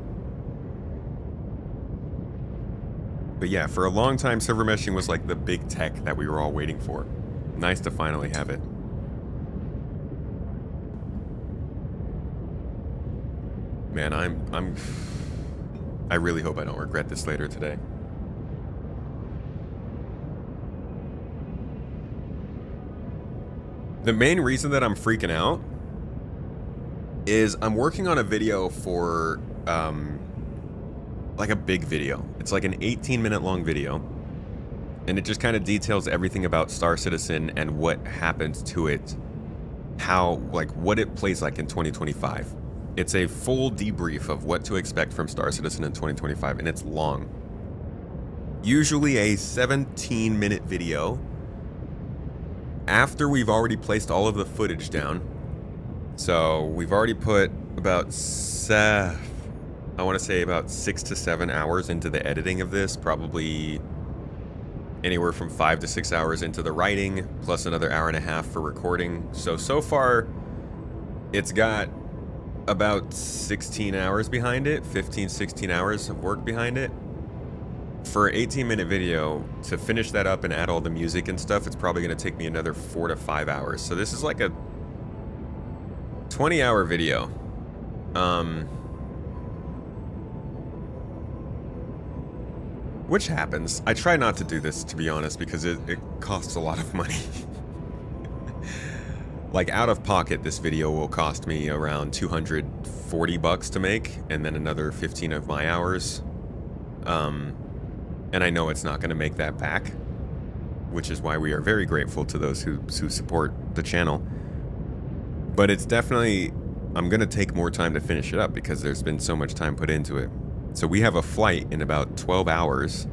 But yeah, for a long time, server meshing was like the big tech that we were all waiting for. Nice to finally have it. Man, I really hope I don't regret this later today. The main reason that I'm freaking out is I'm working on a video for, like a big video. It's like an 18-minute long video. And it just kind of details everything about Star Citizen and what happens to it. What it plays like in 2025. It's a full debrief of what to expect from Star Citizen in 2025, and it's long. Usually a 17-minute video after we've already placed all of the footage down. So we've already put about I want to say about 6 to 7 hours into the editing of this, probably anywhere from 5 to 6 hours into the writing, plus another hour and a half for recording. So far, it's got about 16 hours behind it, 15, 16 hours of work behind it. For an 18-minute video, to finish that up and add all the music and stuff, it's probably going to take me another 4 to 5 hours. So this is like a 20-hour video. Which happens. I try not to do this, to be honest, because it costs a lot of money. Like, out of pocket, this video will cost me around $240 to make, and then another 15 of my hours. And I know it's not going to make that back, which is why we are very grateful to those who support the channel. But it's definitely, I'm going to take more time to finish it up because there's been so much time put into it. So we have a flight in about 12 hours,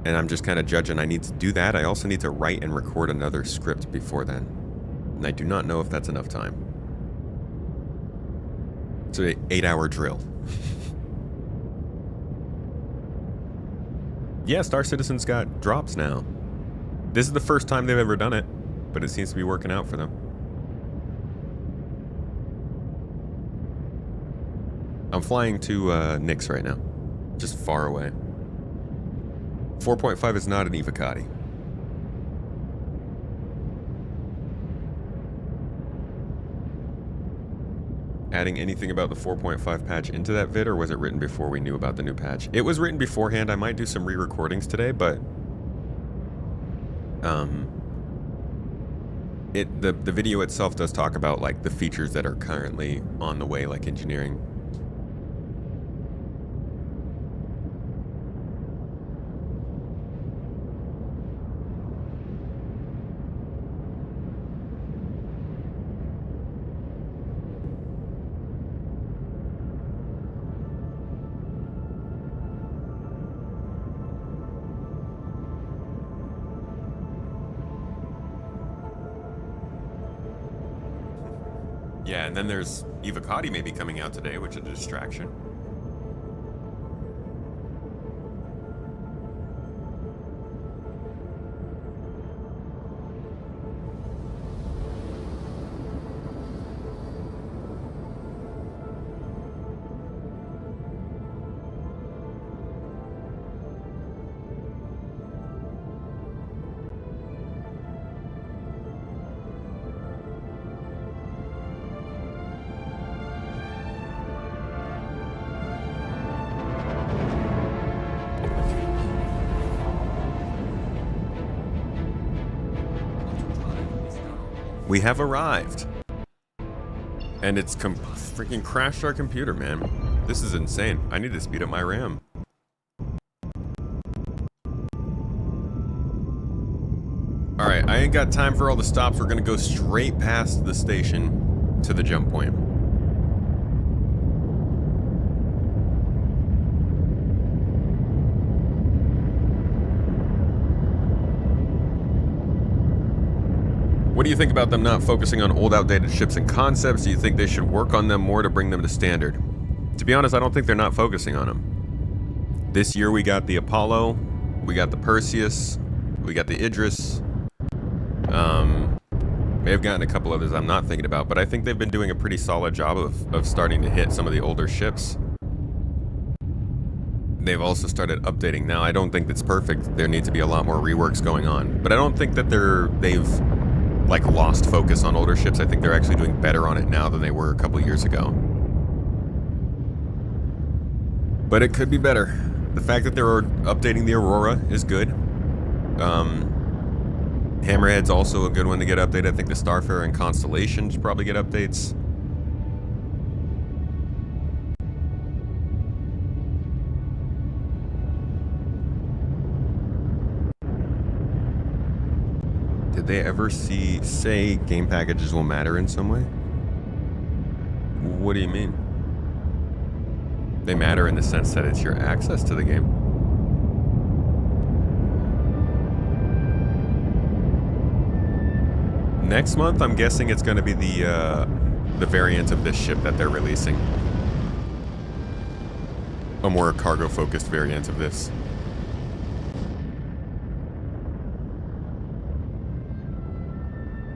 and I'm just kind of judging I need to do that. I also need to write and record another script before then. And I do not know if that's enough time. It's an 8-hour drill. Yeah, Star Citizen's got drops now. This is the first time they've ever done it, but it seems to be working out for them. I'm flying to Nix right now, just far away. 4.5 is not an Evocati. Adding anything about the 4.5 patch into that vid, or was it written before we knew about the new patch? It was written beforehand. I might do some re-recordings today, but the video itself does talk about like the features that are currently on the way, like engineering. Yeah, and then there's Evocati maybe coming out today, which is a distraction. We have arrived. And it's freaking crashed our computer, man. This is insane. I need to speed up my RAM. Alright, I ain't got time for all the stops. We're gonna go straight past the station to the jump point. What do you think about them not focusing on old, outdated ships and concepts? Do you think they should work on them more to bring them to standard? To be honest, I don't think they're not focusing on them. This year we got the Apollo, we got the Perseus, we got the Idris. May have gotten a couple others I'm not thinking about, but I think they've been doing a pretty solid job of starting to hit some of the older ships. They've also started updating. Now, I don't think it's perfect. There needs to be a lot more reworks going on, but I don't think that they've like lost focus on older ships. I think they're actually doing better on it now than they were a couple years ago. But it could be better. The fact that they're updating the Aurora is good. Hammerhead's also a good one to get updated. I think the Starfarer and Constellation should probably get updates. Did they ever say game packages will matter in some way? What do you mean? They matter in the sense that it's your access to the game. Next month, I'm guessing it's going to be the variant of this ship that they're releasing. a more cargo-focused variant of this.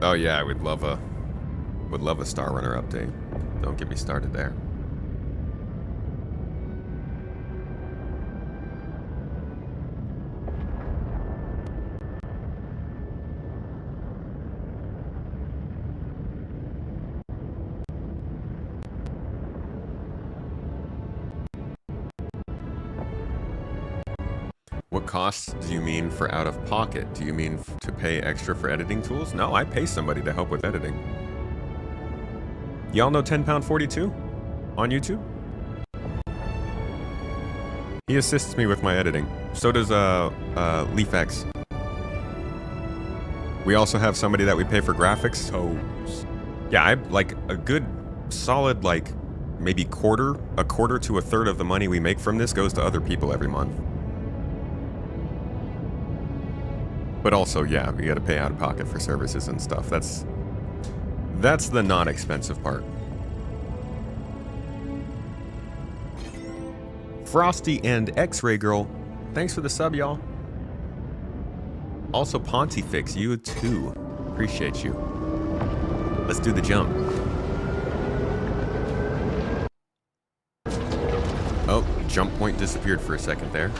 Oh yeah, I would love a Star Runner update. Don't get me started there. What costs do you mean for out of pocket? Do you mean to pay extra for editing tools? No, I pay somebody to help with editing. Y'all know 10#42 on YouTube? He assists me with my editing. So does LeafX. We also have somebody that we pay for graphics. Toes. Yeah, I like a good solid like maybe a quarter to a third of the money we make from this goes to other people every month. But also, yeah, we gotta pay out of pocket for services and stuff. That's the non-expensive part. Frosty and X-Ray Girl, thanks for the sub, y'all. Also, Pontifex, you too. Appreciate you. Let's do the jump. Oh, jump point disappeared for a second there.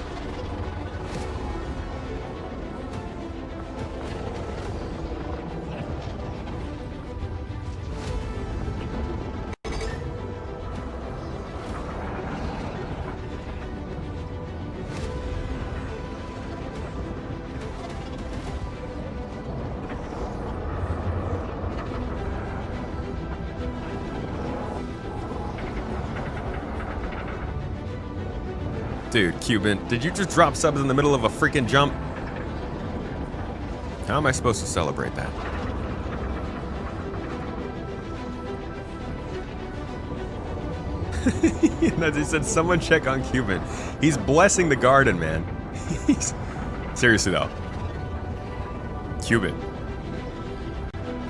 Dude, Cuban, did you just drop subs in the middle of a freaking jump? How am I supposed to celebrate that? As he said, someone check on Cuban. He's blessing the garden, man. Seriously though. Cuban.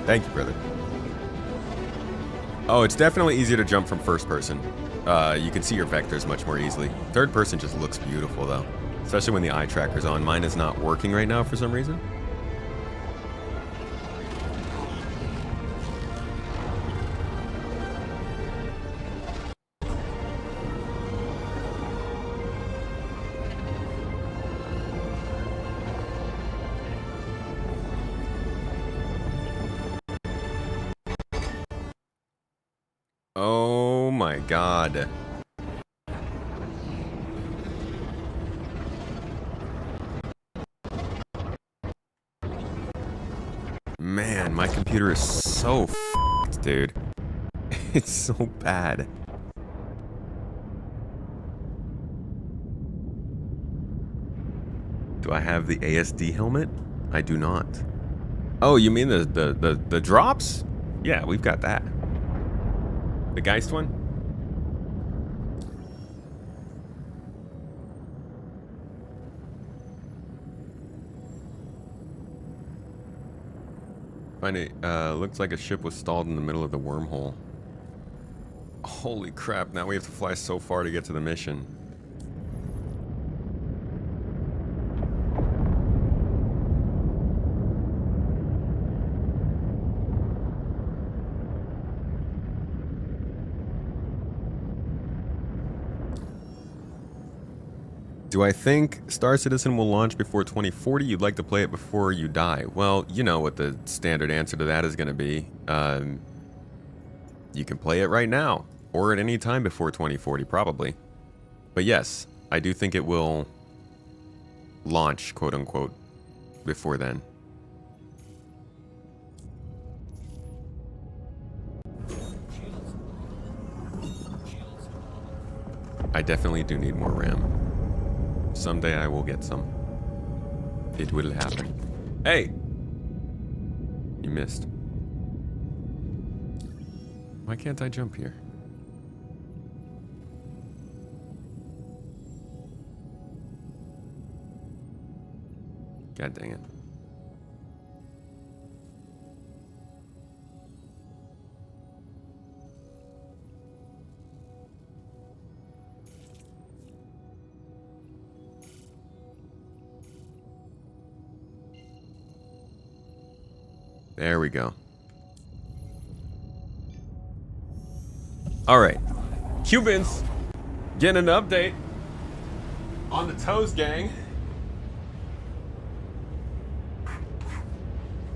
Thank you, brother. Oh, it's definitely easier to jump from first person. You can see your vectors much more easily. Third person just looks beautiful though. Especially when the eye tracker's on. Mine is not working right now for some reason. Oh my god. Man, my computer is so f***ed, dude. It's so bad. Do I have the ASD helmet? I do not. Oh, you mean the drops? Yeah, we've got that. The Geist one? Funny, looks like a ship was stalled in the middle of the wormhole. Holy crap, now we have to fly so far to get to the mission. Do I think Star Citizen will launch before 2040? You'd like to play it before you die? Well, you know what the standard answer to that is going to be. You can play it right now, or at any time before 2040, probably. But yes, I do think it will launch, quote unquote, before then. I definitely do need more RAM. Someday I will get some. It will happen. Hey! You missed. Why can't I jump here? God dang it. There we go. All right. Cubans getting an update on the Toes gang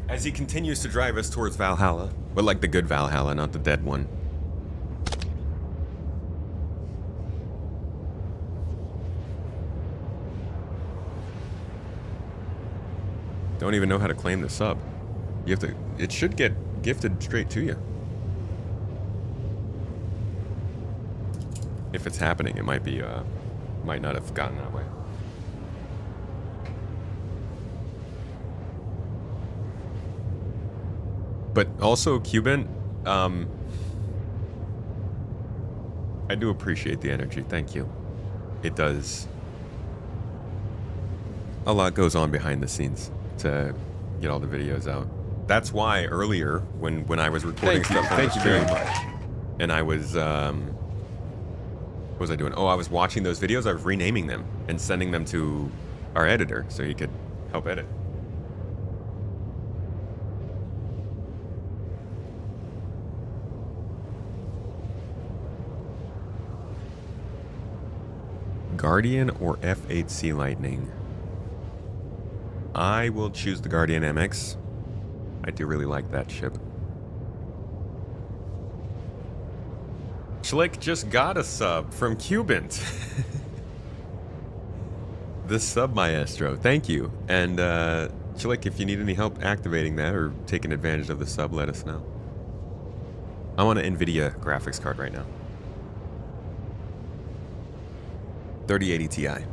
as he continues to drive us towards Valhalla, but like the good Valhalla, not the dead one. Don't even know how to claim the sub. You have to, it should get gifted straight to you. If it's happening, it might be, might not have gotten that way. But also, Cuban, I do appreciate the energy. Thank you. It does. A lot goes on behind the scenes to get all the videos out. That's why earlier, when I was recording stuff on the stream, and I was, what was I doing? Oh, I was watching those videos. I was renaming them and sending them to our editor so he could help edit. Guardian or F8C Lightning? I will choose the Guardian MX. I do really like that ship. Schlick just got a sub from Cubant. The sub maestro. Thank you. And Schlick, if you need any help activating that or taking advantage of the sub, let us know. I want an NVIDIA graphics card right now. 3080 Ti.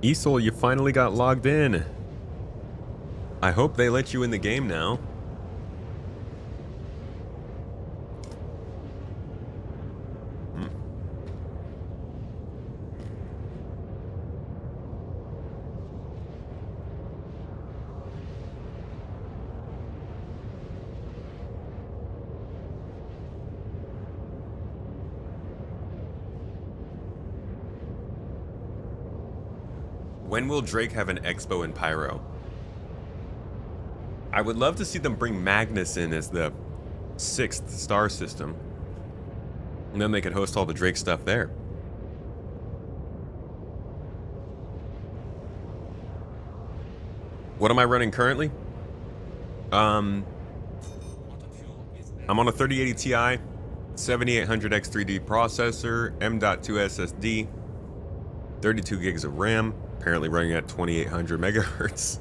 Esol, you finally got logged in. I hope they let you in the game now. When will Drake have an expo in Pyro? I would love to see them bring Magnus in as the 6th star system. And then they could host all the Drake stuff there. What am I running currently? I'm on a 3080 Ti, 7800X3D processor, M.2 SSD, 32 gigs of RAM. Apparently running at 2800 megahertz.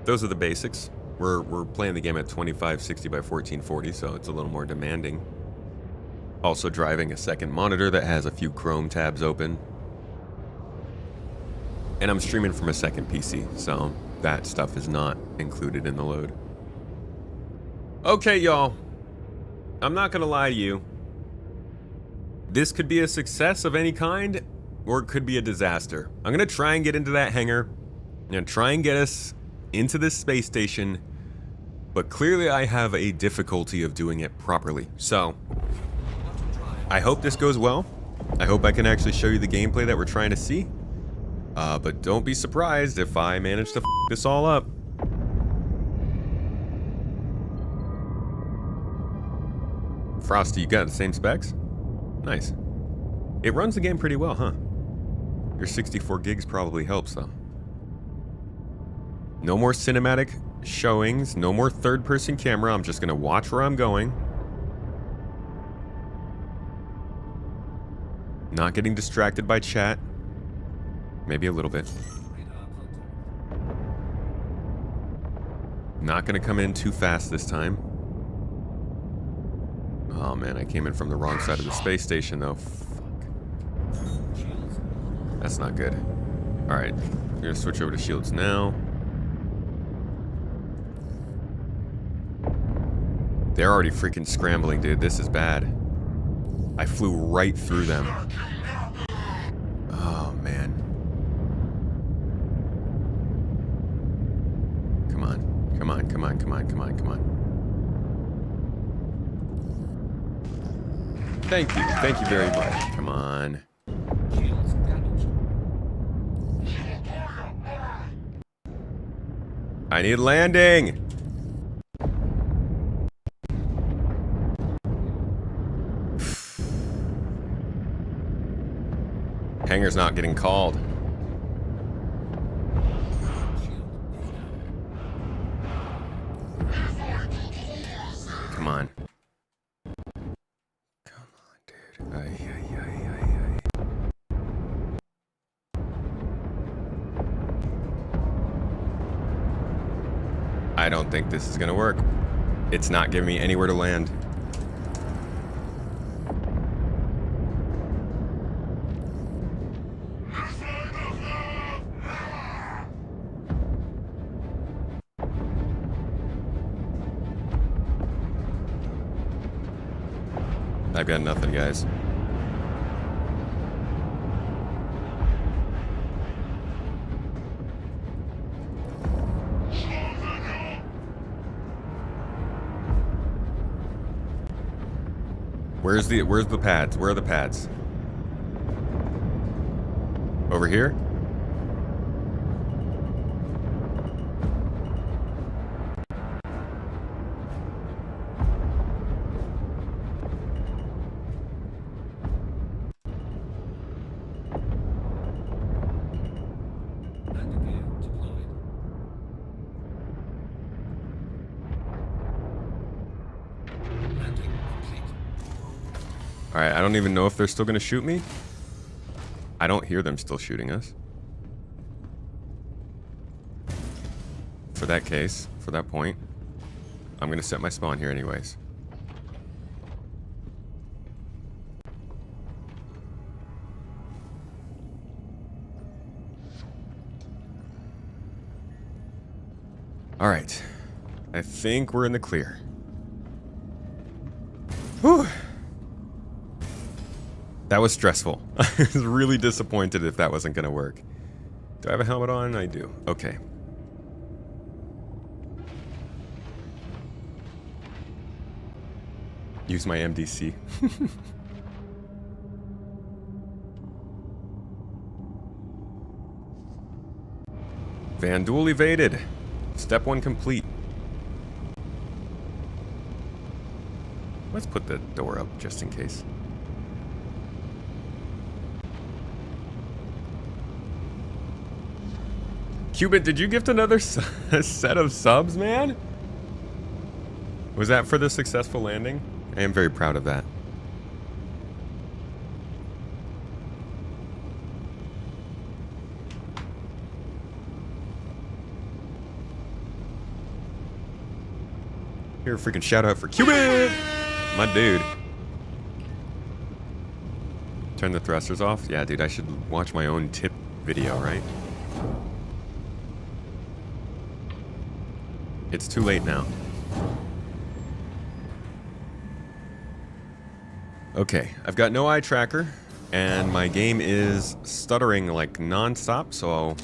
Those are the basics. We're playing the game at 2560 by 1440, so it's a little more demanding. Also driving a second monitor that has a few Chrome tabs open. And I'm streaming from a second PC, so that stuff is not included in the load. Okay, y'all. I'm not gonna lie to you. This could be a success of any kind, or it could be a disaster. I'm gonna try and get into that hangar. I'm gonna try and get us into this space station, but clearly I have a difficulty of doing it properly. So, I hope this goes well. I hope I can actually show you the gameplay that we're trying to see. But don't be surprised if I manage to f this all up. Frosty, you got the same specs? Nice. It runs the game pretty well, huh? Your 64 gigs probably helps, though. No more cinematic showings, no more third-person camera. I'm just gonna watch where I'm going. Not getting distracted by chat. Maybe a little bit. Not gonna come in too fast this time. Oh man, I came in from the wrong side of the space station, though. That's not good. Alright, we're gonna switch over to shields now. They're already freaking scrambling, dude. This is bad. I flew right through them. Oh, man. Come on. Come on, come on, come on, come on, come on. Thank you. Thank you very much. Come on. I need landing. Hangar's not getting called. Come on. Come on, dude. Ay. I don't think this is gonna work. It's not giving me anywhere to land. I've got nothing, guys. Where's the pads? Where are the pads? Over here? Alright, I don't even know if they're still gonna shoot me. I don't hear them still shooting us. For that case, for that point, I'm gonna set my spawn here anyways. Alright. I think we're in the clear. Whew. That was stressful. I was really disappointed if that wasn't gonna work. Do I have a helmet on? I do. Okay. Use my MDC. Vandal evaded. Step 1 complete. Let's put the door up just in case. Cuban, did you gift another set of subs, man? Was that for the successful landing? I am very proud of that. Here, freaking shout out for Cuban! My dude. Turn the thrusters off? Yeah, dude, I should watch my own tip video, right? It's too late now. Okay, I've got no eye tracker, and my game is stuttering like non-stop, so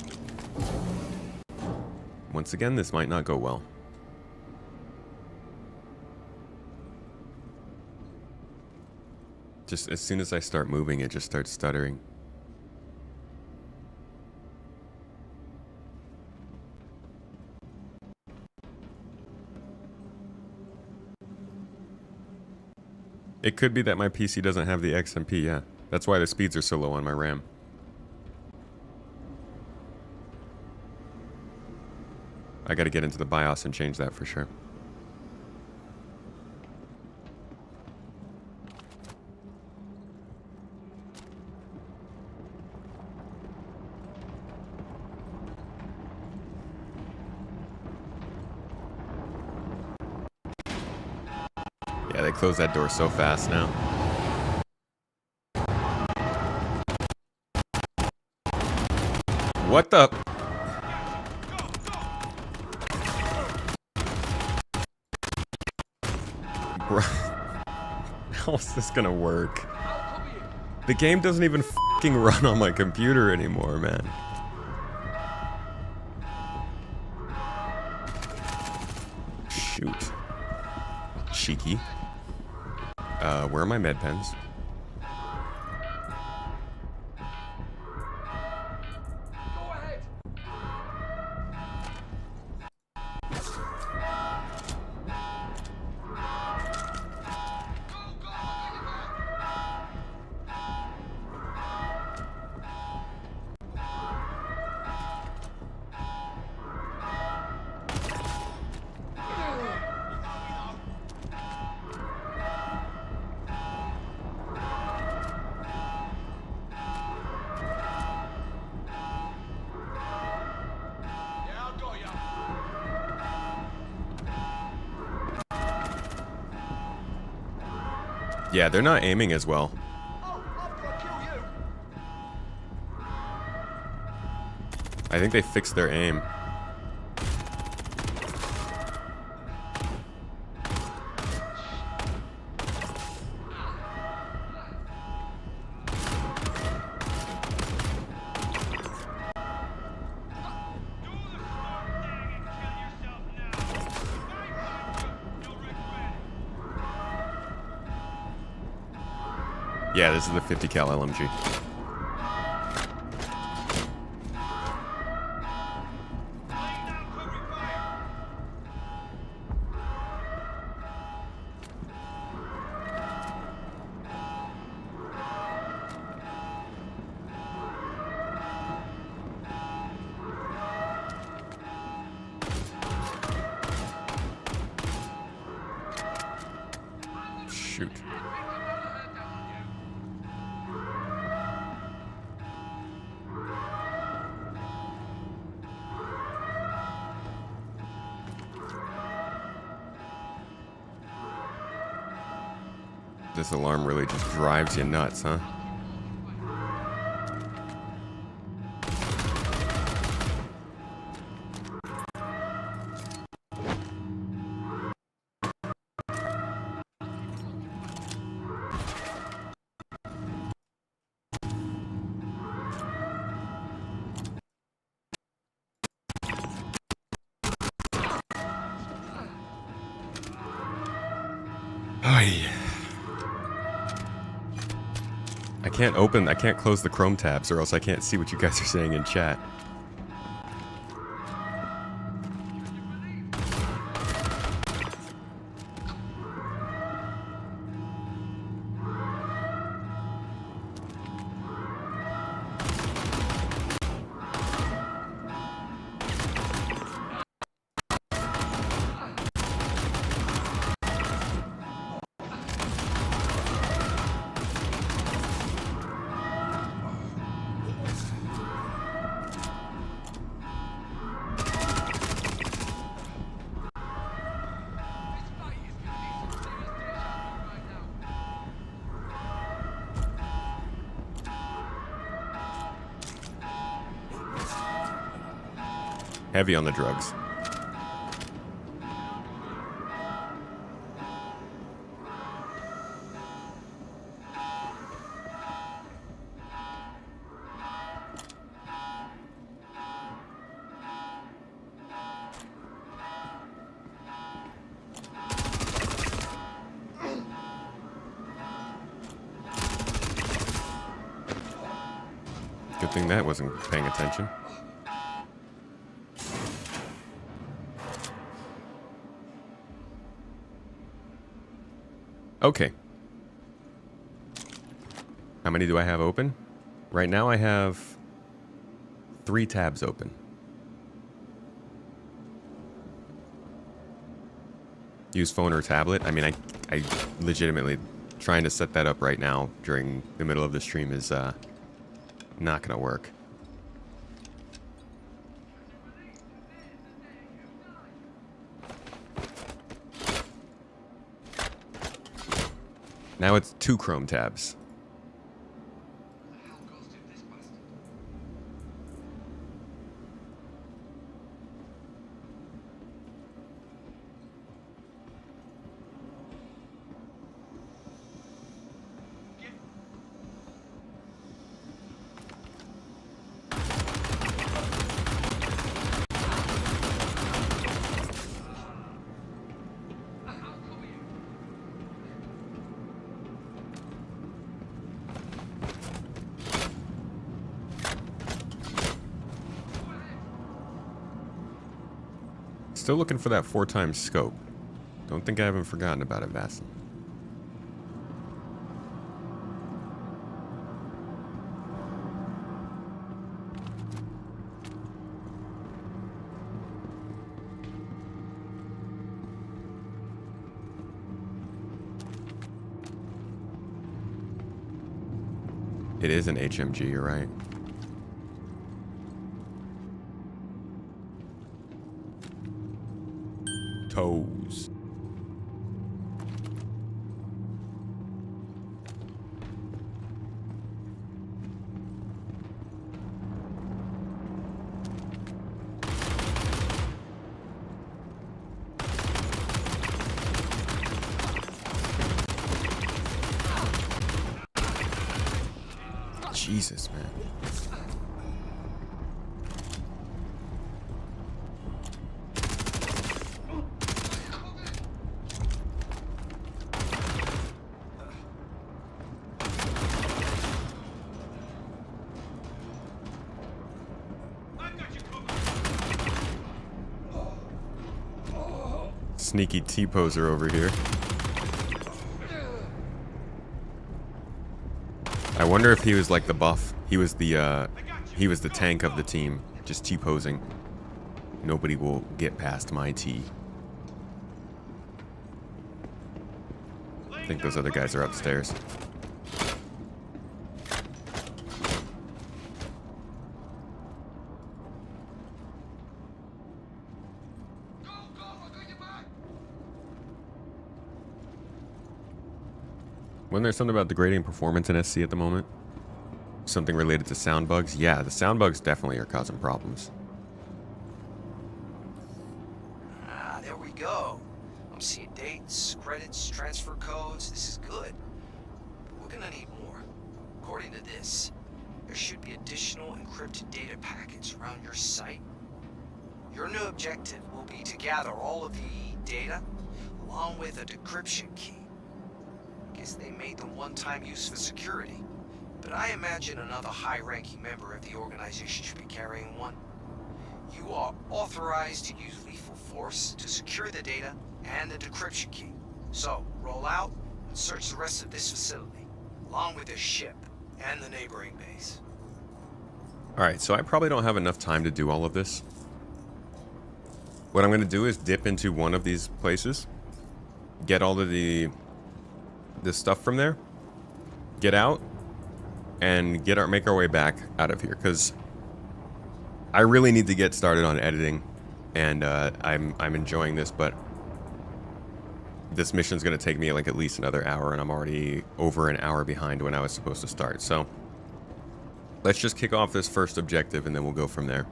once again, this might not go well. Just as soon as I start moving, it just starts stuttering. It could be that my PC doesn't have the XMP, yeah. That's why the speeds are so low on my RAM. I gotta get into the BIOS and change that for sure. Yeah, they close that door so fast now. What the? Bro, how is this gonna work? The game doesn't even fucking run on my computer anymore, man. Shoot. Cheeky. Where are my med pens? Yeah, they're not aiming as well. I think they fixed their aim. Yeah, this is the 50 cal LMG. Shoot. This alarm really just drives you nuts, huh? I can't close the Chrome tabs or else I can't see what you guys are saying in chat. Heavy on the drugs. Good thing that wasn't paying attention. Okay. How many do I have open? Right now I have 3 tabs open. Use phone or tablet. I mean, I legitimately trying to set that up right now during the middle of the stream is not gonna work. Now it's 2 Chrome tabs. Still looking for that 4x scope. Don't think I haven't forgotten about it, Vastin. It is an HMG, you're right. Toes. Jesus, man. Sneaky T-poser over here. I wonder if he was like the buff. He was the tank of the team, just T-posing. Nobody will get past my T. I think those other guys are upstairs. Wasn't there something about degrading performance in SC at the moment? Something related to sound bugs? Yeah, the sound bugs definitely are causing problems. Ah, there we go. I'm seeing dates, credits, transfer codes. This is good. But we're gonna need more. According to this, there should be additional encrypted data packets around your site. Your new objective will be to gather all of the data along with a decryption key. Guess they made them one-time use for security, but I imagine another high-ranking member of the organization should be carrying one. You are authorized to use lethal force to secure the data and the decryption key. So, roll out and search the rest of this facility, along with the ship and the neighboring base. Alright, so I probably don't have enough time to do all of this. What I'm going to do is dip into one of these places, get all of the stuff from there, get out, and make our way back out of here, because I really need to get started on editing, and I'm enjoying this, but this mission's going to take me like at least another hour, and I'm already over an hour behind when I was supposed to start. So let's just kick off this first objective, and then we'll go from there.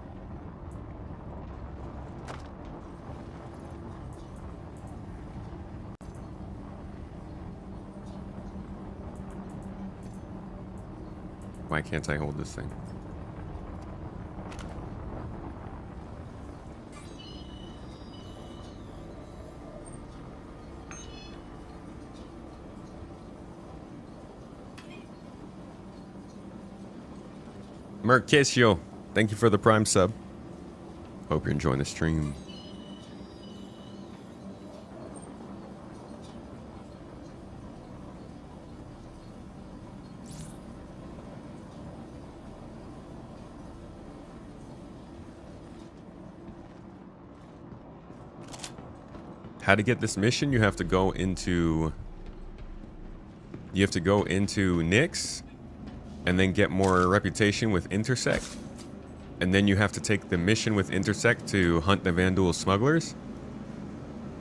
Why can't I hold this thing? Mercatio, thank you for the Prime sub. Hope you're enjoying the stream. How to get this mission? You have to go into Nyx and then get more reputation with Intersect. And then you have to take the mission with Intersect to hunt the Vandal smugglers.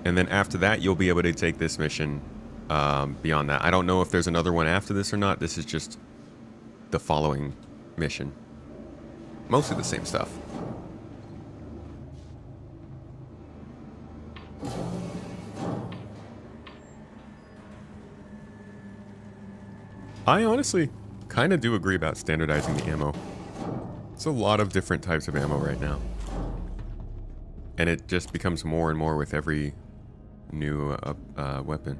And then after that, you'll be able to take this mission beyond that. I don't know if there's another one after this or not. This is just the following mission. Mostly the same stuff. I honestly kind of do agree about standardizing the ammo. It's a lot of different types of ammo right now. And it just becomes more and more with every new weapon.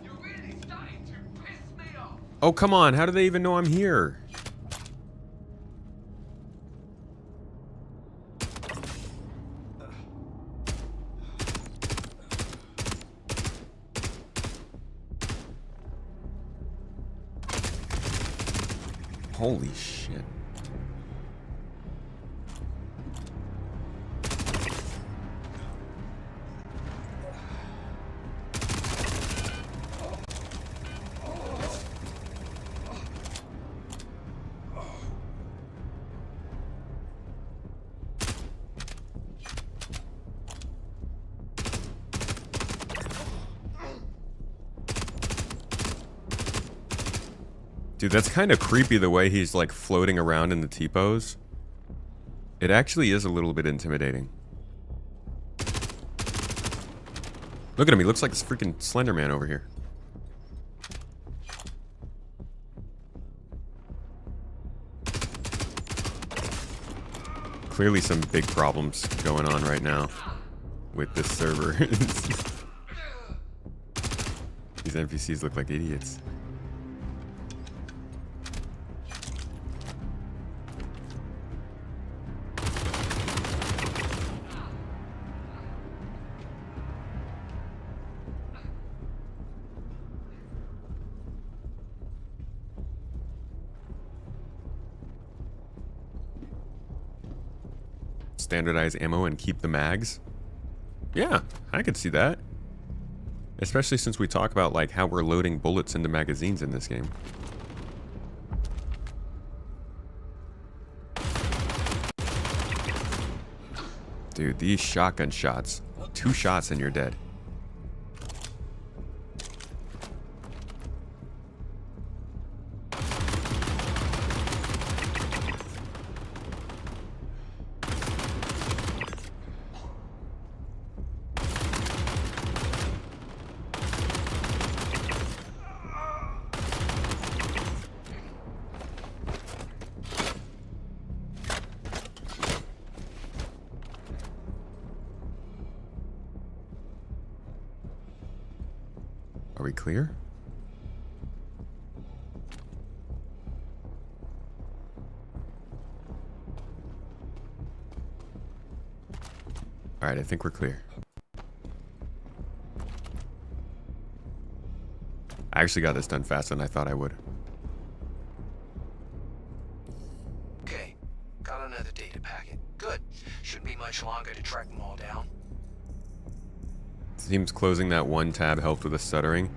You're really starting to piss me off. Oh, come on. How do they even know I'm here? Holy shit. Dude, that's kind of creepy the way he's like floating around in the T-pose. It actually is a little bit intimidating. Look at him, he looks like this freaking Slender Man over here. Clearly some big problems going on right now with this server. These NPCs look like idiots. Standardize ammo and keep the mags. Yeah, I could see that. Especially since we talk about like how we're loading bullets into magazines in this game. Dude, these shotgun shots. 2 shots and you're dead. Are we clear? Alright, I think we're clear. I actually got this done faster than I thought I would. Okay, got another data packet. Good. Shouldn't be much longer to track them all down. Seems closing that one tab helped with the stuttering.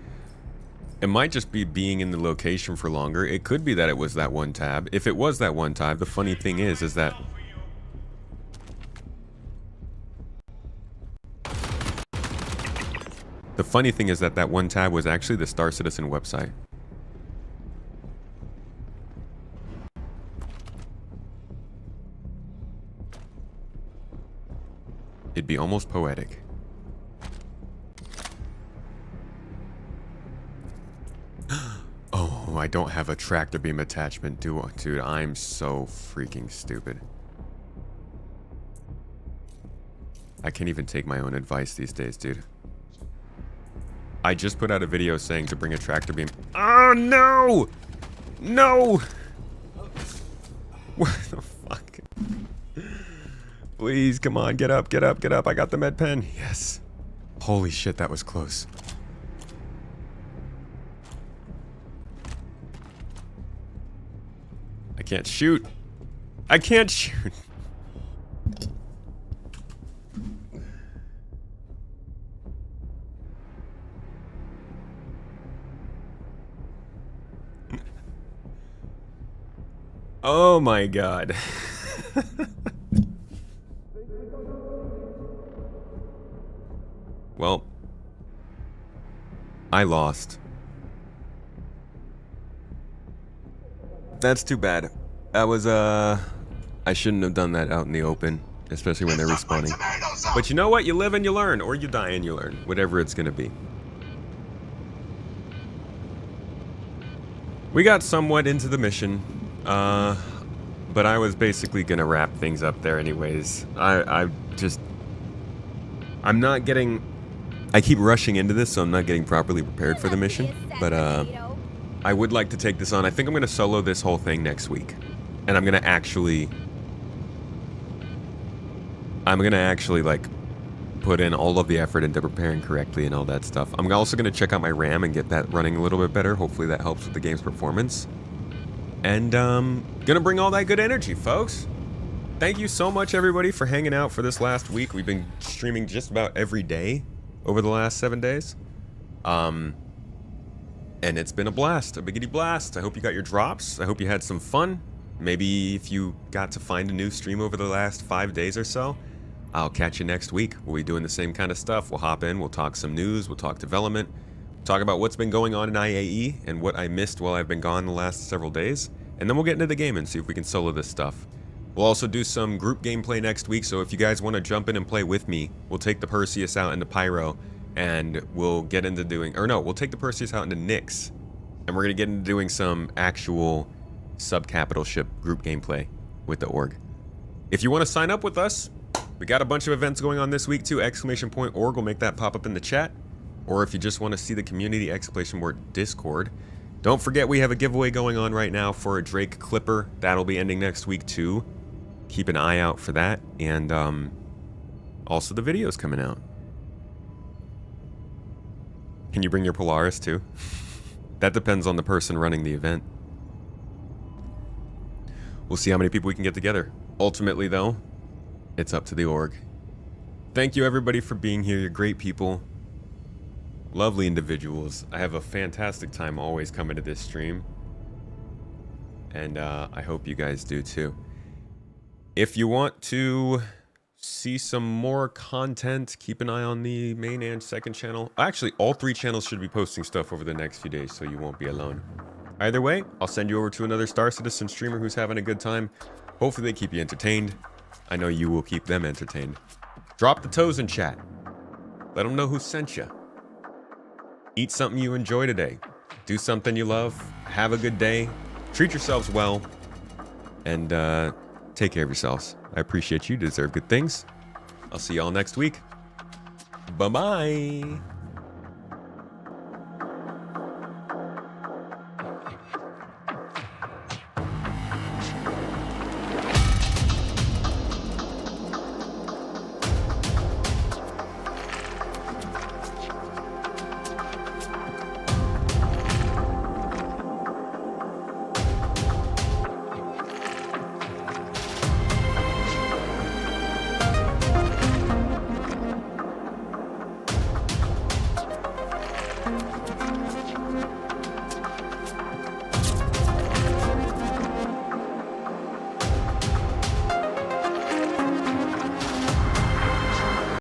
It might just be being in the location for longer. It could be that it was that one tab. If it was that one tab, the funny thing is that that one tab was actually the Star Citizen website. It'd be almost poetic. Oh, I don't have a tractor beam attachment, do I? Dude, I'm so freaking stupid. I can't even take my own advice these days, dude. I just put out a video saying to bring a tractor beam. Oh, no! No! What the fuck? Please, come on, get up, get up, get up. I got the med pen. Yes. Holy shit, that was close. I can't shoot. I can't shoot. Oh my god. Well, I lost. That's too bad. That was, I shouldn't have done that out in the open, especially when they're respawning. But you know what? You live and you learn, or you die and you learn, whatever it's gonna be. We got somewhat into the mission, but I was basically gonna wrap things up there anyways. I'm not getting, I keep rushing into this, so I'm not getting properly prepared for the mission, but I would like to take this on. I think I'm gonna solo this whole thing next week, and I'm gonna actually like put in all of the effort into preparing correctly and all that stuff. I'm also gonna check out my RAM and get that running a little bit better. Hopefully that helps with the game's performance. And gonna bring all that good energy, folks. Thank you so much, everybody, for hanging out for this last week. We've been streaming just about every day over the last 7 days. And it's been a blast, a biggity blast. I hope you got your drops. I hope you had some fun. Maybe if you got to find a new stream over the last 5 days or so, I'll catch you next week. We'll be doing the same kind of stuff. We'll hop in, we'll talk some news, we'll talk development, talk about what's been going on in IAE and what I missed while I've been gone the last several days. And then we'll get into the game and see if we can solo this stuff. We'll also do some group gameplay next week, so if you guys want to jump in and play with me, we'll take the Perseus out into Pyro, and we'll get into doing, or no, we'll take the Perseus out into Nyx, and we're going to get into doing some actual sub-capital ship group gameplay with the org. If you want to sign up with us, we got a bunch of events going on this week too, ! Org will make that pop up in the chat, or if you just want to see the community, Discord. Don't forget we have a giveaway going on right now for a Drake Clipper. That'll be ending next week too. Keep an eye out for that, and also the video's coming out. Can you bring your Polaris too? That depends on the person running the event. We'll see how many people we can get together. Ultimately though, it's up to the org. Thank you everybody for being here. You're great people. Lovely individuals. I have a fantastic time always coming to this stream. And I hope you guys do too. If you want to see some more content, keep an eye on the main and second channel. Actually, all 3 channels should be posting stuff over the next few days, so you won't be alone. Either way, I'll send you over to another Star Citizen streamer who's having a good time. Hopefully they keep you entertained. I know you will keep them entertained. Drop the toes in chat. Let them know who sent you. Eat something you enjoy today. Do something you love. Have a good day. Treat yourselves well. And take care of yourselves. I appreciate you. Deserve good things. I'll see y'all next week. Bye-bye.